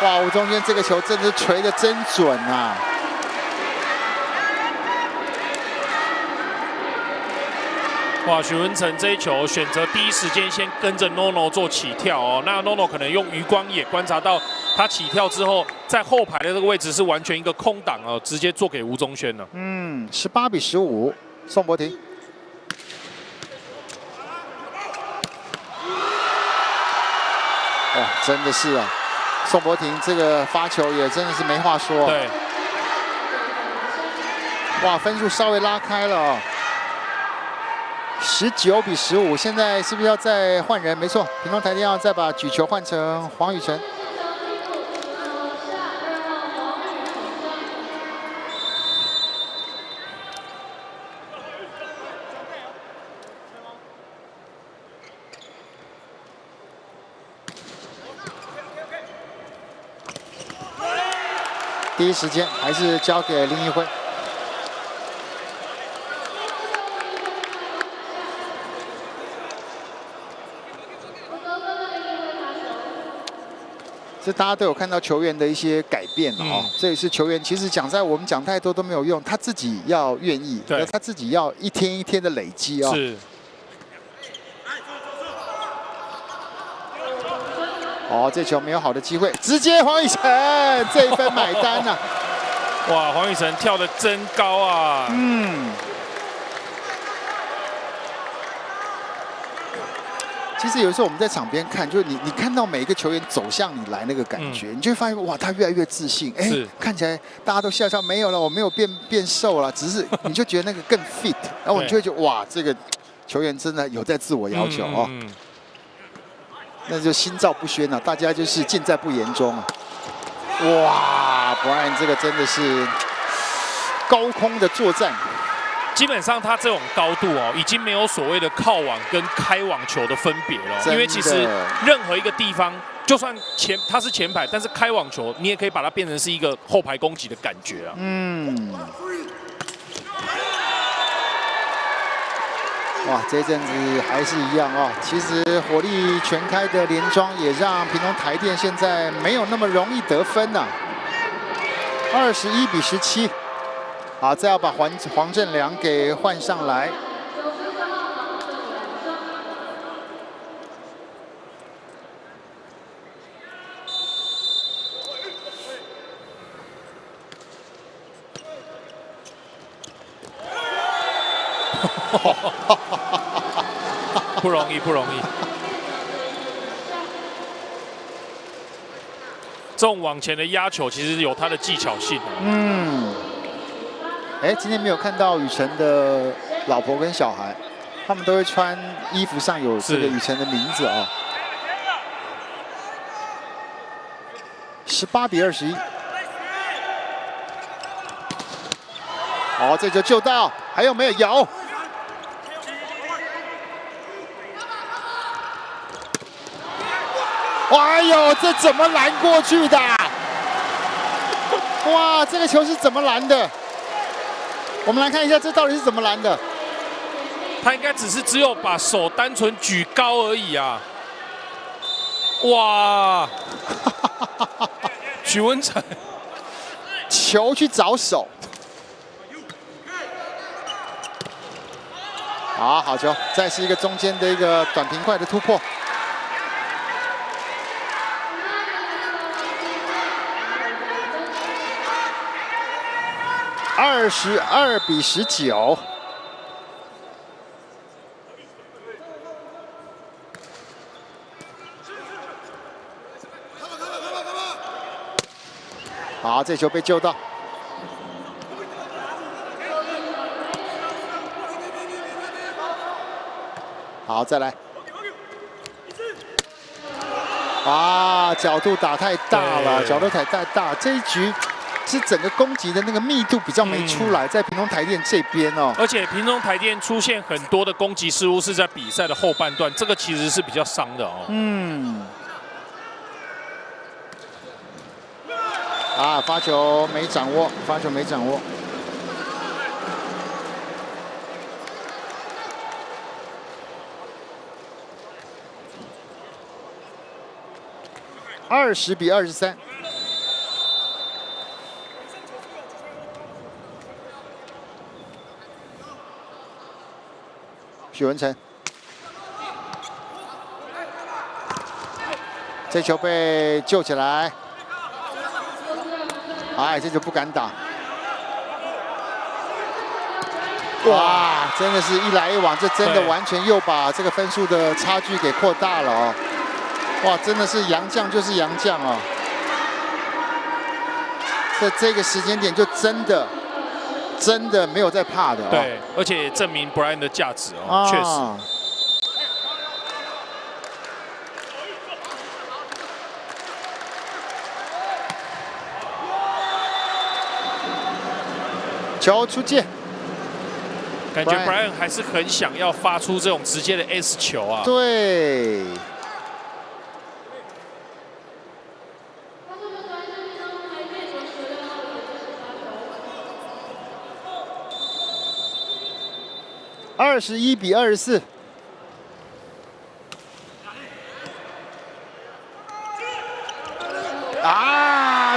哇！吴宗轩这个球真的锤得真准啊！ 哇，许文成这一球选择第一时间先跟着 NONO 做起跳哦，那 NONO 可能用余光也观察到他起跳之后，在后排的这个位置是完全一个空档哦，直接做给吴宗轩了。18比15，宋博廷。哇，真的是啊，宋博廷这个发球也真的是没话说。对。哇，分数稍微拉开了哦。 19比15，现在是不是要再换人？没错，屏东台电要再把举球换成黄宇辰。第一时间还是交给林一辉。 这大家都有看到球员的一些改变了哦。这也是球员，其实讲在我们讲太多都没有用，他自己要愿意，对，他自己要一天一天的累积哦。是。哦，这球没有好的机会，直接黄宇辰这一分买单呐！哇，黄宇辰跳得真高啊！其实有时候我们在场边看，就是你看到每一个球员走向你来那个感觉，你就会发现哇，他越来越自信。哎，看起来大家都笑笑没有了，我没有变瘦了，只是你就觉得那个更 fit， 然后你就会觉得哇，这个球员真的有在自我要求哦。那就心照不宣了，大家就是尽在不言中啊。哇 ，Brian 这个真的是高空的作战。 基本上他这种高度哦，已经没有所谓的靠网跟开网球的分别了。因为其实任何一个地方，就算他是前排，但是开网球你也可以把它变成是一个后排攻击的感觉啊。哇，这一阵子还是一样哦。其实火力全开的连庄也让屏东台电现在没有那么容易得分呐、21比17。 好，再要把黄振良给换上来。不容易，不容易。这种往前的压球其实有它的技巧性。哎，今天没有看到宇辰的老婆跟小孩，他们都会穿衣服上有这个宇辰的名字啊。18比21。好，这就救到，还有没有？有。哎呦，这怎么拦过去的？哇，这个球是怎么拦的？我们来看一下，这到底是怎么拦的？他应该只有把手单纯举高而已啊！哇，许文成球去找手，好球！再是一个中间的一个短平快的突破。22比19。好，这球被救到。好，再来。角度打太大了，角度太大。这一局是整个攻击的那个密度比较没出来，在屏东台电这边哦。而且屏东台电出现很多的攻击失误是在比赛的后半段，这个其实是比较伤的哦。发球没掌握。20比23。许文成，这球被救起来。这就不敢打。哇，真的是一来一往，这真的完全又把这个分数的差距给扩大了哦。哇，真的是洋将就是洋将哦。在这个时间点，就真的没有在怕的哦。对，而且也证明 Brian 的价值哦，确实。球出界，感觉 Brian 还是很想要发出这种直接的 S 球啊。对。21比24。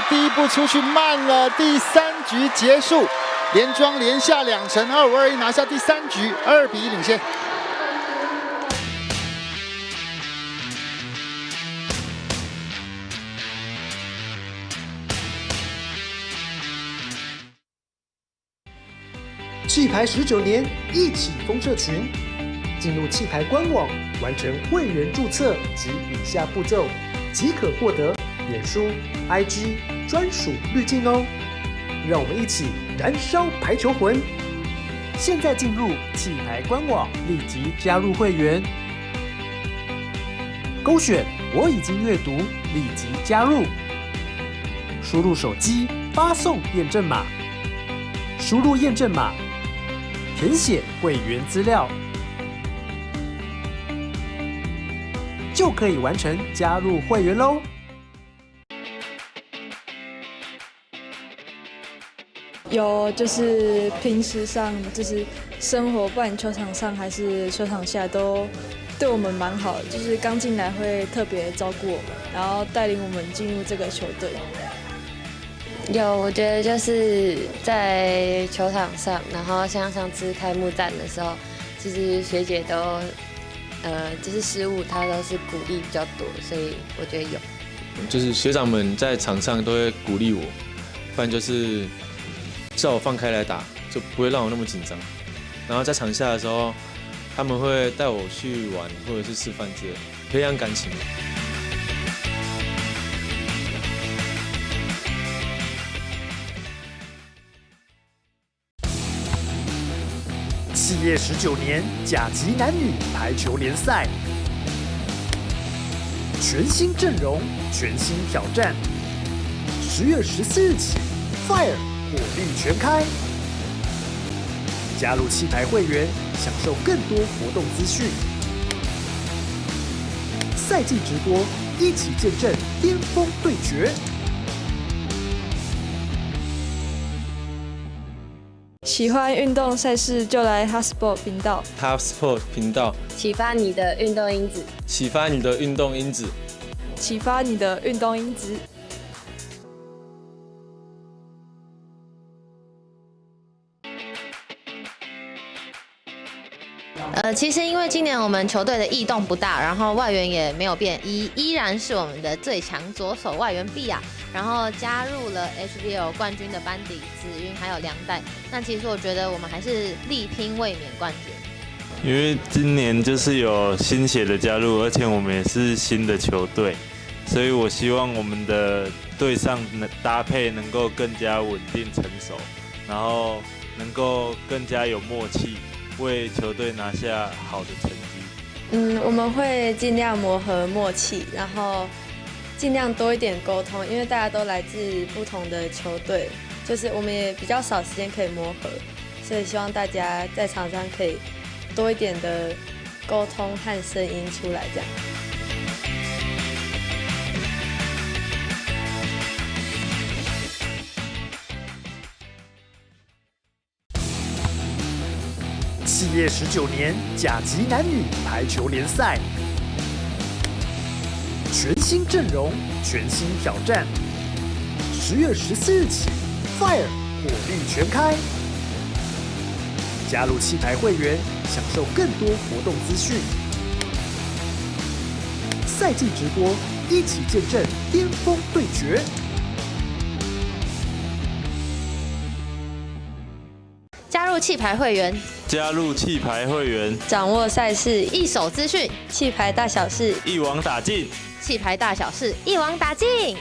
第一步出去慢了，第3局结束。连庄连下2城，25-21拿下第3局，2比1领先。气牌19年，一起封社群。进入气牌官网，完成会员注册及以下步骤，即可获得脸书、IG 专属滤镜哦。让我们一起燃烧排球魂！现在进入气牌官网，立即加入会员，勾选我已经阅读，立即加入，输入手机发送验证码，输入验证码，填写会员资料，就可以完成加入会员喽。有，就是平时上，就是生活，不管球场上还是球场下，都对我们蛮好的。就是刚进来会特别照顾我们，然后带领我们进入这个球队。有，我觉得就是在球场上，然后像上次开幕战的时候，其实学姐都就是失误，她都是鼓励比较多，所以我觉得有。就是学长们在场上都会鼓励我，不然就是叫我放开来打，就不会让我那么紧张。然后在场下的时候，他们会带我去玩或者是吃饭之类的，培养感情。企业19年甲级男女排球联赛，全新阵容，全新挑战。10月14日起 ，Fire 火力全开。加入气牌会员，享受更多活动资讯。赛季直播，一起见证巅峰对决。喜欢运动赛事就来 HotSport 频道。HotSport 频道，启发你的运动因子，启发你的运动因子，启发你的运动因子。其实因为今年我们球队的异动不大，然后外援也没有变，依然是我们的最强左手外援毕亚，然后加入了 HBL 冠军的班底，子云还有梁代。那其实我觉得我们还是力拼卫冕冠军。因为今年就是有新血的加入，而且我们也是新的球队，所以我希望我们的队上的搭配能够更加稳定成熟，然后能够更加有默契，为球队拿下好的成绩。我们会尽量磨合默契，然后尽量多一点沟通，因为大家都来自不同的球队，就是我们也比较少时间可以磨合，所以希望大家在场上可以多一点的沟通和声音出来，这样。企业19年甲级男女排球联赛，全新阵容，全新挑战。10月14日起 ，Fire 火力全开。加入气牌会员，享受更多活动资讯。赛季直播，一起见证巅峰对决。加入气牌会员，加入气牌会员，掌握赛事一手资讯，气牌大小事一网打尽，气牌大小事一网打尽。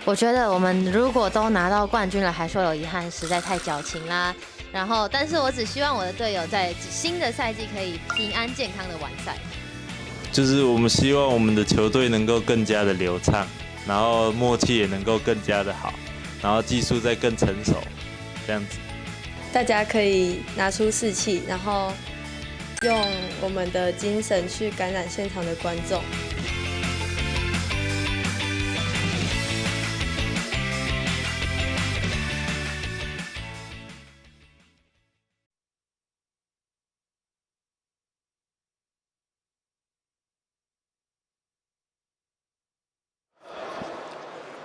我觉得我们如果都拿到冠军了，还说有遗憾，实在太矫情啦。然后，但是我只希望我的队友在新的赛季可以平安健康的完赛。就是我们希望我们的球队能够更加的流畅，然后默契也能够更加的好，然后技术再更成熟，这样子。大家可以拿出士气，然后用我们的精神去感染现场的观众。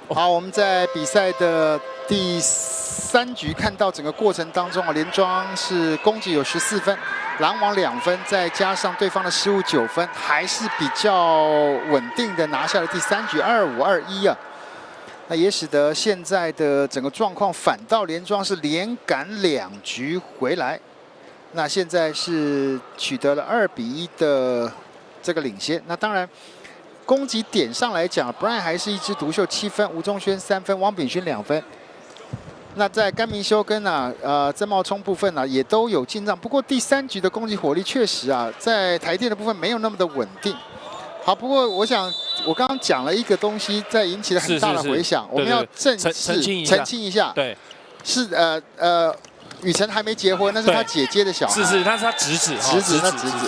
好，我们在比赛的第3局看到整个过程当中啊，连庄是攻击有14分，篮网2分，再加上对方的失误9分，还是比较稳定的拿下了第3局25-21啊。那也使得现在的整个状况反倒连庄是连赶2局回来，那现在是取得了2-1的这个领先。那当然。攻击点上来讲 ，Brian 还是一枝独秀7分，吴宗轩3分，汪炳勋2分。那在甘明修跟曾茂聪部分也都有进账。不过第3局的攻击火力确实在台电的部分没有那么的稳定。好，不过我想我刚刚讲了一个东西，在引起了很大的回响，我们要正式澄清一下。对，是雨辰还没结婚，那是他姐姐的小孩。是，那是他侄子。侄子。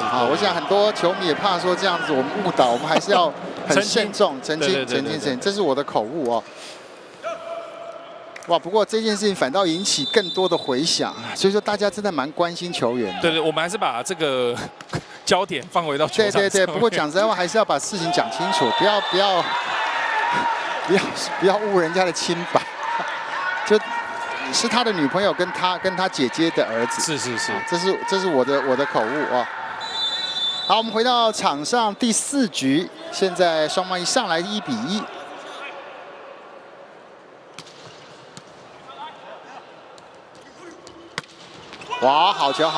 好，我想很多球迷也怕说这样子我们误导，我们还是要很慎重澄清，这是我的口误哦。哇，不过这件事情反倒引起更多的回响，所以说大家真的蛮关心球员的。对，我们还是把这个焦点放回到球场上。对，不过讲实在话，还是要把事情讲清楚，不要误人家的清白，是他的女朋友跟他姐姐的儿子。是，这是我的口误啊。好，我们回到场上第4局，现在双方一上来1-1。哇，好球！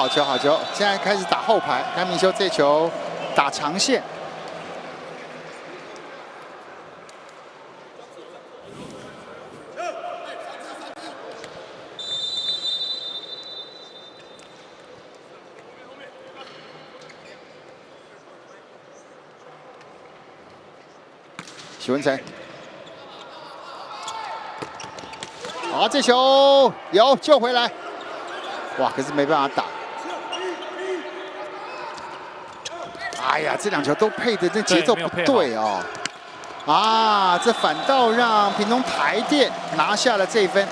现在开始打后排，甘明修这球打长线。许文成，好，这球有救回来，哇！可是没办法打。哎哎呀，这两球都配的那节奏不对哦。啊，这反倒让屏东台电拿下了这一分。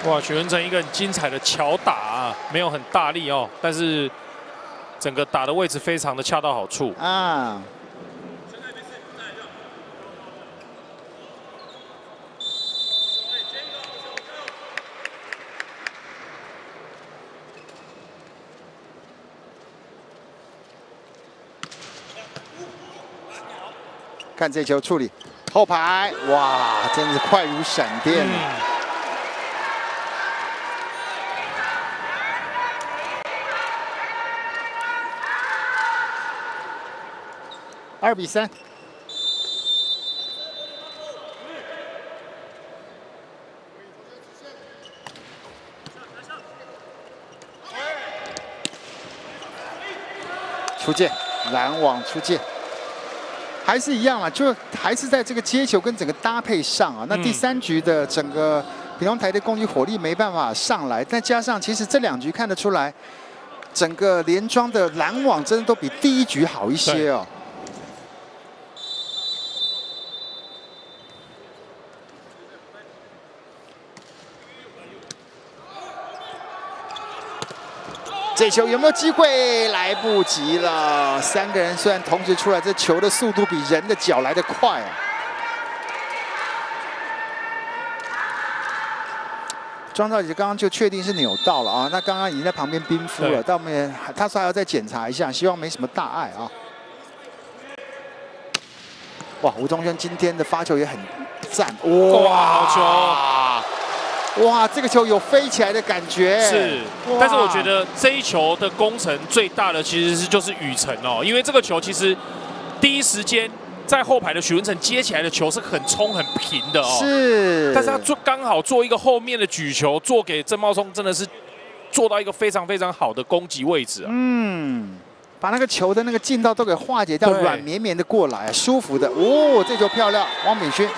哇，许文成一个很精彩的巧打啊，没有很大力哦，但是整个打的位置非常的恰到好处啊。 看这球处理，后排，哇，真是快如闪电。2比3。出界，拦网出界。 还是一样啊，就还是在这个接球跟整个搭配上啊。那第3局的整个屏东台的攻击火力没办法上来，再加上其实这2局看得出来，整个连庄的拦网真的都比第1局好一些哦。这球有没有机会？来不及了，3个人虽然同时出来，这球的速度比人的脚来得快啊！庄兆杰刚刚就确定是扭到了啊，那刚刚已经在旁边冰敷了，到面他说还要再检查一下，希望没什么大碍啊。哇，吴宗轩今天的发球也很赞，哇，好球！ 哇，这个球有飞起来的感觉。是，但是我觉得这一球的功臣最大的其实就是宇辰哦，因为这个球其实第一时间在后排的许文成接起来的球是很冲很平的哦。是，但是他刚好做一个后面的举球，做给郑茂聪真的是做到一个非常非常好的攻击位置啊。嗯，把那个球的那个劲道都给化解掉，软绵绵的过来，舒服的。哦，这球漂亮，汪秉勋。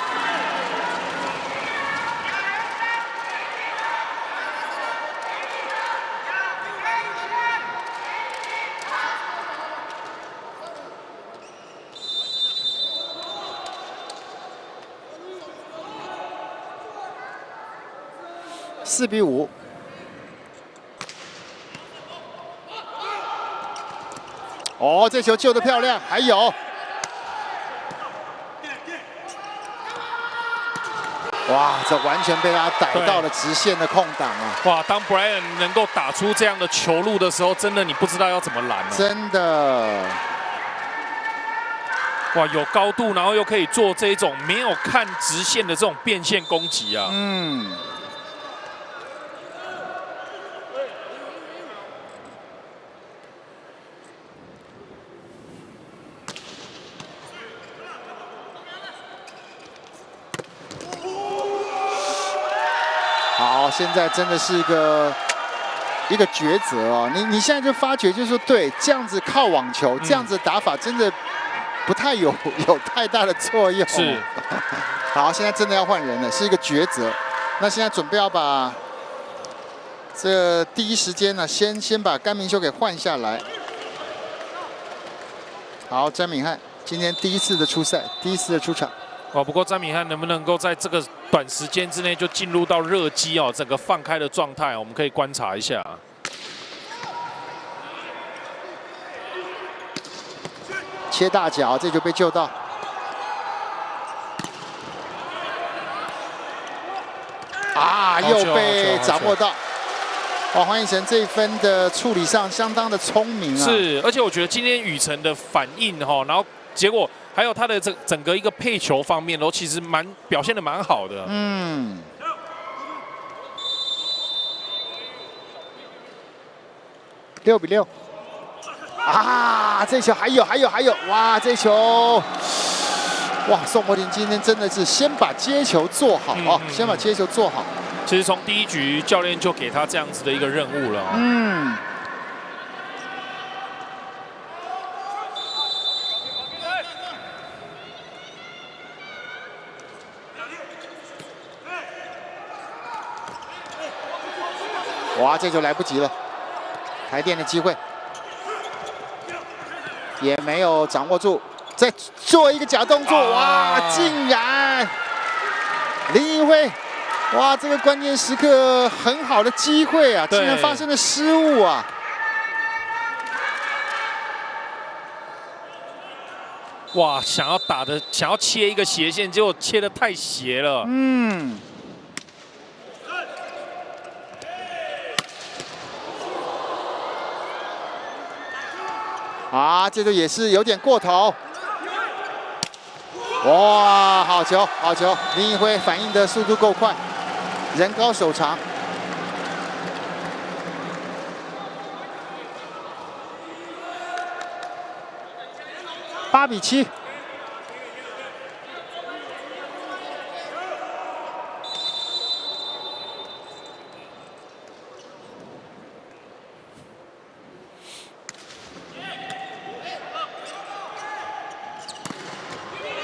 4比5。哦，这球救得漂亮，还有。哇，这完全被他逮到了直线的空档啊！哇，当 Brian 能够打出这样的球路的时候，真的你不知道要怎么拦了。真的。哇，有高度，然后又可以做这一种没有看直线的这种变线攻击啊。嗯。 好，现在真的是一个抉择哦。你现在就发觉，就是说，对，这样子靠网球，这样子打法真的不太有太大的作用。是。好，现在真的要换人了，是一个抉择。那现在准备要把这第一时间呢，先把甘明修给换下来。好，詹敏汉今天第一次的出赛，第一次的出场。 哦，不过詹敏汉能不能够在这个短时间之内就进入到热机哦，整个放开的状态，我们可以观察一下。切大脚，这就被救到。啊，又被掌握到。哇，黄义成这一分的处理上相当的聪明啊。是，而且我觉得今天宇辰的反应哈，然后结果。 还有他的整个一个配球方面哦，其实表现的蛮好的。嗯。6比6。啊，这球还有，哇，这球，哇，宋柏廷今天真的是先把接球做好啊，先把接球做好。其实从第1局教练就给他这样子的一个任务了。嗯。 哇，这就来不及了，台电的机会。也没有掌握住，再做一个假动作，哇，竟然林奕辉，哇，这个关键时刻很好的机会啊，竟然发生了失误啊！哇，想要切一个斜线，结果切得太斜了。嗯。啊，这个也是有点过头。哇，好球，好球！林奕辉反应的速度够快，人高手长。8比7。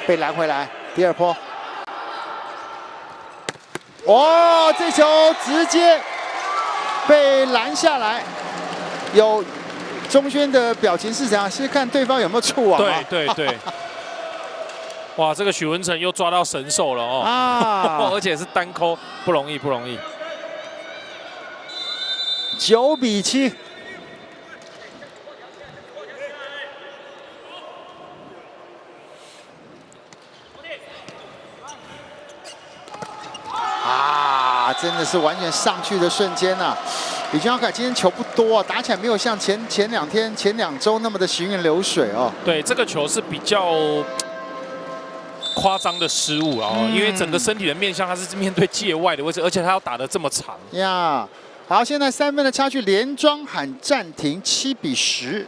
被拦回来，第二波。哦，这球直接被拦下来。有钟轩的表情是怎样？是看对方有没有触网、啊？对对对。哇，这个许文成又抓到神手了哦！啊，而且是单扣，不容易，不容易。9比7。啊，真的是完全上去的瞬间啊！李俊凯今天球不多啊，打起来没有像前2周那么的行云流水哦。对，这个球是比较夸张的失误啊、因为整个身体的面向他是面对界外的位置，而且他要打得这么长呀。好，现在3分的差距，连庄喊暂停，7比10。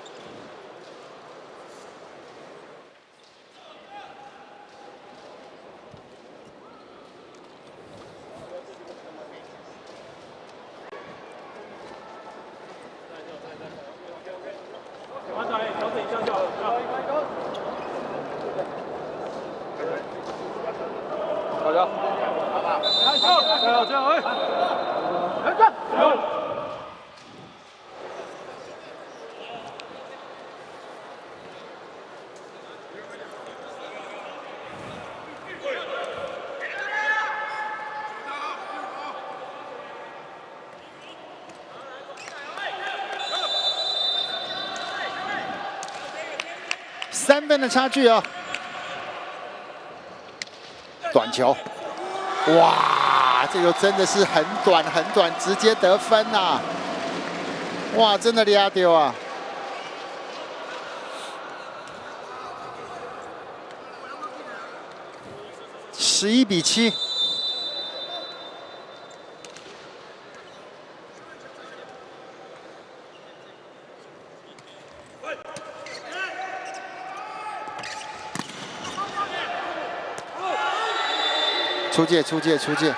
3分的差距哦，短球，哇，这个真的是很短，直接得分呐、啊！哇，真的抓丢啊！11比7。出界，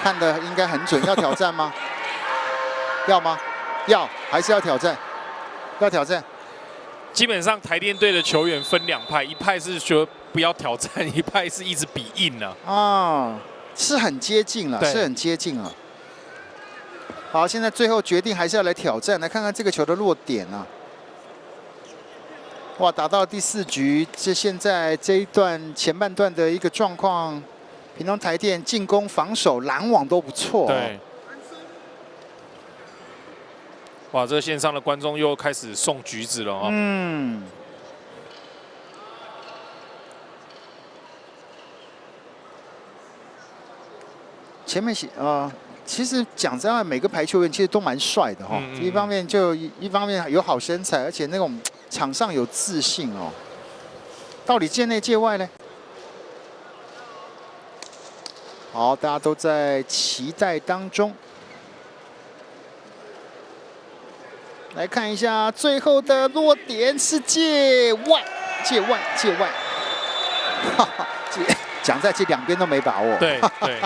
看的应该很准，要挑战吗？要吗？要，还是要挑战？要挑战。基本上台电队的球员分2派，一派是说不要挑战，一派是一直比硬了。啊，是很接近了，是很接近了。好，现在最后决定还是要来挑战，来看看这个球的落点啊。哇，打到第4局，这现在这一段前半段的一个状况，屏东台电进攻、防守、拦网都不错、哦。对。哇，这个线上的观众又开始送橘子了哦。嗯。前面其实讲真话，每个排球员其实都蛮帅的哈、哦。一方面有好身材，而且那种场上有自信哦。到底界内界外呢？好，大家都在期待当中。来看一下最后的落点是界外，哈哈，讲在这2边都没把握。对对。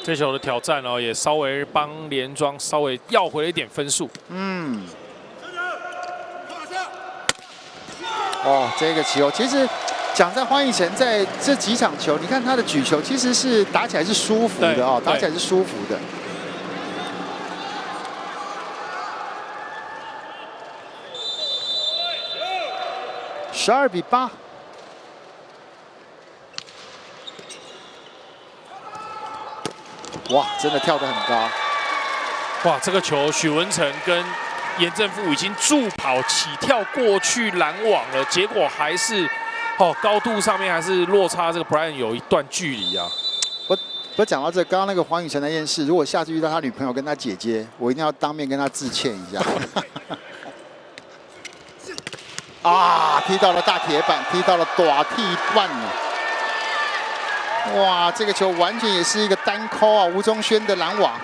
这球的挑战哦，也稍微帮连庄稍微要回了一点分数。嗯。哦，这个球其实讲在黄以诚在这几场球，你看他的举球其实是打起来是舒服的哦，打起来是舒服的。12比8。哇，真的跳得很高。哇，这个球许文成跟严正富已经助跑起跳过去拦网了，结果还是高度上面还是落差这个 Brian 有一段距离啊。我讲到这，刚刚那个黄宇辰那件事，如果下次遇到他女朋友跟他姐姐，我一定要当面跟他致歉一下。啊！踢到了大铁板，踢到了大踢板了。哇，这个球完全也是一个单扣啊，吴宗轩的拦网。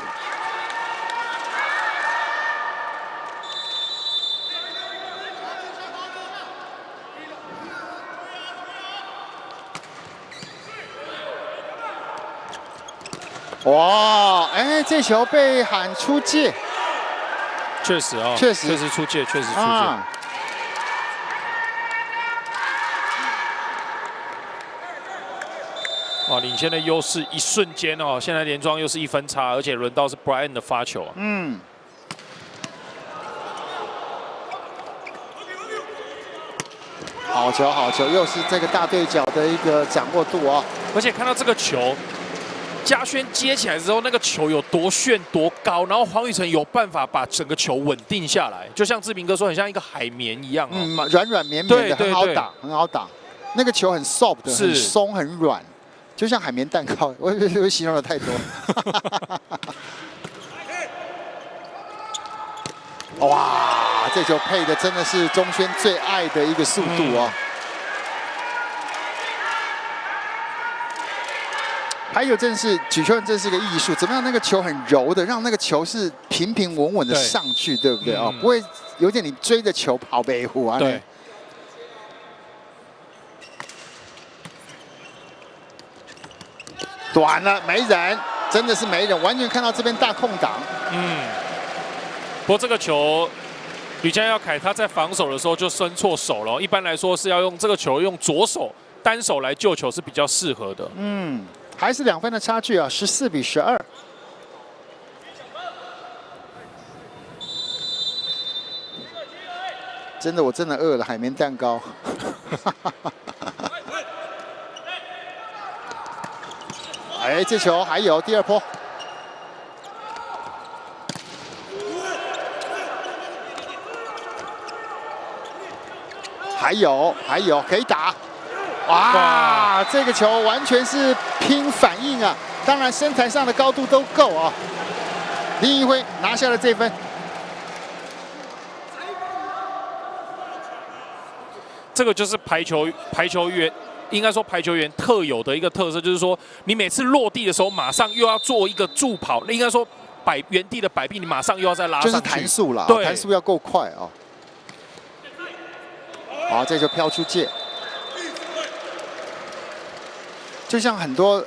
哇，哎，这球被喊出界。确实啊，确实出界，确实出界。啊哇，领先的优势一瞬间哦，现在连庄又是1分差，而且轮到是 Brian 的发球啊。嗯。好球，好球，又是这个大对角的一个掌握度哦。而且看到这个球，嘉轩接起来之后，那个球有多炫多高，然后黄宇成有办法把整个球稳定下来，就像志平哥说，很像一个海绵一样、哦，软软绵绵的，很好打，很好打。那个球很 soft 的，很松，很软。就像海绵蛋糕，我形容的太多。哇，这球配的真的是钟轩最爱的一个速度哦。还有真是举球真是个艺术，怎么样那个球很柔的，让那个球是平平稳稳的上去，对不对哦？不会有点你追着球跑北湖啊。对。短了，没人，真的是没人，完全看到这边大空档。不过这个球，吕江耀凯他在防守的时候就伸错手了。一般来说是要用这个球用左手单手来救球是比较适合的。还是2分的差距啊，14比12。真的，我真的饿了，海绵蛋糕。哎，这球还有第2波，还有可以打，哇！这个球完全是拼反应啊，当然身材上的高度都够啊。林怡辉拿下了这分。这个就是排球员。应该说排球员特有的一个特色，就是说你每次落地的时候，马上又要做一个助跑，应该说原地的摆臂，你马上又要再拉上去，就是弹速啦，对，弹速要够快啊。好，这就飘出界，就像很多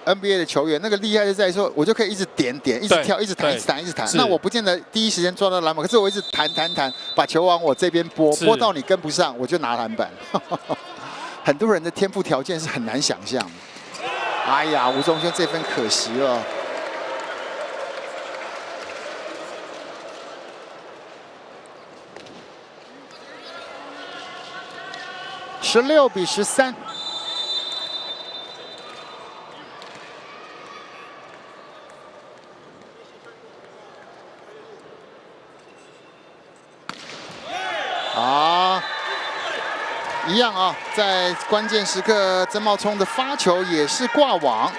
NBA 的球员，那个厉害就在于说，我就可以一直点，一直跳，一直弹，一直弹，一直弹。那我不见得第一时间抓到篮板，可是我一直弹，把球往我这边拨到你跟不上，我就拿篮板。很多人的天赋条件是很难想象。哎呀，吴宗轩这分可惜了。16比13。啊。一样啊，在关键时刻，曾茂聪的发球也是挂网，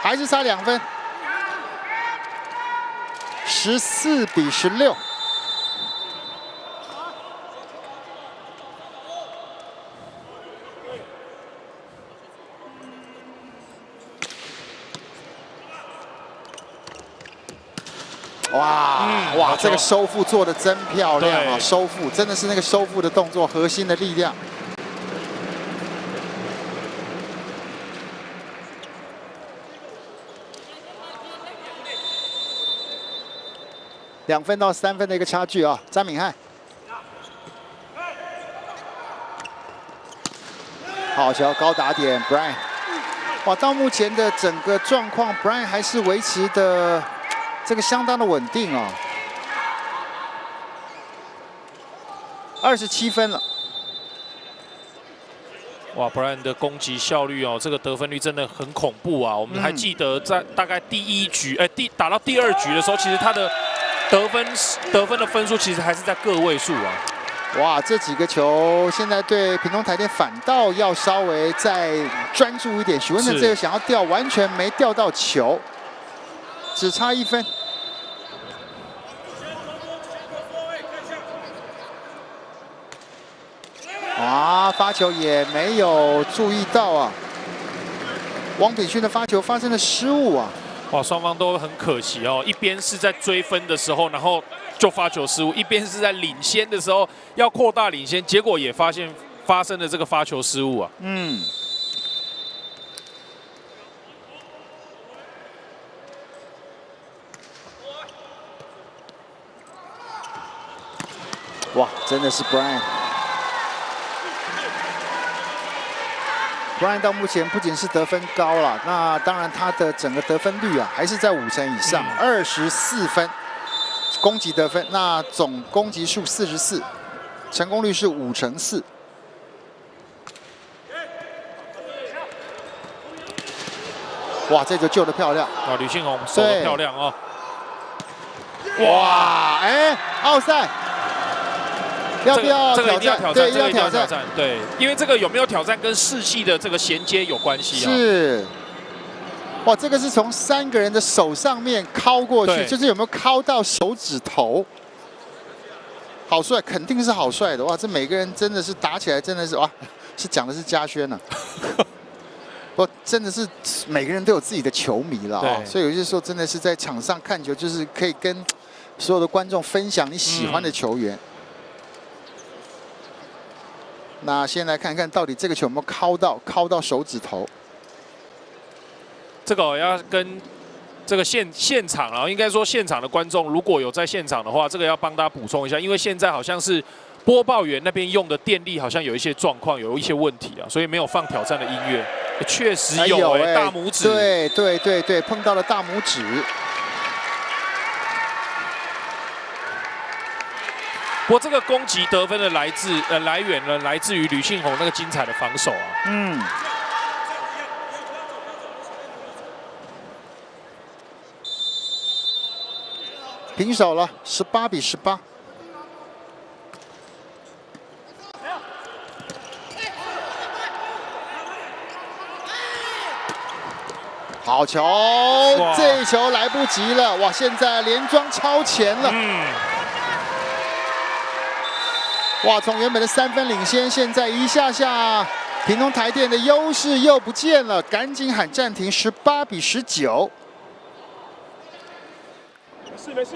还是差2分，14比16。哇，这个收腹做的真漂亮啊！收腹真的是那个收腹的动作，核心的力量。2分到3分的一个差距啊，张敏翰。好球，高打点 ，Brian。哇，到目前的整个状况 ，Brian 还是维持的这个相当的稳定啊。27分了。哇 ，Brian 的攻击效率哦，这个得分率真的很恐怖啊！我们还记得在大概第1局，打到第2局的时候，其实他的得分的分数其实还是在个位数啊。哇，这几个球现在对屏东台电反倒要稍微再专注一点。许文成这个想要吊，完全没吊到球，只差1分。啊，发球也没有注意到啊。王炳勋的发球发生了失误啊。哇，双方都很可惜哦，一边是在追分的时候，然后就发球失误；一边是在领先的时候要扩大领先，结果也发生了这个发球失误啊。嗯。哇，真的是 Brian。Brian 到目前不仅是得分高了，那当然他的整个得分率啊还是在50%以上，24分攻击得分，那总攻击数44，成功率是4%。哇，这球救得漂亮！哇，吕信宏守得漂亮哦！哇，奥赛。要不要这个一定要挑战？对，要挑战。对，因为这个有没有挑战跟士气的这个衔接有关系啊。是。哇，这个是从3个人的手上面敲过去，就是有没有敲到手指头？好帅，肯定是好帅的哇！这每个人真的是打起来真的是哇，是讲的是嘉轩呢。不，真的是每个人都有自己的球迷了啊，所以有些时候真的是在场上看球，就是可以跟所有的观众分享你喜欢的球员。那先来看看到底这个球有没有敲到手指头。这个要跟这个现场啊，应该说现场的观众如果有在现场的话，这个要帮大家补充一下，因为现在好像是播报员那边用的电力好像有一些状况，有一些问题啊，所以没有放挑战的音乐。确实有大拇指。对，碰到了大拇指。不过这个攻击得分的来源呢，来自于吕信宏那个精彩的防守啊。嗯。平手了，18-18。好球！这一球来不及了，哇！现在连庄超前了。哇，从原本的3分领先，现在一下屏东台电的优势又不见了，赶紧喊暂停，18-19。没事，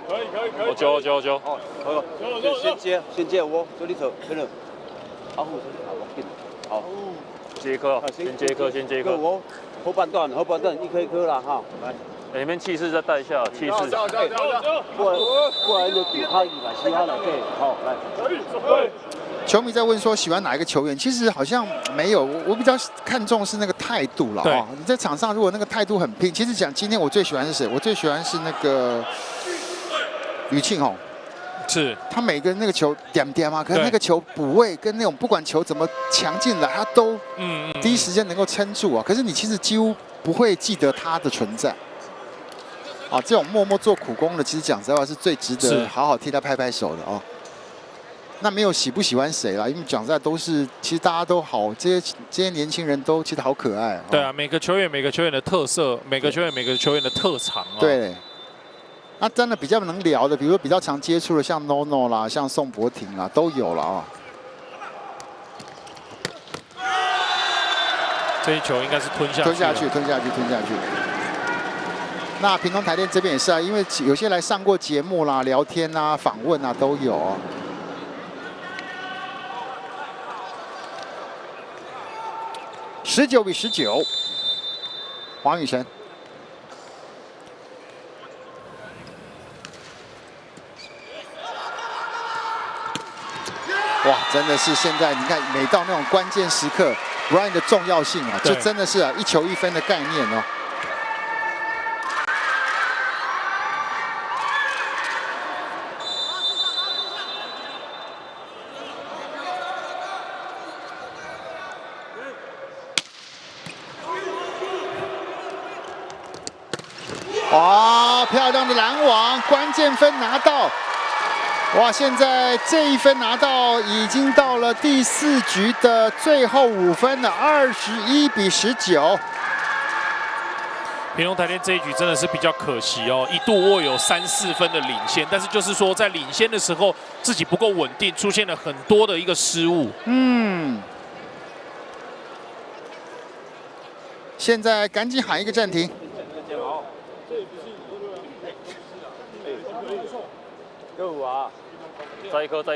可以。九。好，先接我，这里走，真的。好，好。接颗，先接颗。我后半段一颗啦哈，来。里面气势再带一下，气势。过来就给他100，其他来对，好来。球迷在问说喜欢哪一个球员，其实好像没有，我比较看重是那个态度了啊。你在场上如果那个态度很拼，其实讲今天我最喜欢是谁？我最喜欢是那个吕庆宏。是他每个那个球点啊，可是那个球补位跟那种不管球怎么强进来，他都第一时间能够撑住啊。可是你其实几乎不会记得他的存在。啊，这种默默做苦工的，其实讲实话是最值得好好替他拍拍手的哦。那没有喜不喜欢谁啦，因为讲实在都是，其实大家都好，这些年轻人都其实好可爱。对啊，每个球员的特色，每个球员的特长啊。对。那真的比较能聊的，比如说比较常接触的，像 NONO 啦，像宋博廷啦，都有了啊。这一球应该是吞下去。那屏东台电这边也是啊，因为有些来上过节目啦、聊天啊、访问啊都有啊。19-19，黄宇辰。哇，真的是现在你看，每到那种关键时刻 ，Brian 的重要性啊，就真的是一球1分的概念哦。哇，漂亮的拦网，关键分拿到！哇，现在这1分拿到，已经到了第4局的最后5分了，21比19。屏东台电这一局真的是比较可惜哦，一度握有3、4分的领先，但是就是说在领先的时候自己不够稳定，出现了很多的一个失误。现在赶紧喊一个暂停。 有啊，再一颗，可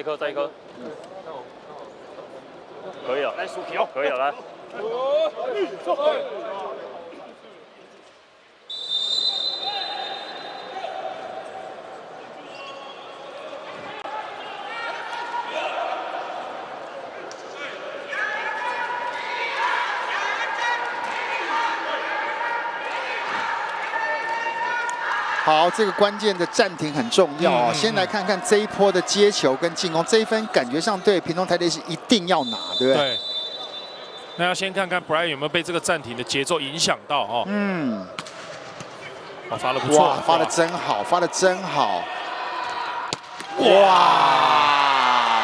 以了，来薯条，可以了，来。好，这个关键的暂停很重要啊！先来看看这一波的接球跟进攻，这1分感觉上对屏东台电是一定要拿，对不对？对。那要先看看 Brian 有没有被这个暂停的节奏影响到哦。哦，发得不错，哇，发得真好，发得真好！哇！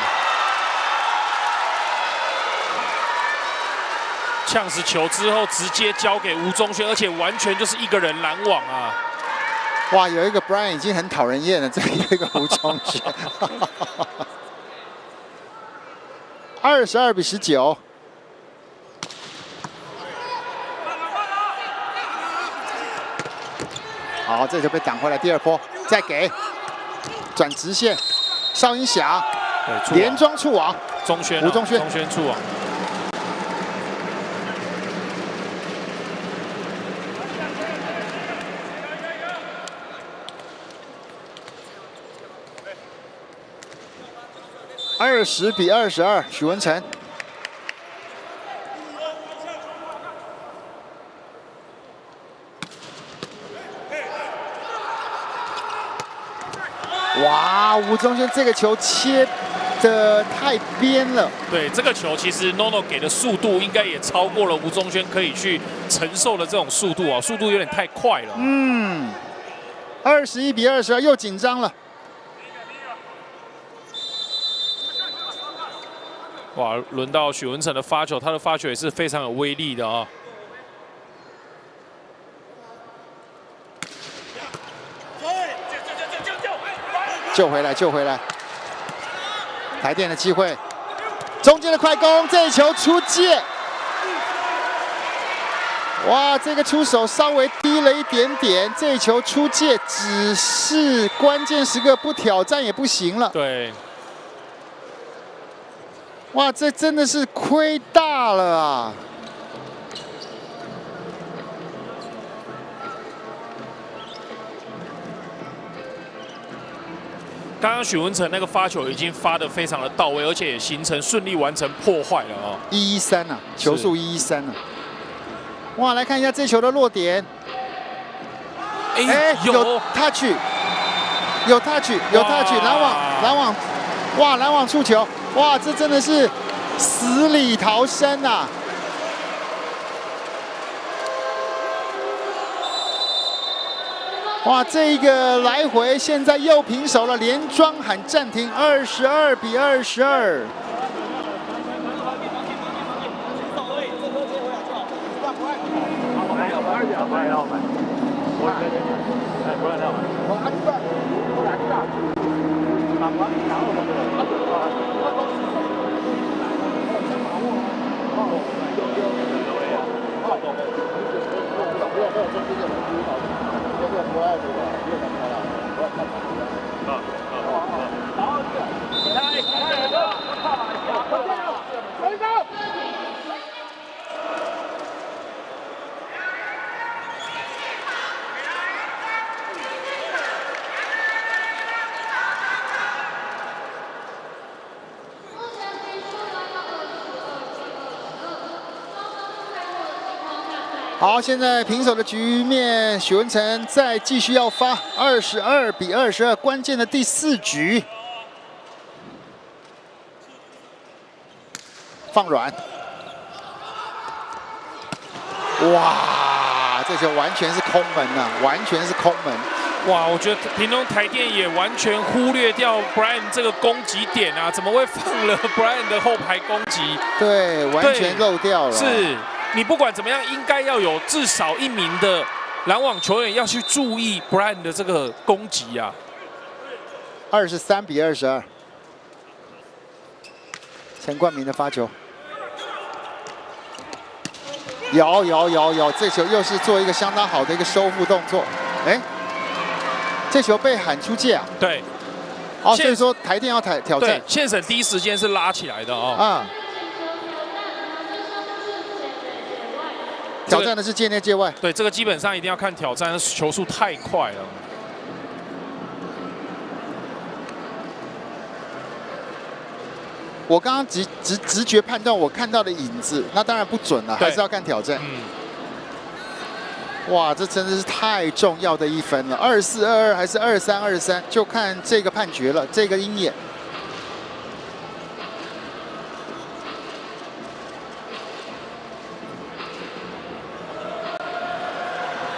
呛死球之后，直接交给吴宗轩，而且完全就是一个人拦网啊！ 哇，有一个 Brian 已经很讨人厌了，这里有一个吴宗轩，22比19。好，这球被挡回来，第2波再给，转直线，邵英霞连庄触网，宗轩，吴宗轩，宗轩触网。 20比22，许文成。哇，吴宗轩这个球切得太边了。对，这个球其实 NONO 给的速度应该也超过了吴宗轩可以去承受的这种速度啊，速度有点太快了。21比22，又紧张了。 哇，轮到许文成的发球，他的发球也是非常有威力的啊。救回来，救回来！台电的机会，中间的快攻，这一球出界。哇，这个出手稍微低了一点点，这一球出界，只是关键时刻不挑战也不行了。对。 哇，这真的是亏大了啊！刚刚许文成那个发球已经发得非常的到位，而且也形成顺利完成破坏了啊！113啊，球速113啊！哇，来看一下这球的落点。哎，有 touch， 有 touch， 有 touch， 拦网，哇，拦网触球。 哇，这真的是死里逃生啊！哇，这一个来回现在又平手了，连庄喊暂停，22比22。好，现在平手的局面，许文成再继续要发22比22，关键的第4局，放软，哇，这球完全是空门呐、完全是空门。哇，我觉得屏东台电也完全忽略掉 Brian 这个攻击点啊，怎么会放了 Brian 的后排攻击？对，完全漏掉了。是。你不管怎么样，应该要有至少1名的篮网球员要去注意 Brian 的这个攻击啊。23比22，陈冠明的发球，有，这球又是做一个相当好的一个收复动作。哎，这球被喊出界啊？对。哦，所以说台电要挑战。对，宪审第一时间是拉起来的哦。啊。挑战的是界内界外，对，这个基本上一定要看挑战，球速太快了。我刚刚直觉判断我看到的影子，那当然不准了，还是要看挑战。哇，这真的是太重要的一分了，24-22还是23-23，就看这个判决了，这个鹰眼。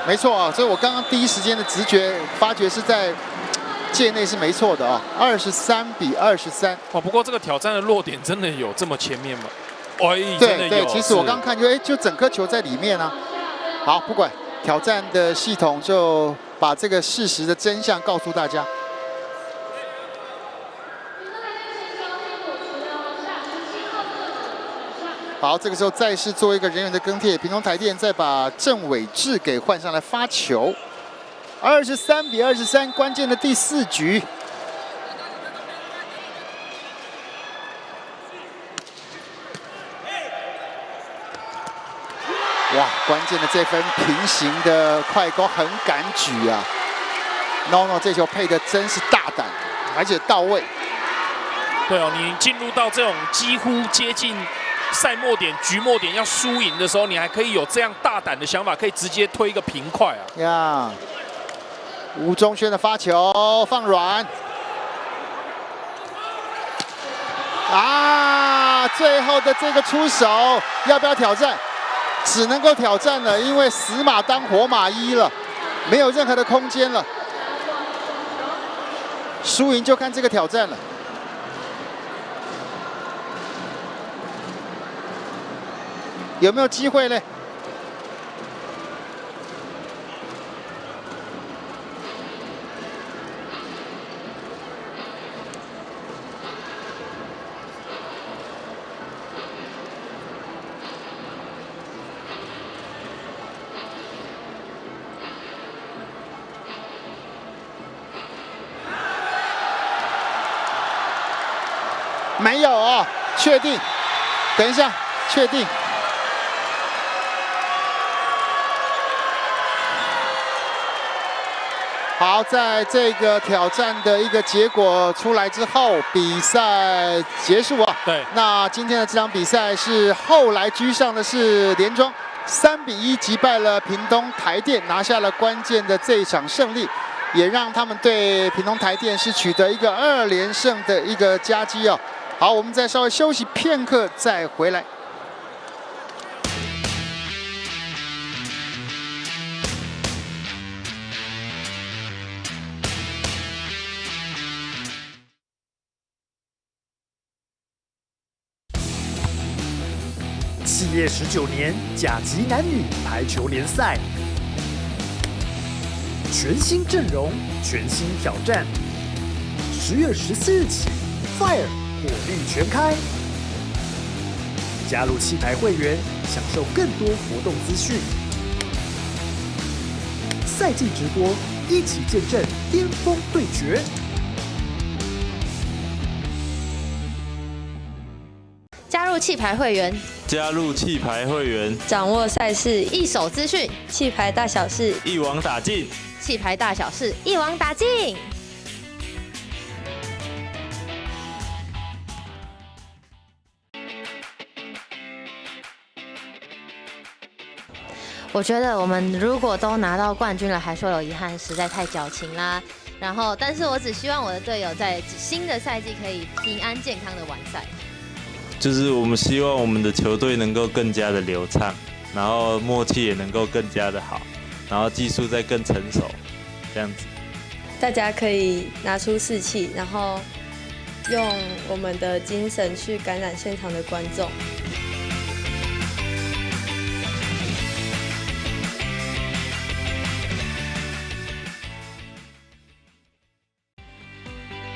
没错啊，所以我刚刚第一时间的直觉发觉是在界内是没错的啊，23比23。哦，不过这个挑战的落点真的有这么前面吗？对，其实我刚看就整颗球在里面啊。好，不管挑战的系统就把这个事实的真相告诉大家。好，这个时候再是做一个人员的更替，屏东台电再把郑伟志给换上来发球，23比23，关键的第4局。哇，关键的这分平行的快攻很敢举啊 ！NONO 这球配的真是大胆，而且到位。对哦，你进入到这种几乎接近赛末点、局末点要输赢的时候，你还可以有这样大胆的想法，可以直接推一个平快啊！呀，吴宗轩的发球放软，啊，最后的这个出手要不要挑战？只能够挑战了，因为死马当活马医了，没有任何的空间了，输赢就看这个挑战了。有没有机会呢？没有哦，确定。等一下，确定。好，在这个挑战的一个结果出来之后，比赛结束啊。对。那今天的这场比赛是后来居上的是连庄，3比1击败了屏东台电，拿下了关键的这一场胜利，也让他们对屏东台电是取得一个2连胜的一个佳绩哦。好，我们再稍微休息片刻，再回来。企业19年甲级男女排球联赛，全新阵容，全新挑战。10月14日起 ，Fire 火力全开，加入气牌会员，享受更多活动资讯。赛季直播，一起见证巅峰对决。加入气牌会员，加入气牌会员，掌握赛事一手资讯，气牌大小事一网打尽，气牌大小事一网打尽。我觉得我们如果都拿到冠军了，还说有遗憾，实在太矫情啦。然后，但是我只希望我的队友在新的赛季可以平安健康的完赛。就是我们希望我们的球队能够更加的流畅，然后默契也能够更加的好，然后技术再更成熟，这样子。大家可以拿出士气，然后用我们的精神去感染现场的观众。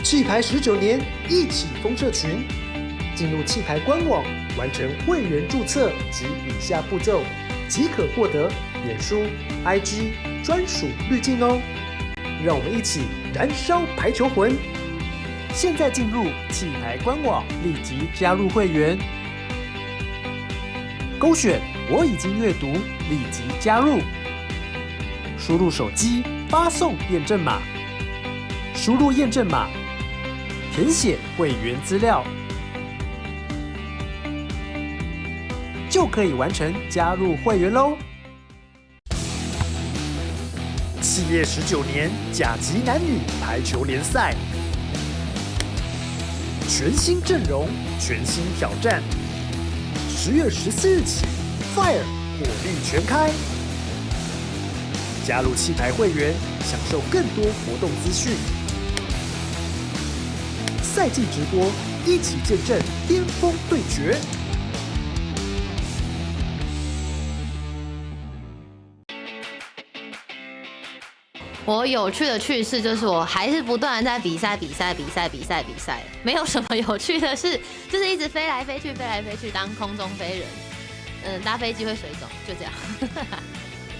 气牌19年，一起风社群。进入气牌官网，完成会员注册及以下步骤，即可获得脸书、IG 专属滤镜哦。让我们一起燃烧排球魂！现在进入气牌官网，立即加入会员，勾选我已经阅读，立即加入，输入手机发送验证码，输入验证码，填写会员资料，就可以完成加入会员喽。企业19年甲级男女排球联赛，全新阵容，全新挑战。10月14日起 ，Fire 火力全开。加入气牌会员，享受更多活动资讯。赛季直播，一起见证巅峰对决。我有趣的趣事就是，我还是不断的在比赛，没有什么有趣的事，就是一直飞来飞去，当空中飞人。搭飞机会水肿，就这样，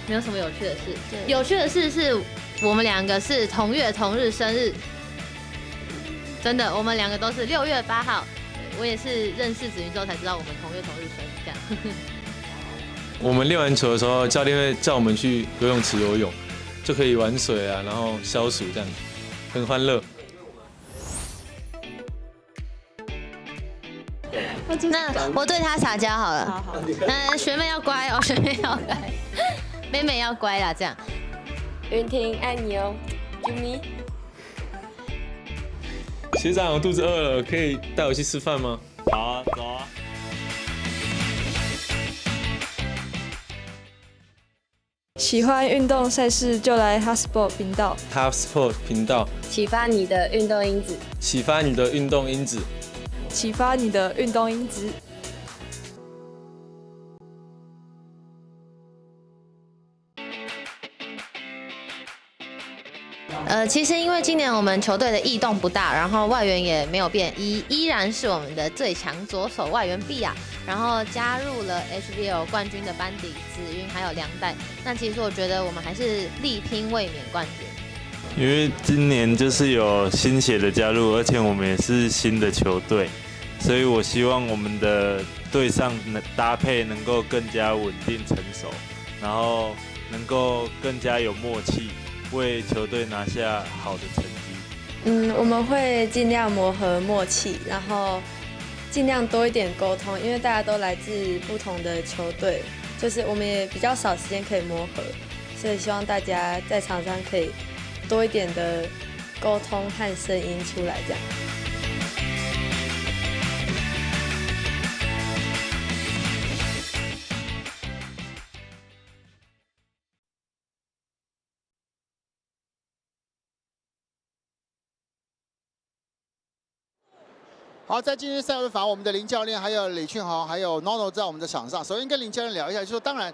没有什么有趣的事。有趣的事是我们两个是同月同日生日，真的，我们两个都是6月8号。我也是认识子云之后才知道我们同月同日生，这样。我们练完球的时候，教练会叫我们去游泳池游泳。就可以玩水啊，然后消暑这样，很欢乐。那我对他撒娇好了。好。学妹要乖哦，学妹要乖，妹妹要乖啦，这样。云婷爱你哦 ，Jimmy。学长，我肚子饿了，可以带我去吃饭吗？好啊，走啊。喜欢运动赛事就来 HubSport 频道。HubSport 频道，启发你的运动因子。启发你的运动因子。启发你的运动因子。其实因为今年我们球队的异动不大，然后外援也没有变，依然是我们的最强左手外援毕亚，然后加入了 HBL 冠军的班底，子云还有梁代。那其实我觉得我们还是力拼卫冕冠军。因为今年就是有新血的加入，而且我们也是新的球队，所以我希望我们的队上搭配能够更加稳定成熟，然后能够更加有默契。为球队拿下好的成绩。我们会尽量磨合默契，然后尽量多一点沟通，因为大家都来自不同的球队，就是我们也比较少时间可以磨合，所以希望大家在场上可以多一点的沟通和声音出来，这样。好，在今天赛会坊，我们的林教练、还有李俊豪、还有 Nono 在我们的场上。首先跟林教练聊一下，就是说当然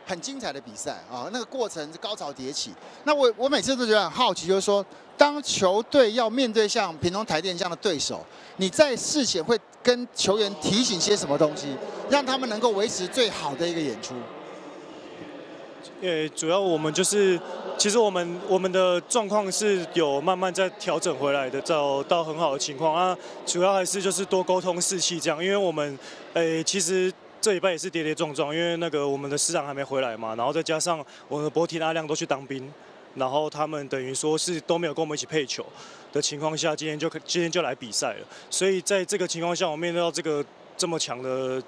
很精彩的比赛啊，那个过程是高潮迭起。那我每次都觉得很好奇，就是说当球队要面对像屏东台电这样的对手，你在事前会跟球员提醒些什么东西，让他们能够维持最好的一个演出？主要我们就是，其实我们的状况是有慢慢在调整回来的，到很好的情况啊。主要还是就是多沟通士气这样，因为我们其实这礼拜也是跌跌撞撞，因为那个我们的师长还没回来嘛，然后再加上我们的博婷、阿亮都去当兵，然后他们等于说是都没有跟我们一起配球的情况下，今天就来比赛了。所以在这个情况下，我面对到这个这么强的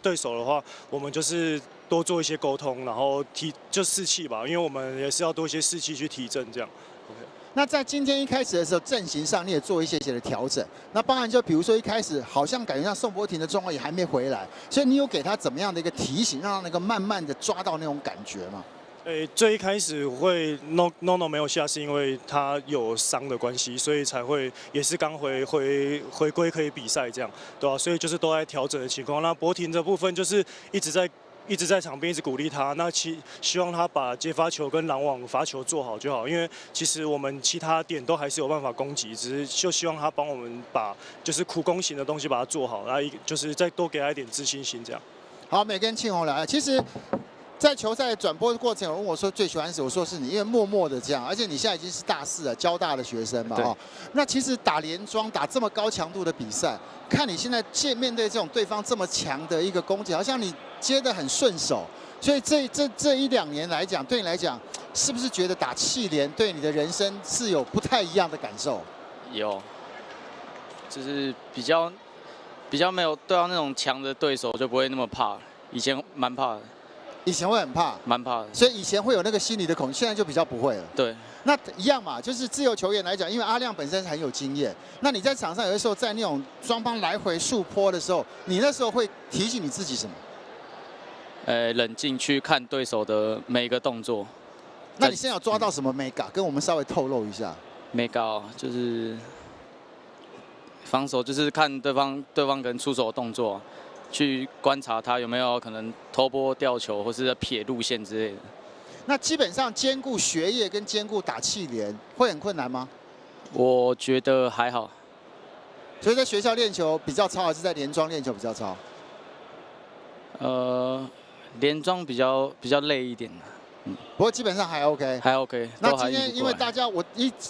对手的话，我们就是多做一些沟通，然后士气吧，因为我们也是要多一些士气去提振这样。OK。那在今天一开始的时候，阵型上你也做一些的调整。那包含就比如说一开始好像感觉上宋博廷的状况也还没回来，所以你有给他怎么样的一个提醒，让他能够慢慢的抓到那种感觉吗？最一开始会 No 没有下，是因为他有伤的关系，所以才会也是刚回归可以比赛这样，对吧？所以就是都在调整的情况。那博廷这部分就是一直在场边一直鼓励他，那希望他把接发球跟拦网罚球做好就好，因为其实我们其他点都还是有办法攻击，只是就希望他帮我们把就是苦攻型的东西把它做好，然后就是再多给他一点自信心这样。好，美跟庆红来，其实。在球赛转播的过程，有人问我说最喜欢谁，我说是你，因为默默的这样，而且你现在已经是大4了，交大的学生嘛，哦，那其实打连庄，打这么高强度的比赛，看你现在面对这种对方这么强的一个攻击，好像你接得很顺手，所以这1、2年来讲，对你来讲，是不是觉得打气联对你的人生是有不太一样的感受？有，就是比较没有对到那种强的对手就不会那么怕，以前蛮怕的。以前会很怕，蛮怕的，所以以前会有那个心理的恐惧，现在就比较不会了。对，那一样嘛，就是自由球员来讲，因为阿亮本身很有经验，那你在场上有的时候在那种双方来回速坡的时候，你那时候会提醒你自己什么？冷静去看对手的每一个动作。那你现在有抓到什么 mega？ 跟我们稍微透露一下。mega 就是防守，就是看对方跟出手的动作。去观察他有没有可能偷波吊球，或是撇路线之类的。那基本上兼顾学业跟兼顾打气联会很困难吗？我觉得还好。所以在学校练球比较糙，还是在连庄练球比较糙？连庄比较累一点。不过基本上还 OK， 还 OK。那今天因为大家，我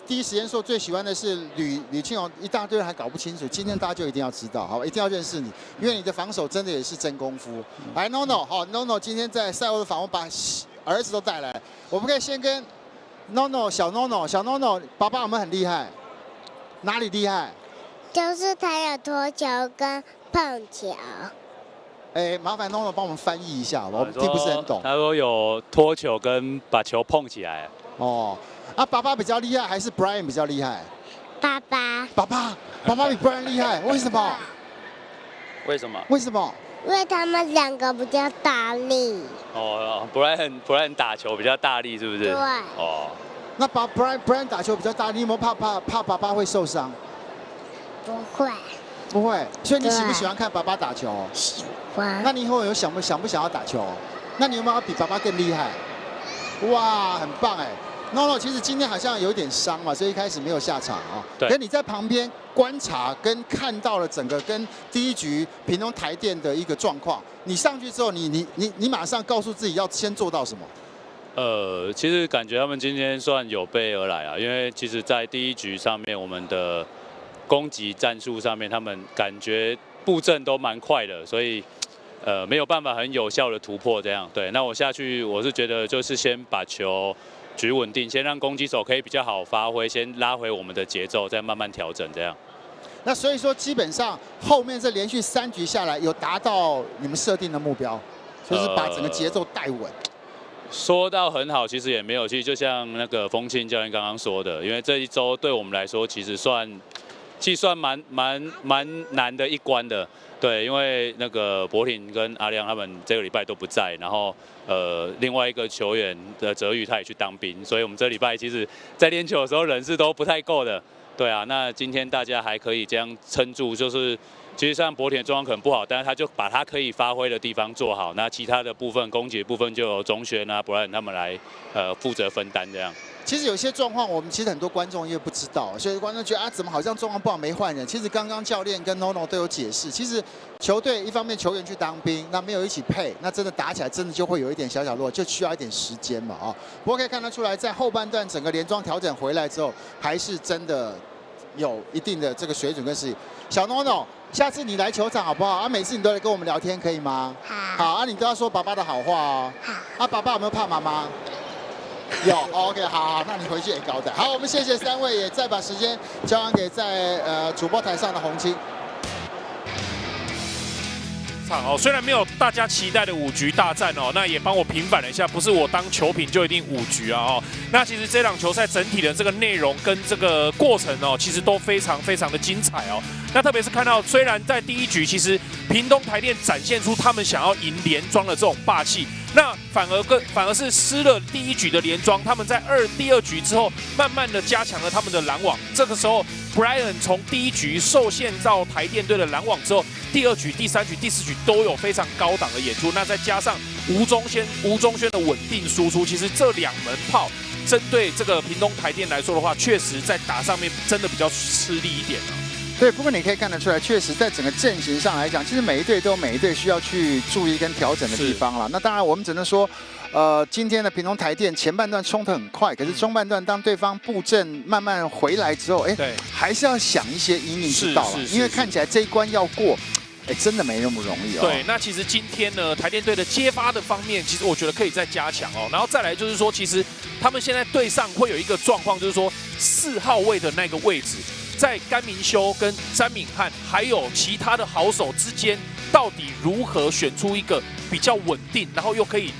第一时间说最喜欢的是吕庆宏，一大堆人还搞不清楚，今天大家就一定要知道，好，一定要认识你，因为你的防守真的也是真功夫。来 ，NONO， 好 ，NONO 今天在赛后的访问把儿子都带来，我们可以先跟 NONO 小 NONO， 爸爸有没有很厉害？哪里厉害？就是他有脱球跟碰球。麻烦 NONO 帮我们翻译一下，我们听不是很懂。他说有脱球跟把球碰起来。哦，爸爸比较厉害还是 Brian 比较厉害？爸爸比 Brian 厉害，为什么？为什么？为什么？因为他们2个比较大力。哦 ，Brian 打球比较大力，是不是？对。哦。那Brian 打球比较大力，你有没有怕爸爸会受伤？不会。不会，所以你喜不喜欢看爸爸打球？喜欢。那你以后有想不想要打球？那你有没有比爸爸更厉害？哇，很棒哎 ！NONO 其实今天好像有点伤嘛，所以一开始没有下场啊。对。跟你在旁边观察跟看到了整个跟第一局屏东台电的一个状况，你上去之后，你马上告诉自己要先做到什么？其实感觉他们今天算有备而来啊，因为其实在第一局上面我们的攻击战术上面，他们感觉布阵都蛮快的，所以没有办法很有效的突破这样。对，那我下去我是觉得就是先把球局稳定，先让攻击手可以比较好发挥，先拉回我们的节奏，再慢慢调整这样。那所以说基本上后面这连续3局下来，有达到你们设定的目标，就是把整个节奏带稳。说到很好，其实也没有，其实就像那个风清教练刚刚说的，因为这一周对我们来说其实算蛮难的一关的，对，因为那个博廷跟阿亮他们这个礼拜都不在，然后另外一个球员的哲宇他也去当兵，所以我们这礼拜其实在练球的时候人是都不太够的，对啊，那今天大家还可以这样撑住，就是其实像博廷的状况可能不好，但是他就把他可以发挥的地方做好，那其他的部分攻击的部分就由钟轩啊、Brian他们来负责分担这样。其实有些状况，我们其实很多观众也不知道，所以观众觉得怎么好像状况不好没换人。其实刚刚教练跟 NONO 都有解释，其实球队一方面球员去当兵，那没有一起配，那真的打起来真的就会有一点小落，就需要一点时间嘛啊。不过可以看得出来，在后半段整个连庄调整回来之后，还是真的有一定的这个水准跟实力。小 NONO， 下次你来球场好不好？每次你都来跟我们聊天可以吗？好。你都要说爸爸的好话哦。好。爸爸有没有怕妈妈？有 ，OK， 好，那你回去也交代。好，我们谢谢3位，也再把时间交还给在主播台上的洪青。场哦，虽然没有大家期待的5局大战哦，那也帮我平反了一下，不是我当球评就一定5局啊哦。那其实这场球赛整体的这个内容跟这个过程哦，其实都非常的精彩哦。那特别是看到，虽然在第1局其实屏东台电展现出他们想要赢连庄的这种霸气，那反而是失了第1局的连庄，他们在第2局之后，慢慢的加强了他们的拦网。这个时候 ，Brian 从第1局受限到台电队的拦网之后，第2局、第3局、第4局都有非常高档的演出。那再加上吴宗轩的稳定输出，其实这2门炮针对这个屏东台电来说的话，确实在打上面真的比较吃力一点啊。对，不过你可以看得出来，确实在整个阵型上来讲，其实每一队都有每一队需要去注意跟调整的地方了。那当然，我们只能说，今天的屏东台电前半段冲得很快，可是中半段当对方布阵慢慢回来之后，对，还是要想一些因应之道了，因为看起来这一关要过。真的没那么容易哦。对，那其实今天呢，台电队的接发的方面，其实我觉得可以再加强哦。然后再来就是说，其实他们现在队上会有一个状况，就是说4号位的那个位置，在甘明修跟詹敏汉还有其他的好手之间，到底如何选出一个比较稳定，然后又可以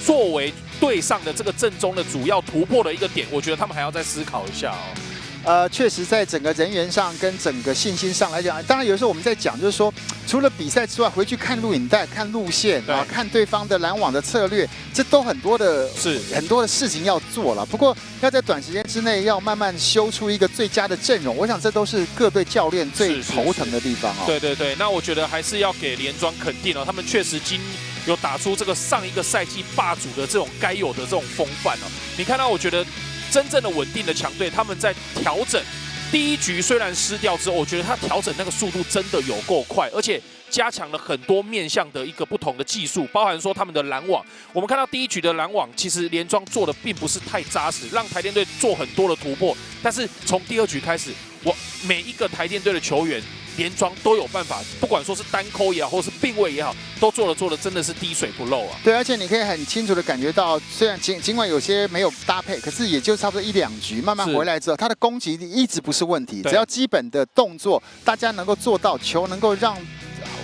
作为队上的这个阵中的主要突破的一个点，我觉得他们还要再思考一下哦。确实在整个人员上跟整个信心上来讲，当然有时候我们在讲，就是说除了比赛之外，回去看录影带、看路线啊，看对方的拦网的策略，这都很多的事情要做了。不过要在短时间之内要慢慢修出一个最佳的阵容，我想这都是各队教练最头疼的地方哦。对对对，那我觉得还是要给连庄肯定哦，他们确实有打出这个上一个赛季霸主的这种该有的这种风范哦。你看到，我觉得真正的稳定的强队，他们在调整第1局虽然失掉之后，我觉得他调整那个速度真的有够快，而且加强了很多面向的一个不同的技术，包含说他们的拦网。我们看到第1局的拦网，其实连庄做的并不是太扎实，让台电队做很多的突破。但是从第2局开始，每一个台电队的球员连庄都有办法，不管说是单扣也好，或是并位也好，都做的真的是滴水不漏啊。对，而且你可以很清楚的感觉到，虽然尽管有些没有搭配，可是也就差不多1、2局慢慢回来之后，他的攻击力一直不是问题，只要基本的动作大家能够做到，球能够让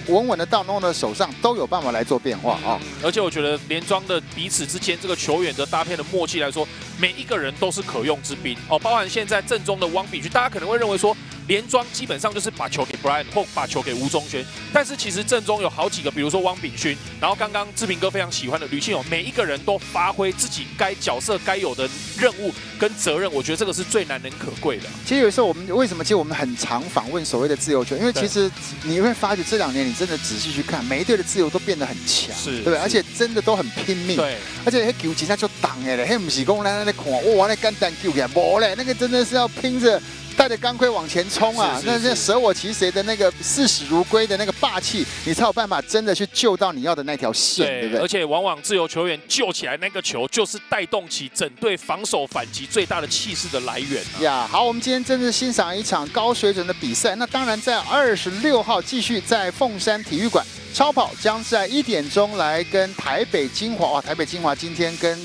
稳稳的到弄的手上，都有办法来做变化啊。而且我觉得连庄的彼此之间这个球员的搭配的默契来说，每一个人都是可用之兵哦。包含现在阵中的汪炳勋，大家可能会认为说连庄基本上就是把球给 Brian 或把球给吴宗轩，但是其实阵中有好几个，比如说汪炳勋，然后刚刚志平哥非常喜欢的吕庆勇，每一个人都发挥自己角色该有的任务跟责任，我觉得这个是最难能可贵的。其实有时候我们为什么，其实我们很常访问所谓的自由球，因为其实你会发觉这2年你真的仔细去看，每一队的自由都变得很强，对不对？而且真的都很拼命，对。而且那球其实就挡的嘞，那不是讲咱在看，哇，那简单球起来，无嘞，那个真的是要拼着带着钢盔往前冲啊！那舍我其谁的那个视死如归的那个霸气，你才有办法真的去救到你要的那条线，对不对？而且往往自由球员救起来那个球，就是带动起整队防守反击最大的气势的来源呀。好，我们今天真是欣赏一场高水准的比赛。那当然，在26号继续在凤山体育馆超跑，将在1点钟来跟台北精华。哇，台北精华今天跟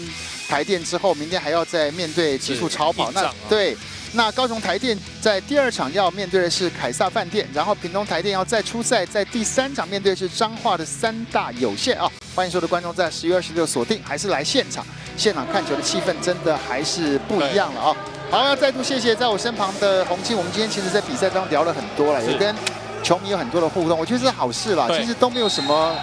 台电之后，明天还要再面对极速超跑。那对。那高雄台电在第2场要面对的是凯撒饭店，然后屏东台电要再出赛，在第3场面对的是彰化的3大有线啊！欢迎所有的观众在10月26锁定，还是来现场看球的气氛真的还是不一样了啊！好，要再度谢谢在我身旁的洪庆，我们今天其实在比赛当中聊了很多了，也跟球迷有很多的互动，我觉得是好事啦。其实都没有什么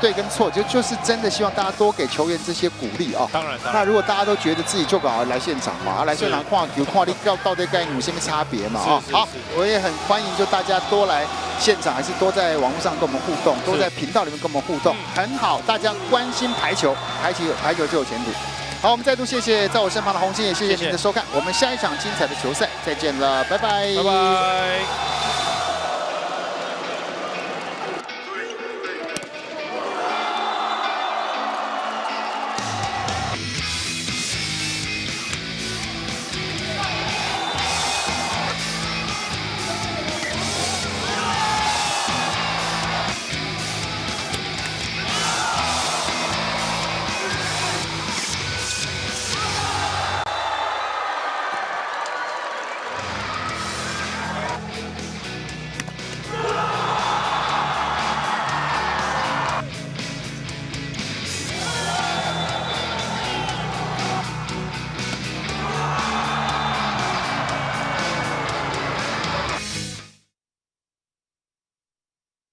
对跟错，就是真的希望大家多给球员这些鼓励啊。当然。那如果大家都觉得自己就搞来现场嘛，来现场看球，看你到底该有什么差别嘛啊？好，我也很欢迎就大家多来现场，还是多在网络上跟我们互动，多在频道里面跟我们互动，很好。大家关心排球，排球就有前途。好，我们再度谢谢在我身旁的洪庆，也谢谢您的收看。我们下一场精彩的球赛再见了，拜拜，拜拜。